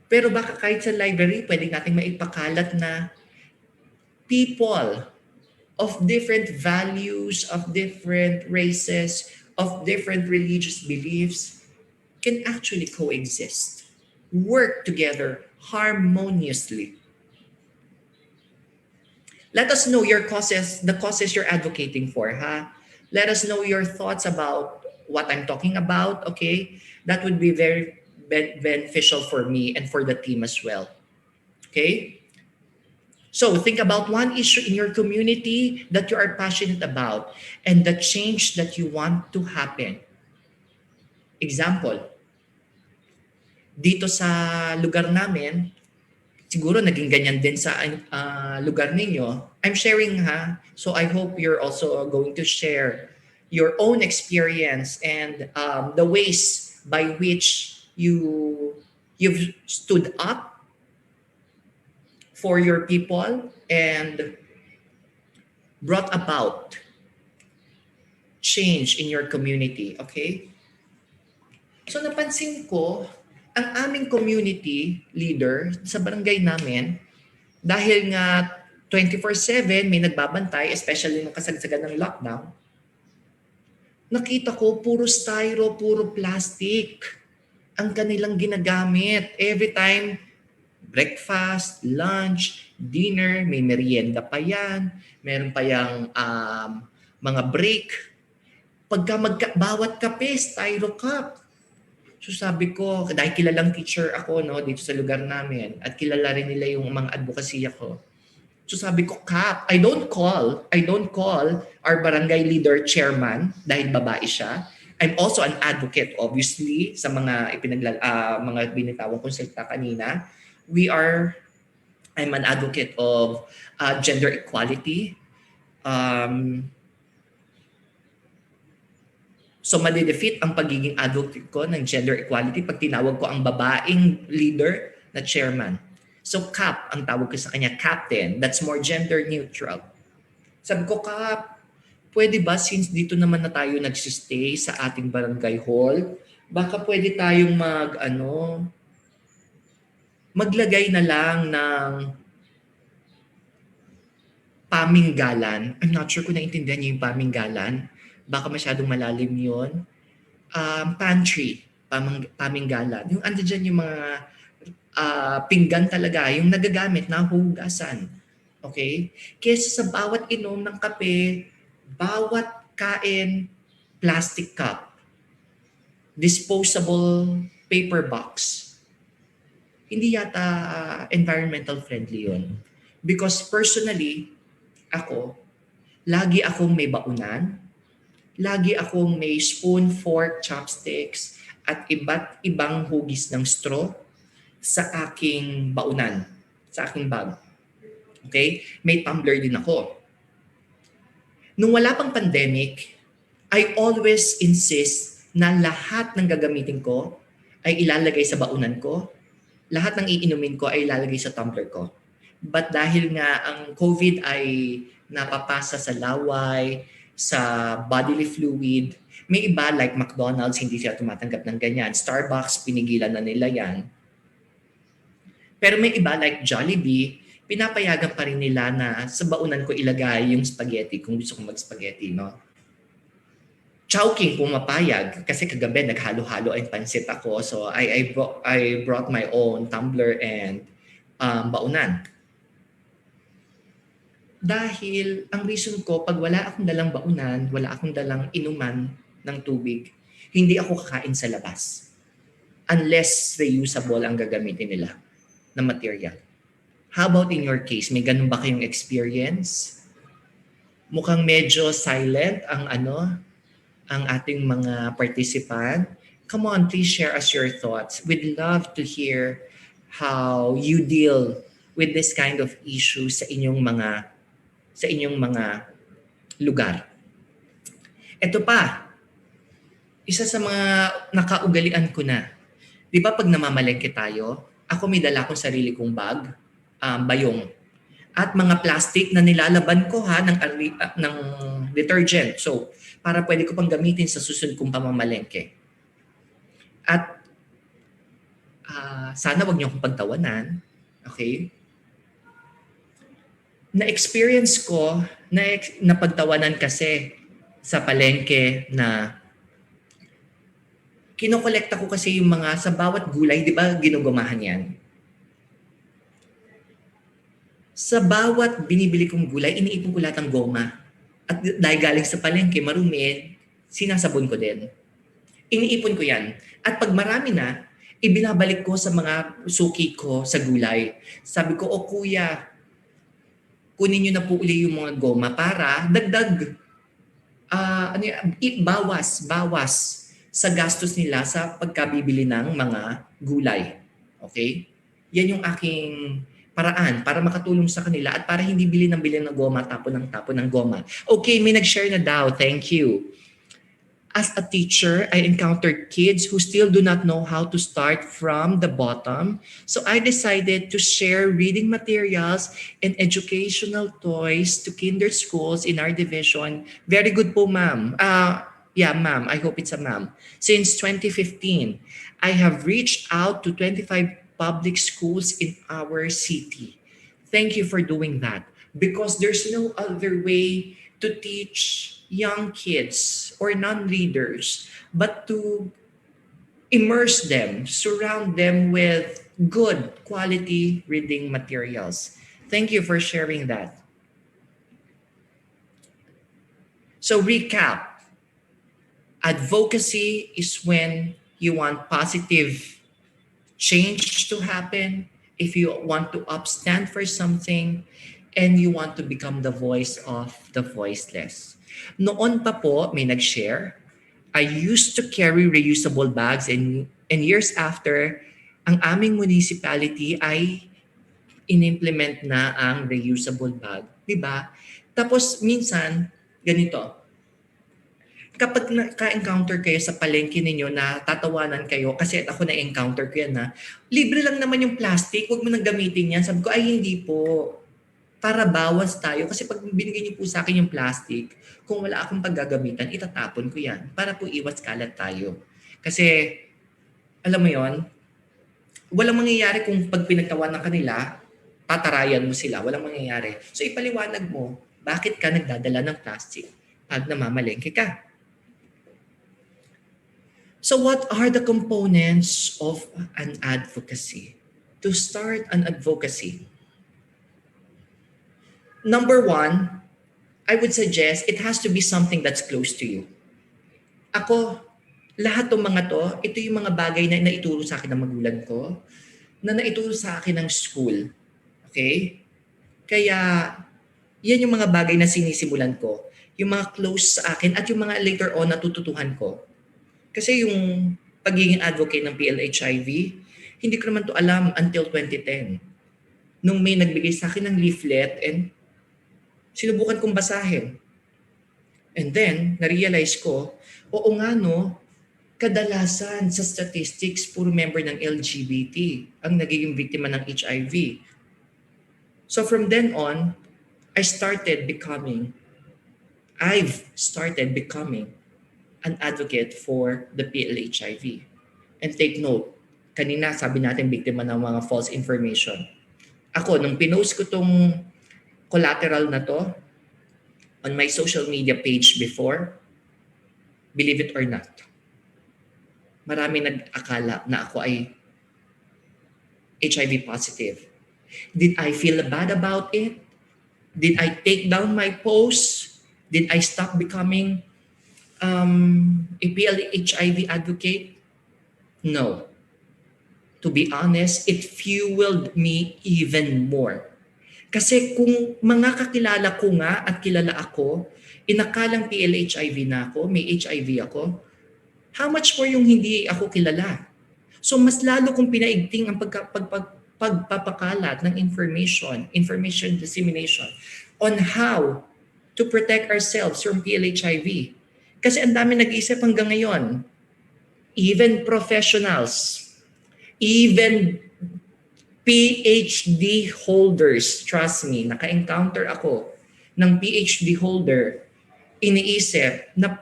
Pero baka kahit sa library, pwede natin maipakalat na people of different values, of different races, of different religious beliefs can actually coexist, work together harmoniously. Let us know your causes, the causes you're advocating for, ha? Let us know your thoughts about what I'm talking about, okay? That would be very beneficial for me and for the team as well, okay? So think about one issue in your community that you are passionate about and the change that you want to happen. Example, dito sa lugar namin, siguro naging ganyan din sa lugar ninyo. I'm sharing so I hope you're also going to share your own experience and the ways by which you've stood up for your people and brought about change in your community, okay? So napansin ko, ang aming community leader sa barangay namin, dahil nga 24/7 may nagbabantay, especially nung kasagsagan ng lockdown, nakita ko puro styro, puro plastic ang kanilang ginagamit. Every time, breakfast, lunch, dinner, may merienda pa yan, meron pa yung mga break. Bawat kape, styro cup. So sabi ko, dahil kilalang teacher ako dito sa lugar namin at kilala rin nila yung mga advokasya ko, So sabi ko, Kap, I don't call our barangay leader chairman dahil babae siya. I'm also an advocate, obviously, sa mga mga binitawang konsulta kanina. I'm an advocate of gender equality. Um, so madidefeat ang pagiging advocate ko ng gender equality pag tinawag ko ang babaeng leader na chairman. So Cap ang tawag ko sa kanya, captain. That's more gender neutral. Sabi ko, Kap, pwede ba since dito naman na tayo nagsistay sa ating barangay hall, baka pwede tayong maglagay na lang ng paminggalan. I'm not sure kung naintindihan niyo yung paminggalan. Baka masyadong malalim yun. Pantry, paminggalan. Yung ando dyan yung mga pinggan talaga, yung nagagamit na hugasan. Okay? Kesa sa bawat inom ng kape, bawat kain, plastic cup, disposable paper box. Hindi yata environmental friendly yun. Because personally, ako, lagi akong may baunan, lagi akong may spoon, fork, chopsticks, at iba't ibang hugis ng straw sa aking baunan, sa aking bag. Okay? May tumbler din ako. Nung wala pang pandemic, I always insist na lahat ng gagamitin ko ay ilalagay sa baunan ko. Lahat ng iinumin ko ay ilalagay sa tumbler ko. But dahil nga ang COVID ay napapasa sa laway, sa bodily fluid, may iba like McDonald's, hindi sila tumatanggap ng ganyan. Starbucks, pinigilan na nila yan. Pero may iba like Jollibee, pinapayagan pa rin nila na sa baunan ko ilagay yung spaghetti kung gusto kong mag-spaghetti, no? Chowking pumapayag kasi kagabi naghalo-halo ang pansit ako. So I brought my own tumbler and baunan. Dahil ang reason ko, pag wala akong dalang baunan, wala akong dalang inuman ng tubig, hindi ako kakain sa labas. Unless reusable ang gagamitin nila na material. How about in your case? May ganun ba kayong experience? Mukhang medyo silent ang ating mga participant. Come on, please share us your thoughts. We'd love to hear how you deal with this kind of issues sa inyong mga lugar. Ito pa, isa sa mga nakaugalian ko na. Di ba pag namamalengke tayo, ako may dala akong sarili kong bag, bayong, at mga plastic na nilalaban ko ng detergent. So, para pwede ko pang gamitin sa susunod kong pamamalengke. At sana wag niyo akong pagtawanan. Okay? Na-experience ko, na pagtawanan kasi sa palengke na kinokolekta ko kasi yung mga sa bawat gulay, di ba ginugumahan yan? Sa bawat binibili kong gulay, iniipon ko lahat ng goma. At dahil galing sa palengke, marumi, sinasabon ko din. Iniipon ko yan. At pag marami na, ibinabalik ko sa mga suki ko sa gulay. Sabi ko, o kuya, kunin nyo na po uli yung mga goma para dagdag bawas sa gastos nila sa pagkabibili ng mga gulay. Okay? Yan yung aking paraan para makatulong sa kanila at para hindi bili ng goma, tapon ng goma. Okay, may nag-share na daw. Thank you. As a teacher, I encountered kids who still do not know how to start from the bottom. So I decided to share reading materials and educational toys to kinder schools in our division. Very good po, ma'am. Yeah, ma'am. I hope it's a ma'am. Since 2015, I have reached out to 25 public schools in our city. Thank you for doing that because there's no other way to teach young kids or non-readers but to immerse them, surround them with good quality reading materials. Thank you for sharing that. So recap, advocacy is when you want positive change to happen, if you want to upstand for something, and you want to become the voice of the voiceless. Noon pa po, may nag-share, I used to carry reusable bags and years after, ang aming municipality ay inimplement na ang reusable bag. Diba? Tapos minsan, ganito, kapag ka-encounter kayo sa palengke ninyo na tatawanan kayo, kasi ako na-encounter ko yan na, libre lang naman yung plastic, huwag mo nang gamitin yan. Sabi ko, ay hindi po. Para bawas tayo. Kasi pag binigay niyo po sa akin yung plastic, kung wala akong paggagamitan, itatapon ko yan. Para po iwas kalat tayo. Kasi, alam mo yon, walang mangyayari kung pag pinagtawanan ka nila, tatarayan mo sila. Walang mangyayari. So ipaliwanag mo, bakit ka nagdadala ng plastic pag namamalengke ka? So what are the components of an advocacy? To start an advocacy, number one, I would suggest it has to be something that's close to you. Ako, lahat ng mga to, ito yung mga bagay na naituro sa akin ng magulang ko, na naituro sa akin ng school. Okay? Kaya, yan yung mga bagay na sinisimulan ko. Yung mga close sa akin at yung mga later on natututuhan ko. Kasi yung pagiging advocate ng PLHIV, hindi ko naman to alam until 2010. Nung may nagbigay sa akin ng leaflet and sinubukan kong basahin. And then, na-realize ko, oo nga no, kadalasan sa statistics, puro member ng LGBT ang nagiging biktima ng HIV. So from then on, I've started becoming an advocate for the PLHIV. And take note, kanina sabi natin biktima ng mga false information. Ako, nung pinost ko tong collateral na to on my social media page before, believe it or not, marami nag-akala na ako ay HIV positive. Did I feel bad about it? Did I take down my post? Did I stop becoming a PLHIV advocate? No. To be honest, it fueled me even more. Kasi kung mga kakilala ko nga at kilala ako, inakalang PLHIV na ako, may HIV ako, how much more yung hindi ako kilala? So mas lalo kong pinaigting ang pagpapakalat ng information dissemination on how to protect ourselves from PLHIV. Kasi ang dami nag-iisip hanggang ngayon. Even professionals, even PhD holders, trust me, naka-encounter ako ng PhD holder, iniisip na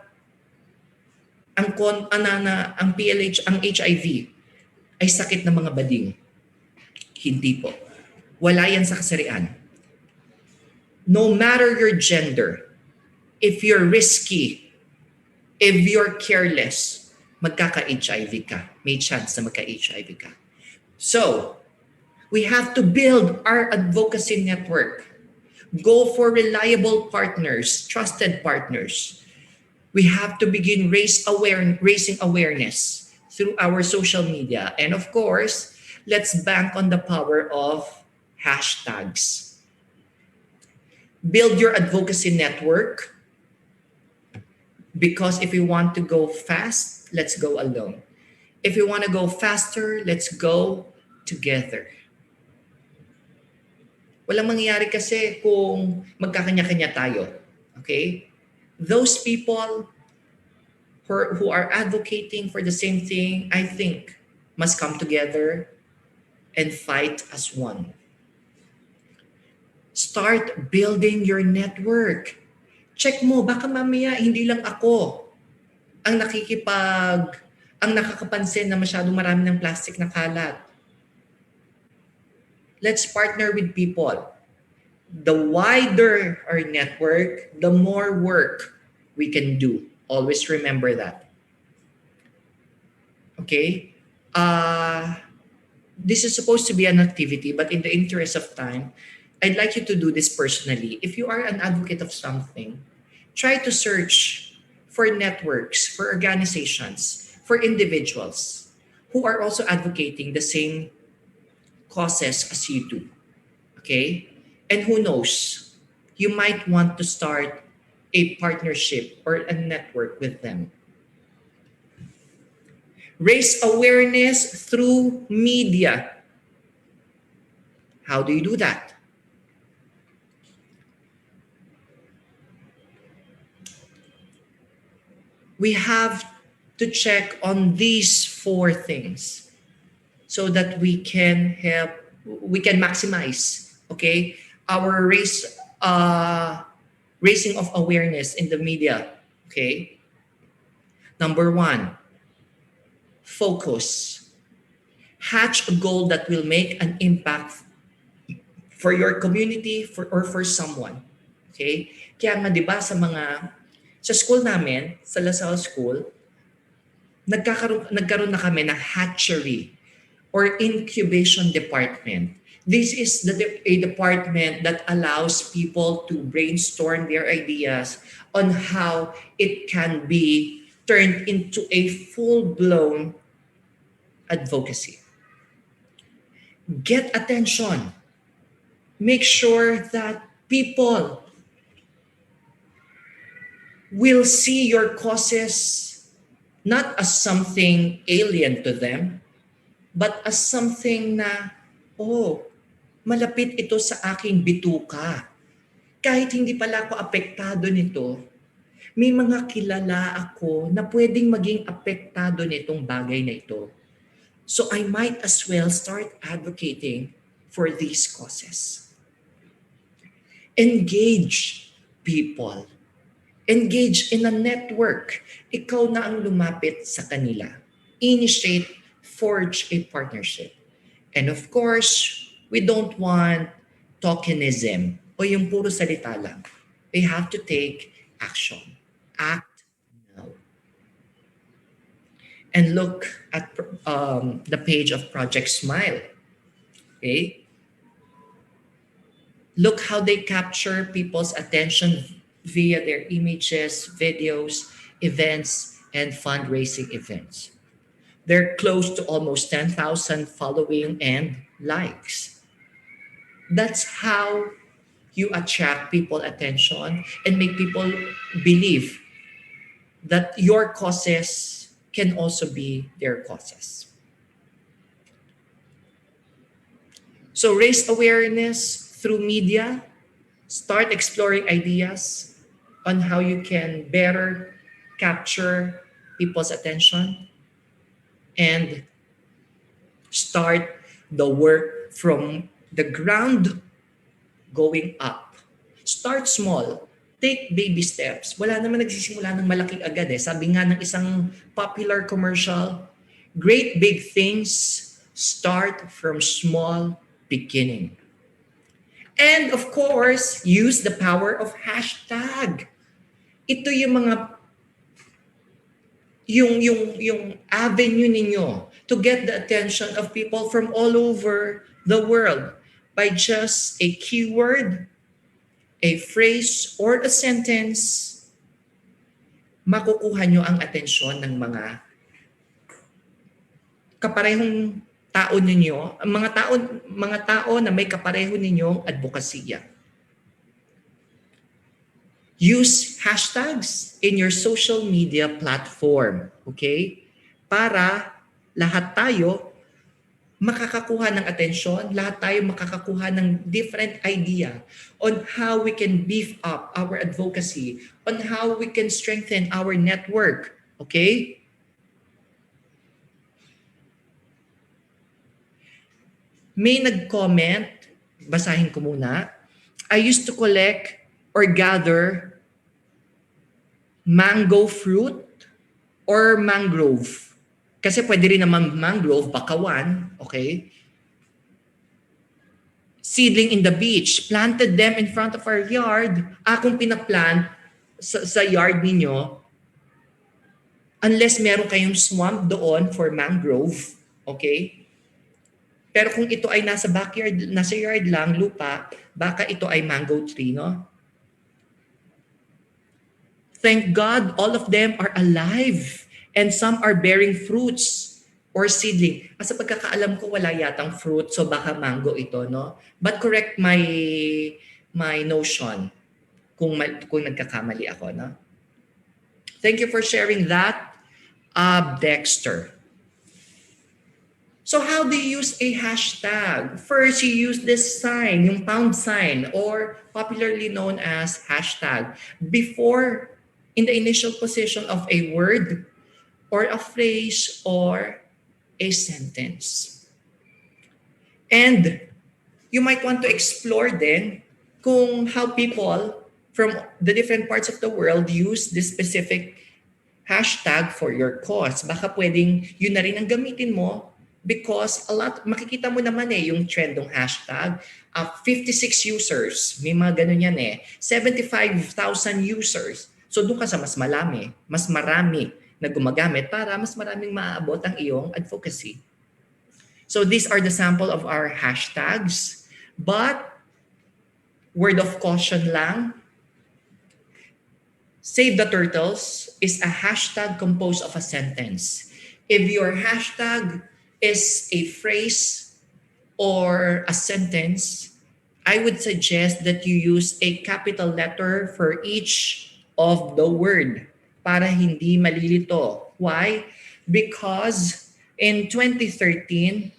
ang HIV ay sakit ng mga bading. Hindi po. Wala yan sa kasarian. No matter your gender, if you're risky, if you're careless, magkaka-HIV ka. May chance na magka-HIV ka. So, we have to build our advocacy network. Go for reliable partners, trusted partners. We have to begin raising awareness through our social media. And of course, let's bank on the power of hashtags. Build your advocacy network, because if you want to go fast, let's go alone. If you want to go faster, let's go together. Walang mangyayari kasi kung magkakanya-kanya tayo. Okay? Those people who are advocating for the same thing, I think, must come together and fight as one. Start building your network. Check mo, baka mamaya hindi lang ako ang nakakapansin na masyadong marami ng plastic na kalat. Let's partner with people. The wider our network, the more work we can do. Always remember that. Okay? This is supposed to be an activity, but in the interest of time, I'd like you to do this personally. If you are an advocate of something, try to search for networks, for organizations, for individuals who are also advocating the same causes as you do. Okay? And who knows, you might want to start a partnership or a network with them. Raise awareness through media. How do you do that? We have to check on these four things so that we can maximize, okay, our raising of awareness in the media. Okay. Number one, focus. Hatch a goal that will make an impact for your community or for someone. Okay? Kaya nga 'di ba sa school namin, sa LaSalle School, nagkaroon na kami ng hatchery or incubation department. This is a department that allows people to brainstorm their ideas on how it can be turned into a full-blown advocacy. Get attention. Make sure that people will see your causes not as something alien to them, but as something na, oh, malapit ito sa aking bituka. Kahit hindi pala ako apektado nito, may mga kilala ako na pwedeng maging apektado nitong bagay na ito. So I might as well start advocating for these causes. Engage people. Engage in a network. Ikaw na ang lumapit sa kanila. Initiate, forge a partnership. And of course, we don't want tokenism o yung puro salita lang. We have to take action. Act now. And look at the page of Project Smile. Okay? Look how they capture people's attention via their images, videos, events, and fundraising events. They're close to almost 10,000 following and likes. That's how you attract people attention and make people believe that your causes can also be their causes. So raise awareness through media, start exploring ideas on how you can better capture people's attention, and start the work from the ground going up. Start small. Take baby steps. Wala naman nagsisimula ng malaki agad eh. Sabi nga ng isang popular commercial, great big things start from small beginning. And of course, use the power of hashtag. Ito yung avenue ninyo to get the attention of people from all over the world by just a keyword, a phrase, or a sentence. Makukuha nyo ang atensyon ng mga kaparehong tao ninyo, mga tao na may kapareho ninyong advokasya. Use hashtags in your social media platform, okay? Para lahat tayo makakakuha ng atensyon, lahat tayo makakakuha ng different idea on how we can beef up our advocacy, on how we can strengthen our network, okay? May nag-comment, basahin ko muna. I used to collect or gather mango fruit or mangrove. Kasi pwede rin naman mangrove, bakawan, okay? Seedling in the beach. Planted them in front of our yard. Akong pinaplant sa yard ninyo, unless meron kayong swamp doon for mangrove, okay? Pero kung ito ay nasa backyard, nasa yard lang, lupa, baka ito ay mango tree, no? Thank God, all of them are alive and some are bearing fruits. or seedling. Kasi pagkakaalam ko wala yatang fruit, so baka mango ito, no? But correct my notion kung nagkakamali ako, no? Thank you for sharing that, Dexter. So how do you use a hashtag? First, you use this sign, yung pound sign, or popularly known as hashtag, before in the initial position of a word or a phrase or a sentence. And you might want to explore then kung how people from the different parts of the world use this specific hashtag for your cause. Baka pwedeng yun na rin ang gamitin mo because makikita mo naman yung trend ng hashtag. 56 users, may mga ganun yan 75,000 users. So doon ka sa mas marami na gumagamit para mas maraming maaabot ang iyong advocacy. So these are the sample of our hashtags. But, word of caution lang, Save the Turtles is a hashtag composed of a sentence. If your hashtag is a phrase or a sentence, I would suggest that you use a capital letter for each of the word para hindi malilito. Why? Because in 2013,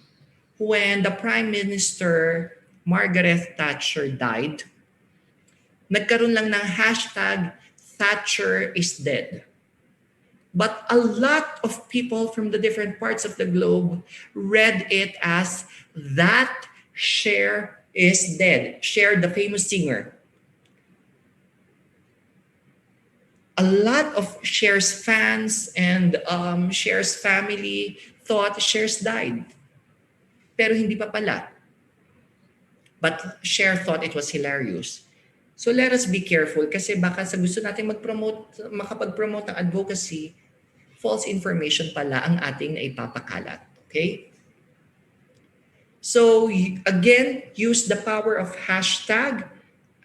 when the Prime Minister Margaret Thatcher died, nagkaroon lang ng hashtag Thatcher is dead. But a lot of people from the different parts of the globe read it as that Cher is dead. Cher, the famous singer. A lot of Cher's fans and Cher's family thought Cher's died. Pero hindi pa pala. But Cher thought it was hilarious. So let us be careful kasi baka sa gusto natin makapag-promote ng advocacy, false information pala ang ating naipapakalat. Okay? So again, use the power of hashtag.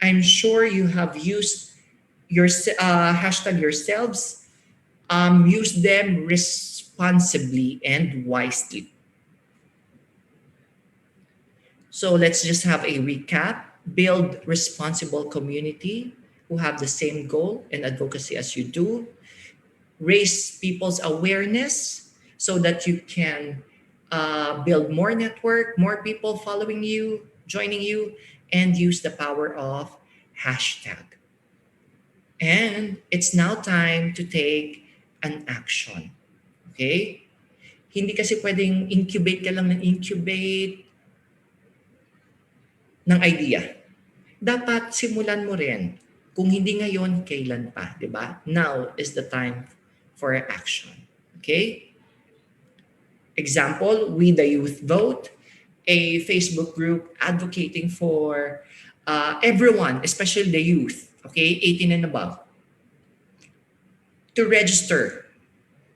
I'm sure you have used your hashtag yourselves. Use them responsibly and wisely. So let's just have a recap. Build responsible community who have the same goal and advocacy as you do. Raise people's awareness so that you can build more network, more people following you, joining you, and use the power of hashtag. And it's now time to take an action. Okay? Hindi kasi pwedeng incubate ka lang ng incubate ng idea. Dapat simulan mo rin. Kung hindi ngayon, kailan pa, di ba? Now is the time for action. Okay? Example, We the Youth Vote, a Facebook group advocating for everyone, especially the youth, okay, 18 and above, to register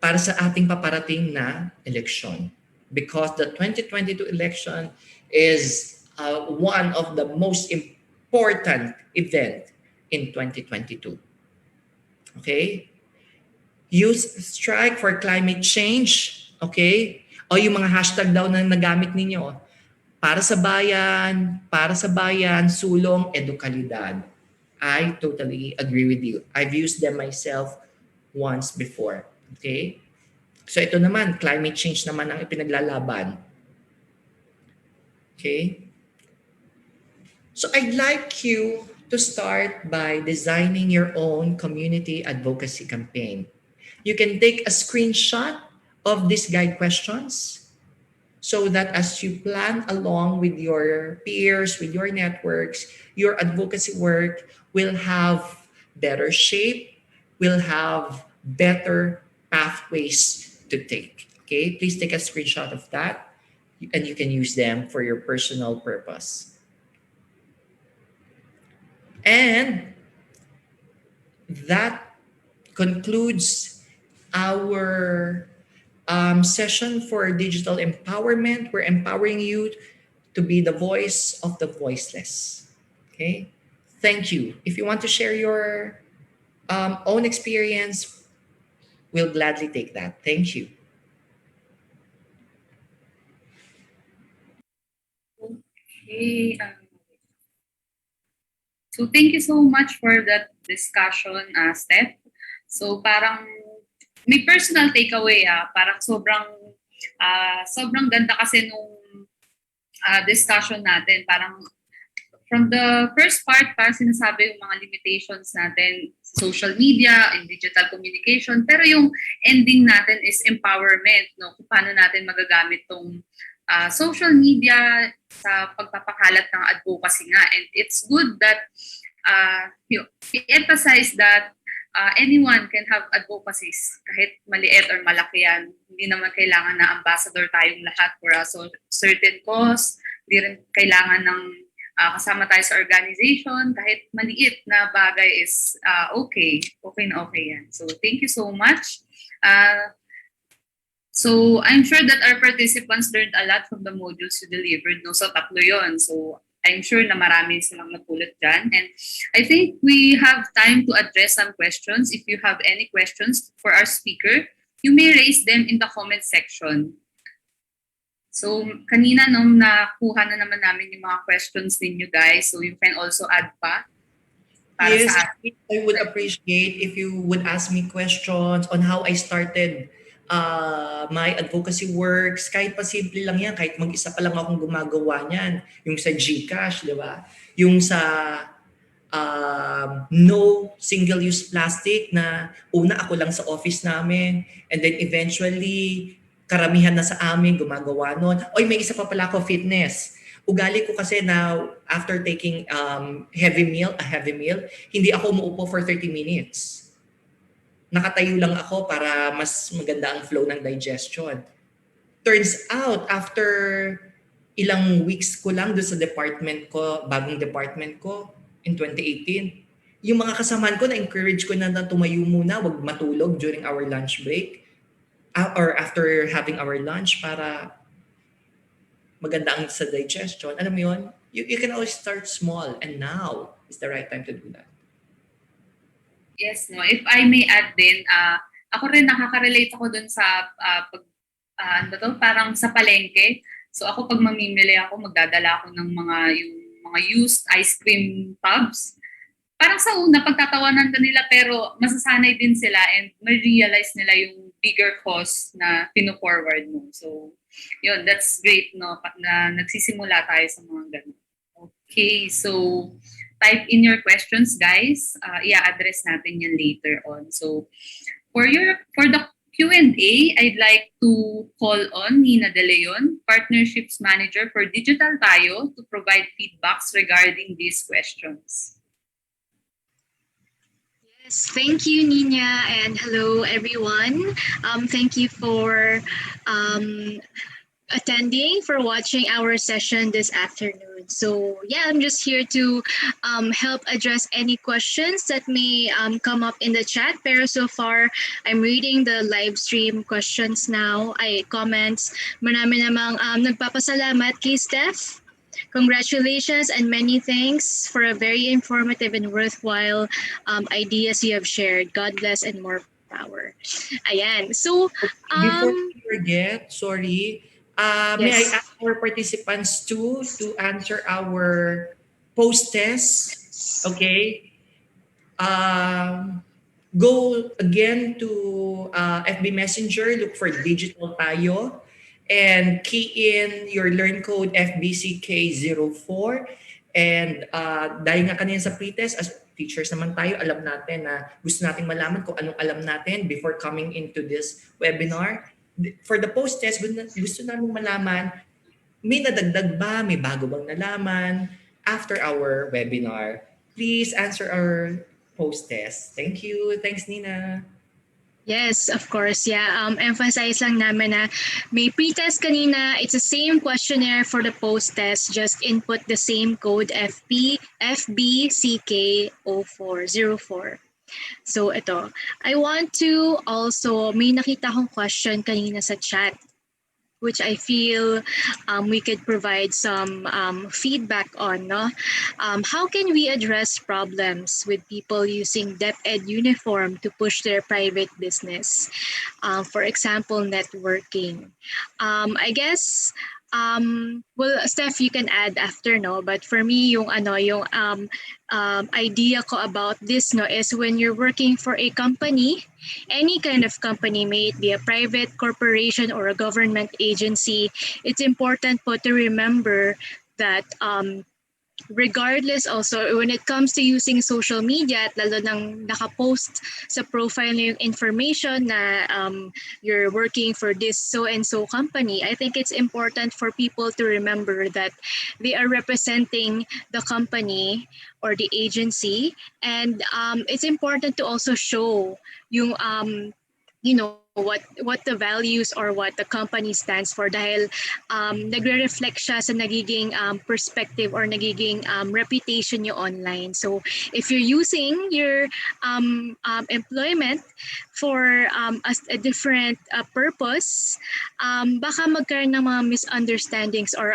para sa ating paparating na eleksyon. Because the 2022 election is one of the most important event in 2022. Okay? Use strike for climate change. Okay? O yung mga hashtag daw na nagamit ninyo. Para sa bayan, sulong, edukalidad. I totally agree with you. I've used them myself once before. Okay? So ito naman, climate change naman ang ipinaglalaban. Okay? So I'd like you to start by designing your own community advocacy campaign. You can take a screenshot of these guide questions so that as you plan along with your peers, with your networks, your advocacy work will have better shape, will have better pathways to take. Okay, please take a screenshot of that and you can use them for your personal purpose. And that concludes our session for digital empowerment. We're empowering you to be the voice of the voiceless. Okay? Thank you. If you want to share your own experience, we'll gladly take that. Thank you. Okay. So thank you so much for that discussion, Steph. So parang may personal takeaway parang sobrang ganda kasi nung discussion natin. Parang from the first part, parang sinasabi yung mga limitations natin, social media and digital communication. Pero yung ending natin is empowerment, no? Kung paano natin magagamit tong social media sa pagpapakalat ng advocacy nga. And it's good that we emphasize that anyone can have advocacies, kahit maliit or malaki yan. Hindi naman kailangan na ambassador tayong lahat for a certain cause. Hindi rin kailangan ng kasama tayo sa organization. Kahit maliit na bagay is okay. Okay na okay yan. So thank you so much. So I'm sure that our participants learned a lot from the modules you delivered. No? So tatlo yun. So I'm sure na marami silang napulot dyan. And I think we have time to address some questions. If you have any questions for our speaker, you may raise them in the comment section. So kanina nung nakuha na naman namin yung mga questions ninyo guys. So you can also add pa. Para Yes, sa I would appreciate if you would ask me questions on how I started my advocacy works. Kahit pa simple lang yan, kahit mag-isa pa lang akong gumagawa niyan. Yung sa GCash, di ba? Yung sa no single-use plastic na una ako lang sa office namin and then eventually karamihan na sa amin gumagawa nun. Oy, may isa pa pala ako, fitness. Ugali ko kasi na after taking a heavy meal, hindi ako umuupo for 30 minutes. Nakatayo lang ako para mas maganda ang flow ng digestion. Turns out, after ilang weeks ko lang doon sa department ko, bagong department ko, in 2018, yung mga kasamahan ko, na-encourage ko na tumayo muna, wag matulog during our lunch break or after having our lunch para maganda ang sa digestion. Alam mo yun? You can always start small and now is the right time to do that. Yes, no. If I may add din, ako rin nakaka-relate ako dun sa parang sa palengke. So ako pag mamimili ako, magdadala ako ng yung mga used ice cream tubs. Parang sa una, pagtatawanan ka nila pero masasanay din sila and may realize nila yung bigger cause na pino-forward mo. So, yun, that's great, no? Na nagsisimula tayo sa mga ganun. Okay, so type in your questions, guys. I-address natin yan later on. So, for the Q&A, I'd like to call on Nina De Leon, Partnerships Manager for Digital Tayo, to provide feedbacks regarding these questions. Yes, thank you, Nina, and hello, everyone. Thank you for attending, for watching our session this afternoon. So yeah, I'm just here to help address any questions that may come up in the chat. Pero so far, I'm reading the live stream questions now, comments. Marami namang nagpapasalamat kay Steph. Congratulations and many thanks for a very informative and worthwhile ideas you have shared. God bless and more power. Ayan. So, Before we forget, sorry, may I yes. ask our participants to answer our post-test? Okay. Go again to FB Messenger, look for Digital Tayo, and key in your learn code FBCK04. And dahil nga kanina sa pretest, as teachers naman tayo, alam natin na gusto nating malaman kung anong alam natin before coming into this webinar. For the post-test, gusto namin malaman, may nadagdag ba, may bago bang nalaman after our webinar. Please answer our post-test. Thank you. Thanks, Nina. Yes, of course. Yeah. Emphasize lang namin na may pre-test kanina. It's the same questionnaire for the post-test. Just input the same code FBCK0404. So ito, I want to also, may nakita akong question kanina sa chat, which I feel we could provide some feedback on. No? How can we address problems with people using DepEd uniform to push their private business? For example, networking. I guess Well, Steph, you can add after, no? But for me, yung idea ko about this, no, is when you're working for a company, any kind of company, may it be a private corporation or a government agency, it's important po to remember that regardless also when it comes to using social media at lalo nang nakapost sa profile niyo yung information na you're working for this so and so company, I think it's important for people to remember that they are representing the company or the agency, and it's important to also show yung what the values or what the company stands for, dahil nagre-reflect siya sa nagiging perspective or nagiging reputation nyo online. So if you're using your employment for a different purpose, baka magkaroon ng mga misunderstandings or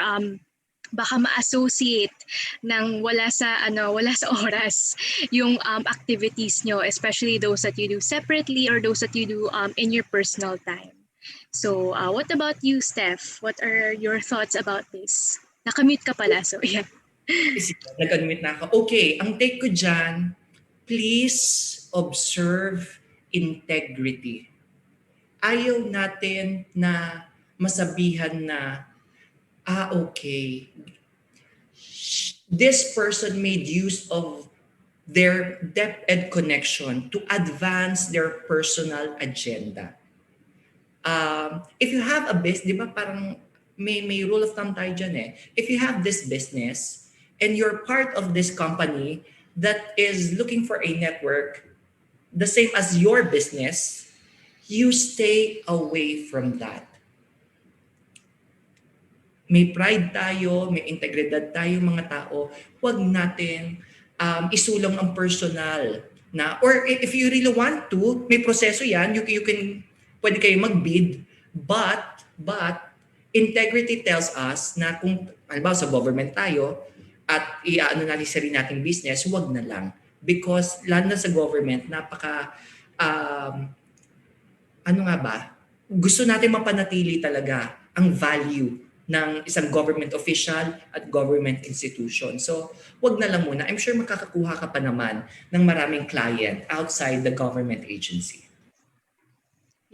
baka ma-associate ng wala sa oras yung activities nyo, especially those that you do separately or those that you do in your personal time. So what about you, Steph? What are your thoughts about this? Nakamute ka pala, so yeah. Kasi nag-unmute na ako. Okay, ang take ko dyan, please observe integrity. Ayaw natin na masabihan na, okay, this person made use of their DepEd connection to advance their personal agenda. If you have a business, di ba parang may rule of thumb tayo dyan eh. If you have this business and you're part of this company that is looking for a network the same as your business, you stay away from that. May pride tayo, may integridad tayo mga tao, huwag natin isulong ang personal na, or if you really want to, may proseso yan, you can, pwede kayo mag-bid, but integrity tells us na kung, halimbawa sa government tayo, at iaano natin sarili nating business, huwag na lang. Because lalo na sa government, napaka, ano nga ba, gusto natin mapanatili talaga ang value ng isang government official at government institution. So, wag na lang muna. I'm sure makakakuha ka pa naman ng maraming client outside the government agency.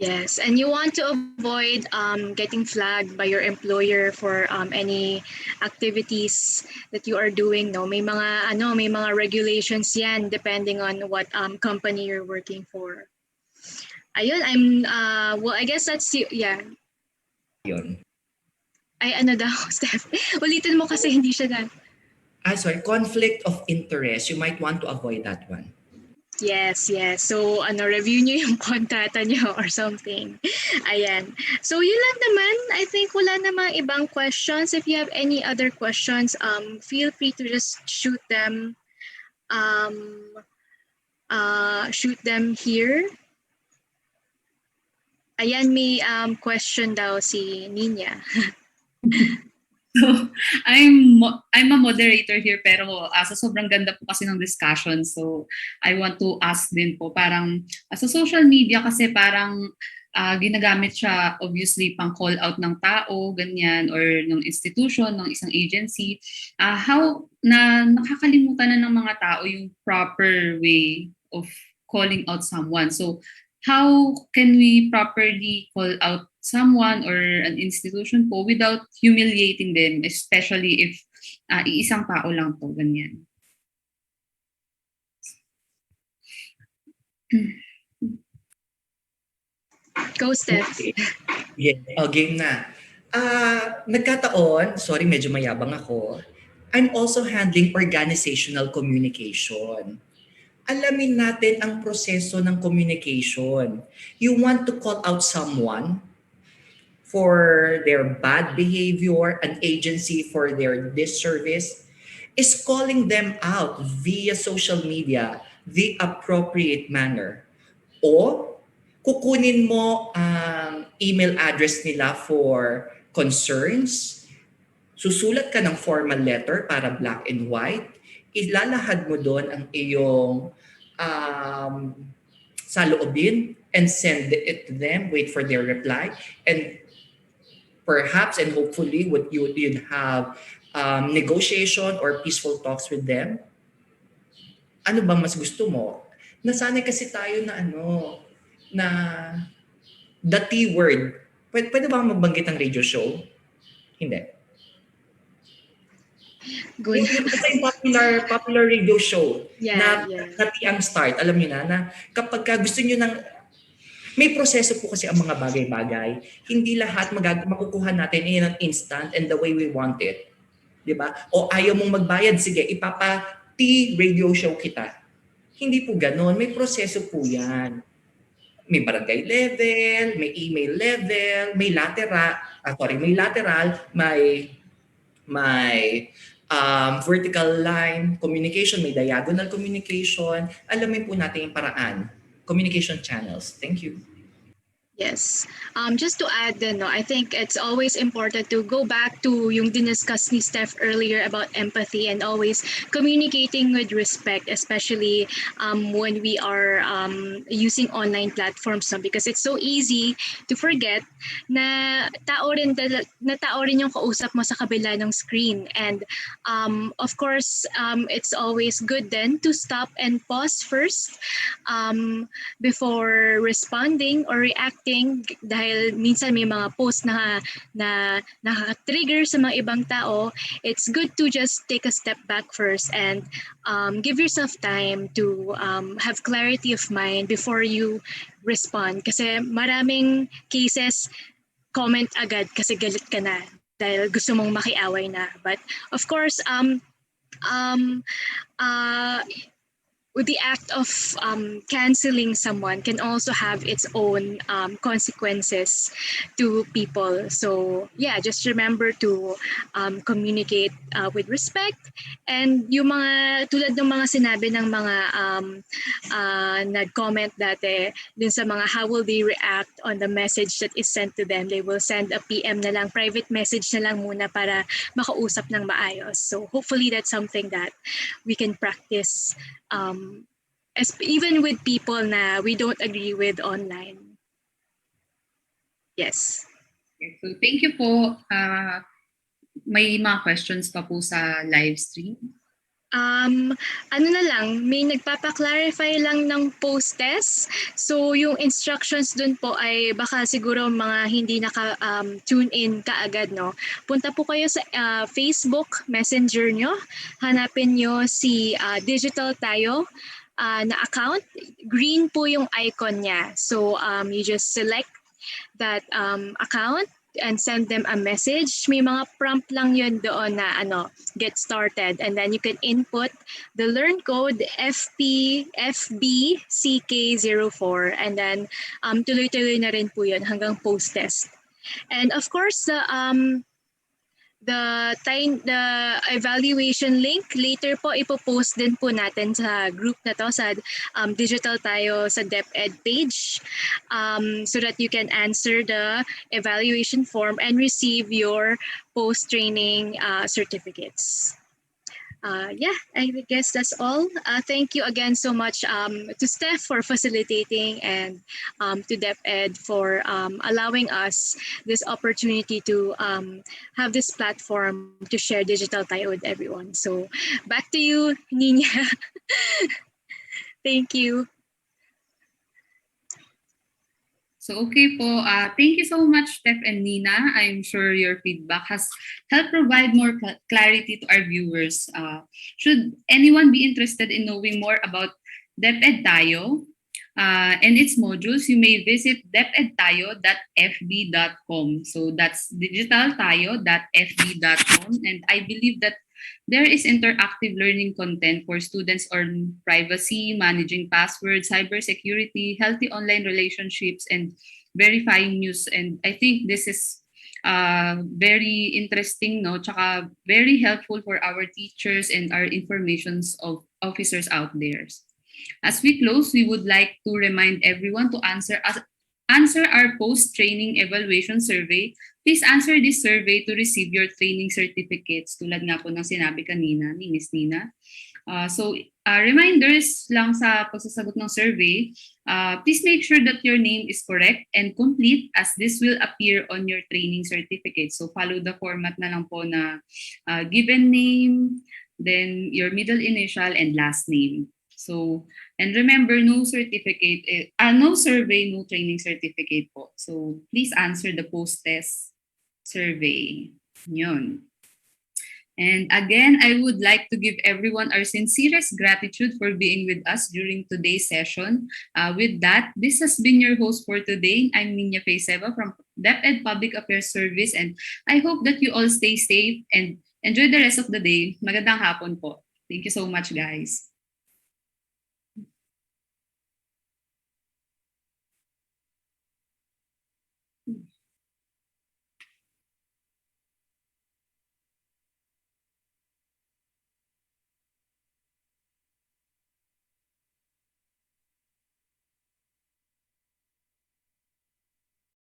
Yes, and you want to avoid getting flagged by your employer for any activities that you are doing. No, may mga regulations yan depending on what company you're working for. Ayun, well, I guess that's yeah. Yun. Ay, ano daw, Steph? Ulitin mo kasi hindi siya na. Sorry, conflict of interest. You might want to avoid that one. Yes. So, review nyo yung kontrata nyo or something. Ayan. So, yun lang naman. I think wala namang ibang questions. If you have any other questions, feel free to just shoot them. Shoot them here. Ayan, may question daw si Nina. So, I'm a moderator here pero sa sobrang ganda po kasi ng discussion, so I want to ask din po, parang sa social media kasi parang ginagamit siya obviously pang call out ng tao, ganyan, or ng institution, ng isang agency. How na nakakalimutan na ng mga tao yung proper way of calling out someone. So, how can we properly call out someone or an institution po without humiliating them, especially if iisang tao lang to, ganyan? Go, Steph. Okay. Yeah. Game na. Nagkataon, sorry, medyo mayabang ako. I'm also handling organizational communication. Alamin natin ang proseso ng communication. You want to call out someone for their bad behavior, an agency for their disservice, is calling them out via social media, the appropriate manner. O kukunin mo ang email address nila for concerns, susulat ka ng formal letter para black and white, ilalahad mo doon ang iyong saloobin and send it to them, wait for their reply, and Perhaps and hopefully would you'd have negotiation or peaceful talks with them. Ano bang mas gusto mo? Nasanay kasi tayo na na the T word. Pwede ba magbanggit ng radio show? Hindi. Good. Yung basta yung popular radio show Yeah, na yeah. na T ang start, alam niyo na kapag gusto niyo ng may proseso po kasi ang mga bagay-bagay. Hindi lahat makukuha natin in an instant and the way we want it. 'Di ba? O ayaw mong magbayad, sige, ipapa-T radio show kita. Hindi po ganoon. May proseso po yan. May barangay level, may email level, may lateral, may vertical line communication, may diagonal communication. Alamin po natin yung paraan. Communication channels. Thank you. Yes. Just to add din, no, I think it's always important to go back to yung diniscuss ni Steph earlier about empathy and always communicating with respect, especially when we are using online platforms, no, because it's so easy to forget na tao rin yung kausap mo sa kabila ng screen. And of course, it's always good then to stop and pause first before responding or reacting, dahil minsan may mga post na nakaka-trigger sa mga ibang tao. It's good to just take a step back first and give yourself time to have clarity of mind before you respond. Kasi maraming cases, comment agad kasi galit ka na dahil gusto mong makiaway na. But of course, with the act of canceling someone can also have its own consequences to people. So yeah, just remember to communicate with respect. And yung mga tulad ng mga sinabi ng mga nag-comment dati dun sa mga how will they react on the message that is sent to them, they will send a PM na lang, private message na lang muna para makausap ng maayos. So hopefully that's something that we can practice even with people na we don't agree with online. Yes. Okay, so thank you po. May mga questions pa po sa live stream. Ano na lang, may nagpapa-clarify lang ng post-test. So yung instructions dun po ay baka siguro mga hindi naka-tune in kaagad, no? Punta po kayo sa Facebook Messenger nyo. Hanapin nyo si Digital Tayo na account. Green po yung icon niya. So you just select that account and send them a message. May mga prompt lang yun doon na get started. And then you can input the learn code FBCK04. And then tuloy-tuloy na rin po yun hanggang post-test. And of course, the evaluation link later po ipopost din po natin sa group na to sa Digital Tayo sa DepEd page, so that you can answer the evaluation form and receive your post-training certificates. Yeah, I guess that's all. Thank you again so much to Steph for facilitating and to DepEd for allowing us this opportunity to have this platform to share digital tayo with everyone. So back to you, Nina. Thank you. So okay po, thank you so much, Steph and Nina. I'm sure your feedback has helped provide more clarity to our viewers. Should anyone be interested in knowing more about DepEd Tayo and its modules, you may visit depedtayo.fb.com. So that's digitaltayo.fb.com, and I believe that there is interactive learning content for students on privacy, managing passwords, cybersecurity, healthy online relationships, and verifying news. And I think this is very interesting, no? Tsaka very helpful for our teachers and our informations of officers out there. As we close, we would like to remind everyone to answer our post-training evaluation survey. Please answer this survey to receive your training certificates, tulad nga po ng sinabi kanina ni Ms. Nina. So Reminders lang sa pagsasagot ng survey, please make sure that your name is correct and complete as this will appear on your training certificate. So follow the format na lang po na given name, then your middle initial and last name. So, and remember, no certificate, no survey, no training certificate po. So please answer the post-test survey. Yun. And again, I would like to give everyone our sincerest gratitude for being with us during today's session. With that, this has been your host for today. I'm Ninya Faiseva from DepEd Public Affairs Service, and I hope that you all stay safe and enjoy the rest of the day. Magandang hapon po. Thank you so much, guys.